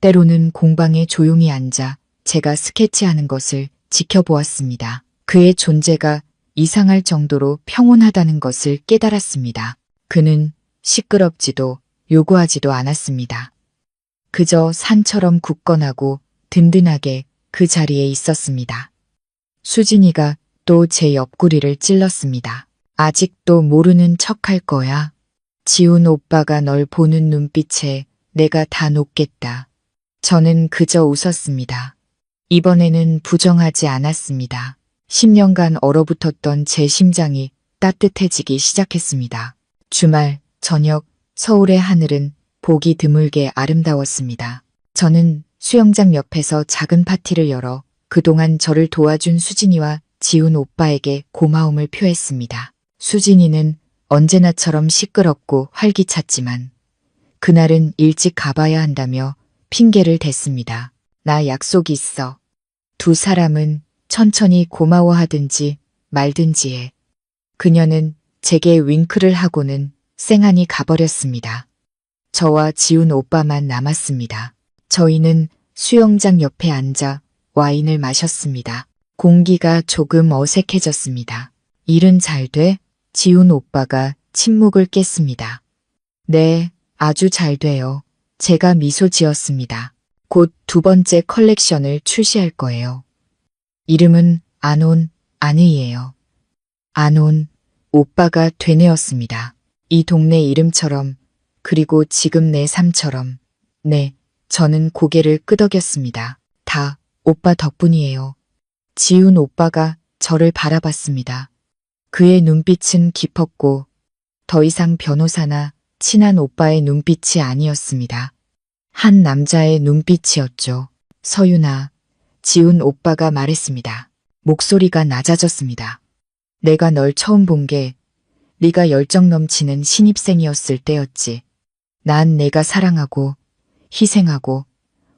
때로는 공방에 조용히 앉아 제가 스케치하는 것을 지켜보았습니다. 그의 존재가 이상할 정도로 평온하다는 것을 깨달았습니다. 그는 시끄럽지도 요구하지도 않았습니다. 그저 산처럼 굳건하고 든든하게 그 자리에 있었습니다. 수진이가 또 제 옆구리를 찔렀습니다. 아직도 모르는 척할 거야. 지훈 오빠가 널 보는 눈빛에 내가 다 녹겠다. 저는 그저 웃었습니다. 이번에는 부정하지 않았습니다. 10년간 얼어붙었던 제 심장이 따뜻해지기 시작했습니다. 주말, 저녁, 서울의 하늘은 보기 드물게 아름다웠습니다. 저는 수영장 옆에서 작은 파티를 열어 그동안 저를 도와준 수진이와 지훈 오빠에게 고마움을 표했습니다. 수진이는 언제나처럼 시끄럽고 활기찼지만 그날은 일찍 가봐야 한다며 핑계를 댔습니다. 나 약속 있어. 두 사람은 천천히 고마워하든지 말든지 해. 그녀는 제게 윙크를 하고는 쌩하니 가버렸습니다. 저와 지훈 오빠만 남았습니다. 저희는 수영장 옆에 앉아 와인을 마셨습니다. 공기가 조금 어색해졌습니다. 일은 잘 돼? 지훈 오빠가 침묵을 깼습니다. 네, 아주 잘 돼요. 제가 미소 지었습니다. 곧 두 번째 컬렉션을 출시할 거예요. 이름은 안온, 안의예요. 안온, 오빠가 되뇌었습니다. 이 동네 이름처럼, 그리고 지금 내 삶처럼. 네, 저는 고개를 끄덕였습니다. 다 오빠 덕분이에요. 지훈 오빠가 저를 바라봤습니다. 그의 눈빛은 깊었고 더 이상 변호사나 친한 오빠의 눈빛이 아니었습니다. 한 남자의 눈빛이었죠. 서윤아, 지훈 오빠가 말했습니다. 목소리가 낮아졌습니다. 내가 널 처음 본 게 네가 열정 넘치는 신입생이었을 때였지. 난 내가 사랑하고 희생하고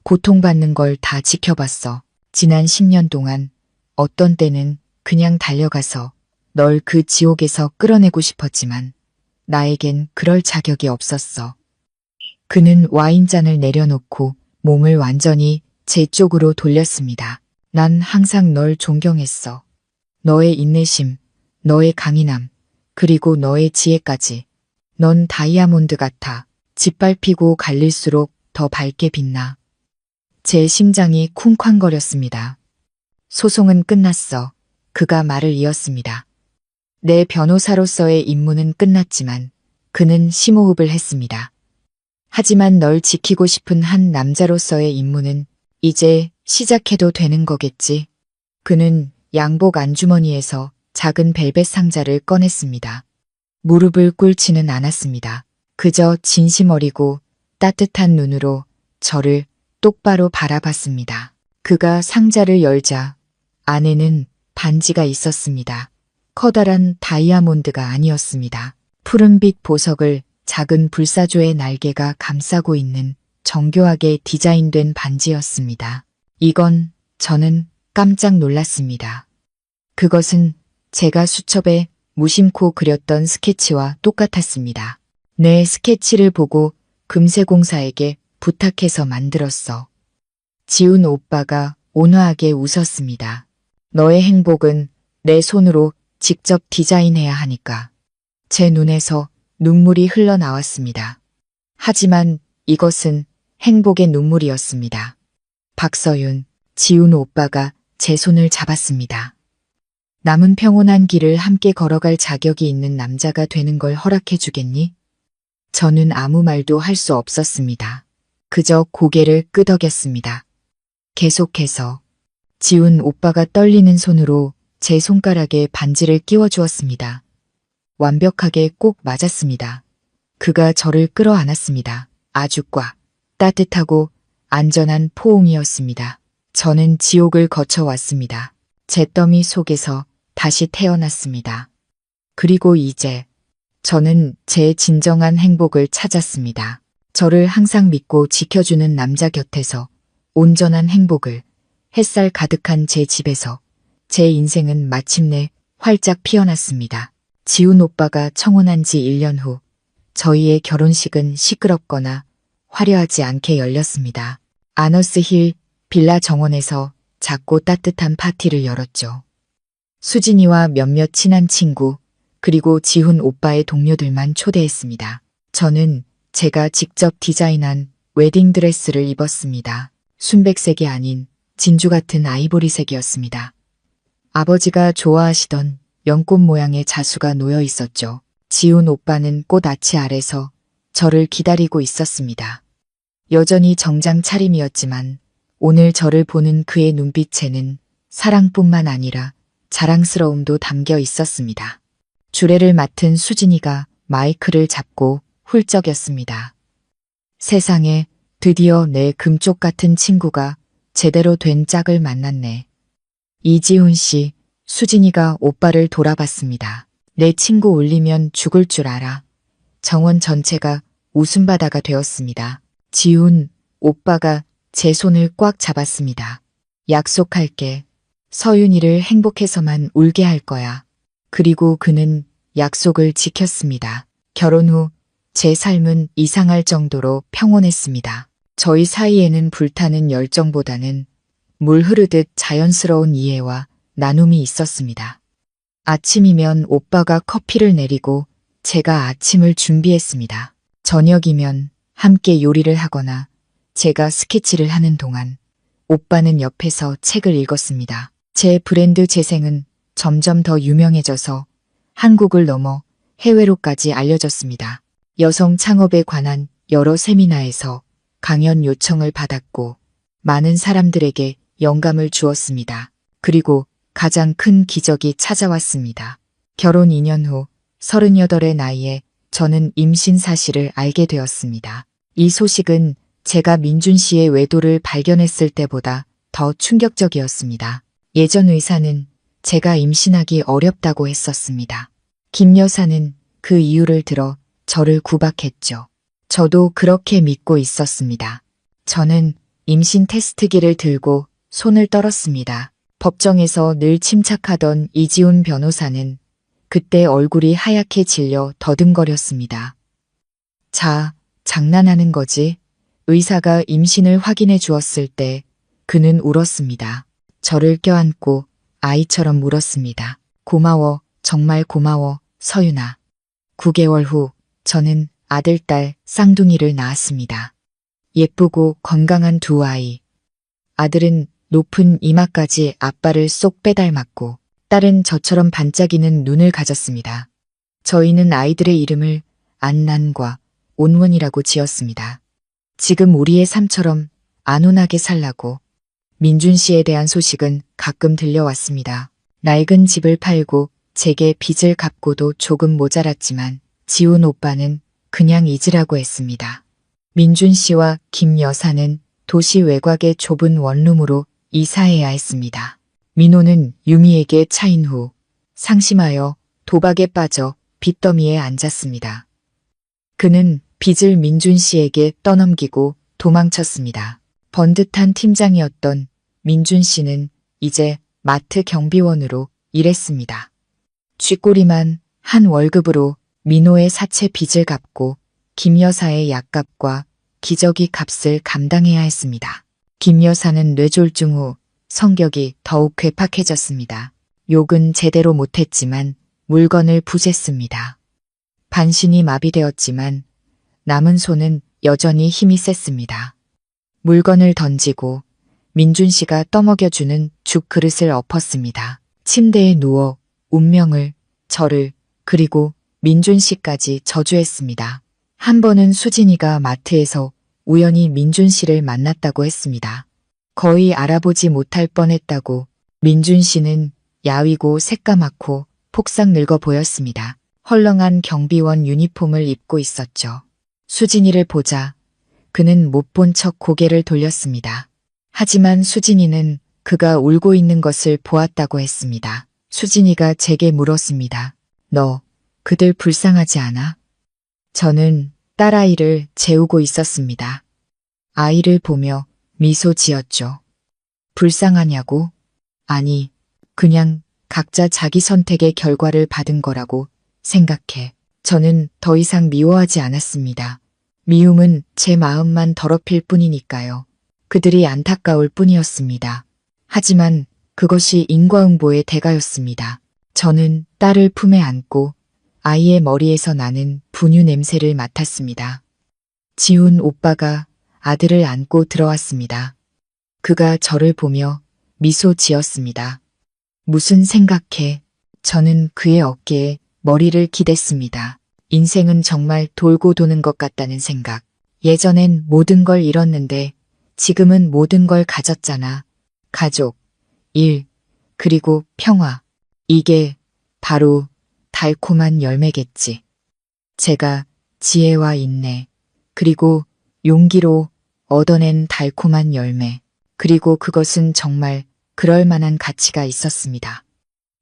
고통받는 걸 다 지켜봤어. 지난 10년 동안 어떤 때는 그냥 달려가서 널 그 지옥에서 끌어내고 싶었지만 나에겐 그럴 자격이 없었어. 그는 와인잔을 내려놓고 몸을 완전히 제 쪽으로 돌렸습니다. 난 항상 널 존경했어. 너의 인내심, 너의 강인함, 그리고 너의 지혜까지. 넌 다이아몬드 같아. 짓밟히고 갈릴수록 더 밝게 빛나. 제 심장이 쿵쾅거렸습니다. 소송은 끝났어. 그가 말을 이었습니다. 내 변호사로서의 임무는 끝났지만 그는 심호흡을 했습니다. 하지만 널 지키고 싶은 한 남자로서의 임무는 이제 시작해도 되는 거겠지. 그는 양복 안주머니에서 작은 벨벳 상자를 꺼냈습니다. 무릎을 꿇지는 않았습니다. 그저 진심 어리고 따뜻한 눈으로 저를 똑바로 바라봤습니다. 그가 상자를 열자 안에는 반지가 있었습니다. 커다란 다이아몬드가 아니었습니다. 푸른빛 보석을 작은 불사조의 날개가 감싸고 있는 정교하게 디자인된 반지였습니다. 저는 깜짝 놀랐습니다. 그것은 제가 수첩에 무심코 그렸던 스케치와 똑같았습니다. 내 스케치를 보고 금세공사에게 부탁해서 만들었어. 지훈 오빠가 온화하게 웃었습니다. 너의 행복은 내 손으로 직접 디자인해야 하니까. 제 눈에서 눈물이 흘러나왔습니다. 하지만 이것은 행복의 눈물이었습니다. 박서윤, 지훈 오빠가 제 손을 잡았습니다. 남은 평온한 길을 함께 걸어갈 자격이 있는 남자가 되는 걸 허락해 주겠니? 저는 아무 말도 할 수 없었습니다. 그저 고개를 끄덕였습니다. 계속해서 지훈 오빠가 떨리는 손으로 제 손가락에 반지를 끼워 주었습니다. 완벽하게 꼭 맞았습니다. 그가 저를 끌어안았습니다. 아주 꽉 따뜻하고 안전한 포옹이었습니다. 저는 지옥을 거쳐왔습니다. 잿더미 속에서 다시 태어났습니다. 그리고 이제 저는 제 진정한 행복을 찾았습니다. 저를 항상 믿고 지켜주는 남자 곁에서 온전한 행복을, 햇살 가득한 제 집에서 제 인생은 마침내 활짝 피어났습니다. 지훈 오빠가 청혼한 지 1년 후 저희의 결혼식은 시끄럽거나 화려하지 않게 열렸습니다. 아너스힐 빌라 정원에서 작고 따뜻한 파티를 열었죠. 수진이와 몇몇 친한 친구, 그리고 지훈 오빠의 동료들만 초대했습니다. 저는 제가 직접 디자인한 웨딩드레스를 입었습니다. 순백색이 아닌 진주 같은 아이보리색이었습니다. 아버지가 좋아하시던 연꽃 모양의 자수가 놓여 있었죠. 지훈 오빠는 꽃아치 아래서 저를 기다리고 있었습니다. 여전히 정장 차림이었지만 오늘 저를 보는 그의 눈빛에는 사랑뿐만 아니라 자랑스러움도 담겨 있었습니다. 주례를 맡은 수진이가 마이크를 잡고 훌쩍였습니다. 세상에, 드디어 내 금쪽 같은 친구가 제대로 된 짝을 만났네. 이지훈 씨, 수진이가 오빠를 돌아봤습니다. 내 친구 울리면 죽을 줄 알아. 정원 전체가 웃음바다가 되었습니다. 지훈 오빠가 제 손을 꽉 잡았습니다. 약속할게. 서윤이를 행복해서만 울게 할 거야. 그리고 그는 약속을 지켰습니다. 결혼 후 제 삶은 이상할 정도로 평온했습니다. 저희 사이에는 불타는 열정보다는 물 흐르듯 자연스러운 이해와 나눔이 있었습니다. 아침이면 오빠가 커피를 내리고 제가 아침을 준비했습니다. 저녁이면 함께 요리를 하거나 제가 스케치를 하는 동안 오빠는 옆에서 책을 읽었습니다. 제 브랜드 재생은 점점 더 유명해져서 한국을 넘어 해외로까지 알려졌습니다. 여성 창업에 관한 여러 세미나에서 강연 요청을 받았고 많은 사람들에게 영감을 주었습니다. 그리고 가장 큰 기적이 찾아왔습니다. 결혼 2년 후 38의 나이에 저는 임신 사실을 알게 되었습니다. 이 소식은 제가 민준 씨의 외도를 발견했을 때보다 더 충격적이었습니다. 예전 의사는 제가 임신하기 어렵다고 했었습니다. 김 여사는 그 이유를 들어 저를 구박했죠. 저도 그렇게 믿고 있었습니다. 저는 임신 테스트기를 들고 손을 떨었습니다. 법정에서 늘 침착하던 이지훈 변호사는 그때 얼굴이 하얗게 질려 더듬거렸습니다. 자, 장난하는 거지? 의사가 임신을 확인해 주었을 때 그는 울었습니다. 저를 껴안고 아이처럼 물었습니다. 고마워, 정말 고마워, 서윤아. 9개월 후 저는 아들, 딸, 쌍둥이를 낳았습니다. 예쁘고 건강한 두 아이. 아들은 높은 이마까지 아빠를 쏙 빼닮았고 딸은 저처럼 반짝이는 눈을 가졌습니다. 저희는 아이들의 이름을 안난과 온원이라고 지었습니다. 지금 우리의 삶처럼 안온하게 살라고. 민준 씨에 대한 소식은 가끔 들려왔습니다. 낡은 집을 팔고 제게 빚을 갚고도 조금 모자랐지만 지훈 오빠는 그냥 잊으라고 했습니다. 민준 씨와 김 여사는 도시 외곽의 좁은 원룸으로 이사해야 했습니다. 민호는 유미에게 차인 후 상심하여 도박에 빠져 빚더미에 앉았습니다. 그는 빚을 민준 씨에게 떠넘기고 도망쳤습니다. 번듯한 팀장이었던 민준 씨는 이제 마트 경비원으로 일했습니다. 쥐꼬리만 한 월급으로 민호의 사채 빚을 갚고 김 여사의 약값과 기저귀 값을 감당해야 했습니다. 김 여사는 뇌졸중 후 성격이 더욱 괴팍해졌습니다. 욕은 제대로 못했지만 물건을 부쉈습니다. 반신이 마비되었지만 남은 손은 여전히 힘이 셌습니다. 물건을 던지고 민준 씨가 떠먹여주는 죽 그릇을 엎었습니다. 침대에 누워 운명을, 저를, 그리고 민준 씨까지 저주했습니다. 한 번은 수진이가 마트에서 우연히 민준 씨를 만났다고 했습니다. 거의 알아보지 못할 뻔했다고. 민준 씨는 야위고 새까맣고 폭삭 늙어 보였습니다. 헐렁한 경비원 유니폼을 입고 있었죠. 수진이를 보자 그는 못 본 척 고개를 돌렸습니다. 하지만 수진이는 그가 울고 있는 것을 보았다고 했습니다. 수진이가 제게 물었습니다. 너 그들 불쌍하지 않아? 저는 딸아이를 재우고 있었습니다. 아이를 보며 미소 지었죠. 불쌍하냐고? 아니, 그냥 각자 자기 선택의 결과를 받은 거라고 생각해. 저는 더 이상 미워하지 않았습니다. 미움은 제 마음만 더럽힐 뿐이니까요. 그들이 안타까울 뿐이었습니다. 하지만 그것이 인과응보의 대가였습니다. 저는 딸을 품에 안고 아이의 머리에서 나는 분유 냄새를 맡았습니다. 지훈 오빠가 아들을 안고 들어왔습니다. 그가 저를 보며 미소 지었습니다. 무슨 생각해? 저는 그의 어깨에 머리를 기댔습니다. 인생은 정말 돌고 도는 것 같다는 생각. 예전엔 모든 걸 잃었는데 지금은 모든 걸 가졌잖아. 가족, 일, 그리고 평화. 이게 바로 달콤한 열매겠지. 제가 지혜와 인내, 그리고 용기로 얻어낸 달콤한 열매. 그리고 그것은 정말 그럴 만한 가치가 있었습니다.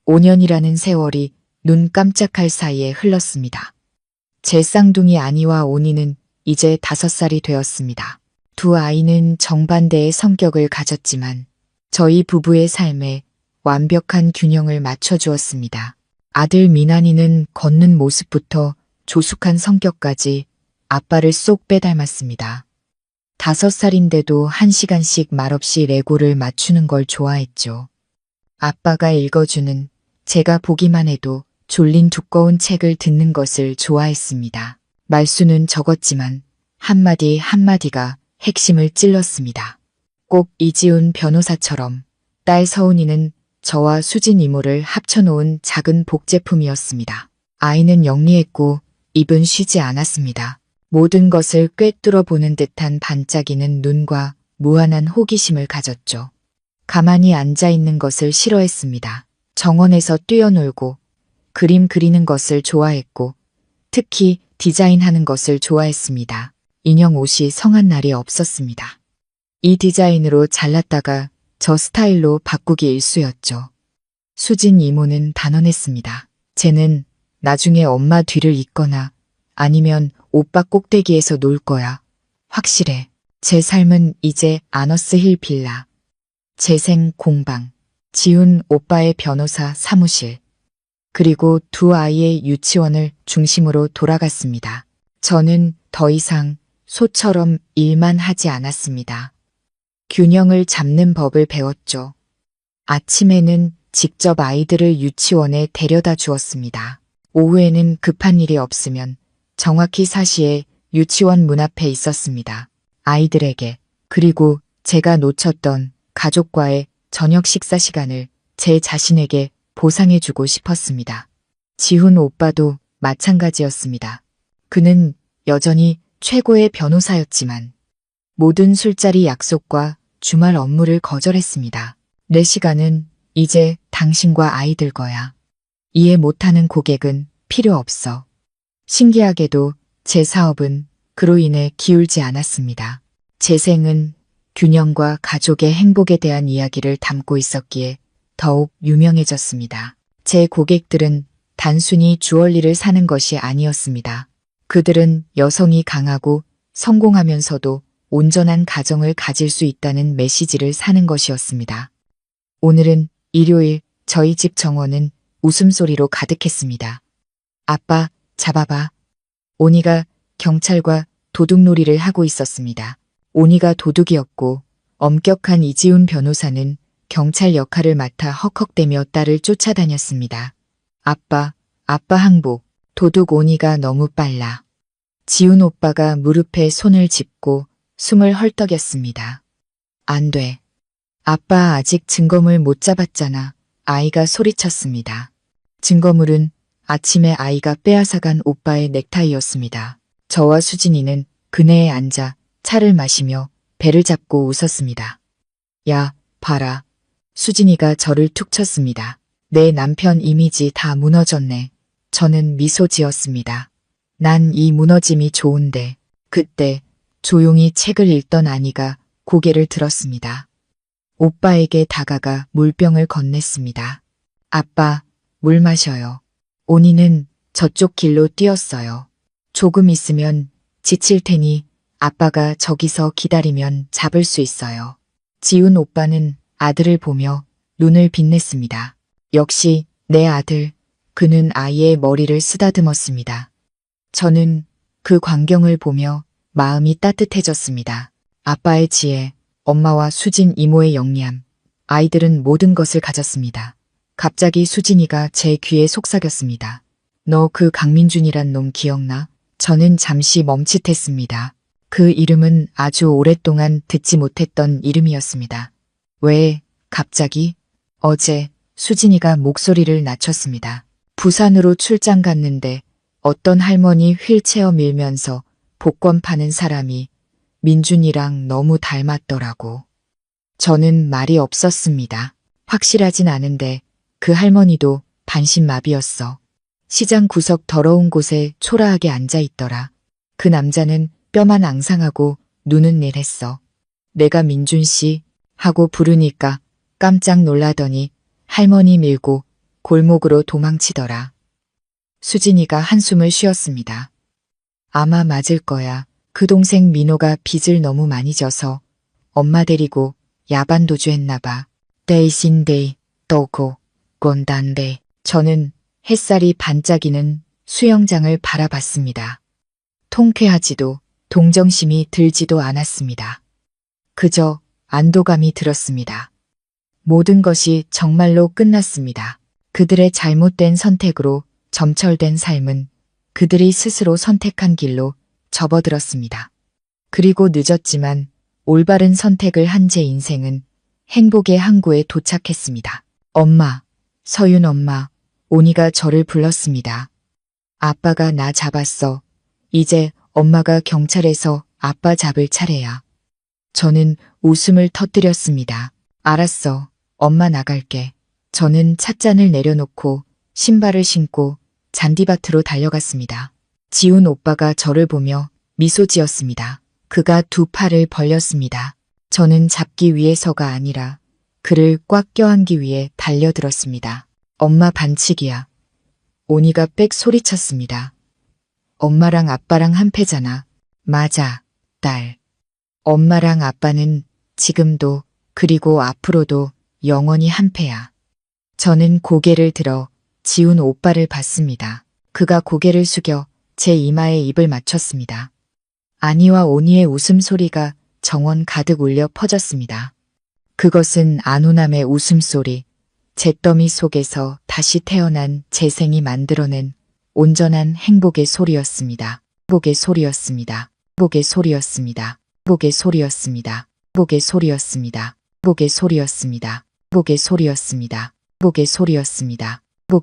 5년이라는 세월이 눈 깜짝할 사이에 흘렀습니다. 제 쌍둥이 아니와 오니는 이제 5살이 되었습니다. 두 아이는 정반대의 성격을 가졌지만 저희 부부의 삶에 완벽한 균형을 맞춰주었습니다. 아들 미나니는 걷는 모습부터 조숙한 성격까지 아빠를 쏙 빼닮았습니다. 5살인데도 1시간씩 말없이 레고를 맞추는 걸 좋아했죠. 아빠가 읽어주는, 제가 보기만 해도 졸린 두꺼운 책을 듣는 것을 좋아했습니다. 말수는 적었지만 한마디 한마디가 핵심을 찔렀습니다. 꼭 이지훈 변호사처럼 딸 서운이는 저와 수진 이모를 합쳐놓은 작은 복제품이었습니다. 아이는 영리했고 입은 쉬지 않았습니다. 모든 것을 꿰뚫어 보는 듯한 반짝이는 눈과 무한한 호기심을 가졌죠. 가만히 앉아 있는 것을 싫어했습니다. 정원에서 뛰어놀고 그림 그리는 것을 좋아했고 특히 디자인하는 것을 좋아했습니다. 인형 옷이 성한 날이 없었습니다. 이 디자인으로 잘났다가 저 스타일로 바꾸기 일쑤였죠. 수진 이모는 단언했습니다. 쟤는 나중에 엄마 뒤를 잇거나 아니면 오빠 꼭대기에서 놀 거야. 확실해. 제 삶은 이제 아너스힐 빌라, 재생 공방, 지훈 오빠의 변호사 사무실, 그리고 두 아이의 유치원을 중심으로 돌아갔습니다. 저는 더 이상 소처럼 일만 하지 않았습니다. 균형을 잡는 법을 배웠죠. 아침에는 직접 아이들을 유치원에 데려다 주었습니다. 오후에는 급한 일이 없으면 정확히 4시에 유치원 문 앞에 있었습니다. 아이들에게, 그리고 제가 놓쳤던 가족과의 저녁 식사 시간을 제 자신에게 보상해주고 싶었습니다. 지훈 오빠도 마찬가지였습니다. 그는 여전히 최고의 변호사였지만 모든 술자리 약속과 주말 업무를 거절했습니다. 내 시간은 이제 당신과 아이들 거야. 이해 못하는 고객은 필요 없어. 신기하게도 제 사업은 그로 인해 기울지 않았습니다. 재생은 균형과 가족의 행복에 대한 이야기를 담고 있었기에 더욱 유명해졌습니다. 제 고객들은 단순히 주얼리를 사는 것이 아니었습니다. 그들은 여성이 강하고 성공하면서도 온전한 가정을 가질 수 있다는 메시지를 사는 것이었습니다. 오늘은 일요일 저희 집 정원은 웃음소리로 가득했습니다. 아빠, 잡아봐. 오니가 경찰과 도둑놀이를 하고 있었습니다. 오니가 도둑이었고 엄격한 이지훈 변호사는 경찰 역할을 맡아 헉헉대며 딸을 쫓아다녔습니다. 아빠 항복. 도둑 오니가 너무 빨라. 지훈 오빠가 무릎에 손을 짚고 숨을 헐떡였습니다. 안 돼. 아빠 아직 증거물 못 잡았잖아. 아이가 소리쳤습니다. 증거물은 아침에 아이가 빼앗아간 오빠의 넥타이였습니다. 저와 수진이는 그네에 앉아 차를 마시며 배를 잡고 웃었습니다. 야, 봐라. 수진이가 저를 툭 쳤습니다. 내 남편 이미지 다 무너졌네. 저는 미소 지었습니다. 난 이 무너짐이 좋은데. 그때 조용히 책을 읽던 아니가 고개를 들었습니다. 오빠에게 다가가 물병을 건넸습니다. 아빠, 물 마셔요. 오니는 저쪽 길로 뛰었어요. 조금 있으면 지칠 테니 아빠가 저기서 기다리면 잡을 수 있어요. 지훈 오빠는 아들을 보며 눈을 빛냈습니다. 역시 내 아들, 그는 아이의 머리를 쓰다듬었습니다. 저는 그 광경을 보며 마음이 따뜻해졌습니다. 아빠의 지혜, 엄마와 수진 이모의 영리함, 아이들은 모든 것을 가졌습니다. 갑자기 수진이가 제 귀에 속삭였습니다. 너 그 강민준이란 놈 기억나? 저는 잠시 멈칫했습니다. 그 이름은 아주 오랫동안 듣지 못했던 이름이었습니다. 왜, 갑자기? 어제 수진이가 목소리를 낮췄습니다. 부산으로 출장 갔는데 어떤 할머니 휠체어 밀면서 복권 파는 사람이 민준이랑 너무 닮았더라고. 저는 말이 없었습니다. 확실하진 않은데 그 할머니도 반신마비였어. 시장 구석 더러운 곳에 초라하게 앉아있더라. 그 남자는 뼈만 앙상하고 눈은 내랬어. 내가 민준 씨 하고 부르니까 깜짝 놀라더니 할머니 밀고 골목으로 도망치더라. 수진이가 한숨을 쉬었습니다. 아마 맞을 거야. 그 동생 민호가 빚을 너무 많이 져서 엄마 데리고 야반 도주했나 봐. 데이신데이 떠고 꼰단데. 저는 햇살이 반짝이는 수영장을 바라봤습니다. 통쾌하지도 동정심이 들지도 않았습니다. 그저 안도감이 들었습니다. 모든 것이 정말로 끝났습니다. 그들의 잘못된 선택으로 점철된 삶은 그들이 스스로 선택한 길로 접어들었습니다. 그리고 늦었지만 올바른 선택을 한 제 인생은 행복의 항구에 도착했습니다. 엄마, 서윤 엄마, 오니가 저를 불렀습니다. 아빠가 나 잡았어. 이제 엄마가 경찰에서 아빠 잡을 차례야. 저는 웃음을 터뜨렸습니다. 알았어. 엄마 나갈게. 저는 찻잔을 내려놓고 신발을 신고 잔디밭으로 달려갔습니다. 지훈 오빠가 저를 보며 미소 지었습니다. 그가 두 팔을 벌렸습니다. 저는 잡기 위해서가 아니라 그를 꽉 껴안기 위해 달려들었습니다. 엄마 반칙이야. 오니가 빽 소리쳤습니다. 엄마랑 아빠랑 한패잖아. 맞아, 딸. 엄마랑 아빠는 지금도 그리고 앞으로도 영원히 한패야. 저는 고개를 들어 지훈 오빠를 봤습니다. 그가 고개를 숙여 제 이마에 입을 맞췄습니다. 아니와 오니의 웃음소리가 정원 가득 울려 퍼졌습니다. 그것은 안우남의 웃음소리, 잿더미 속에서 다시 태어난 재생이 만들어낸 온전한 행복의 소리였습니다. 행복의 소리였습니다. 행복의 소리였습니다. 행복의 소리였습니다. 행복의 소리였습니다. 행복의 소리였습니다. 행복의 소리였습니다. 행복의 소리였습니다.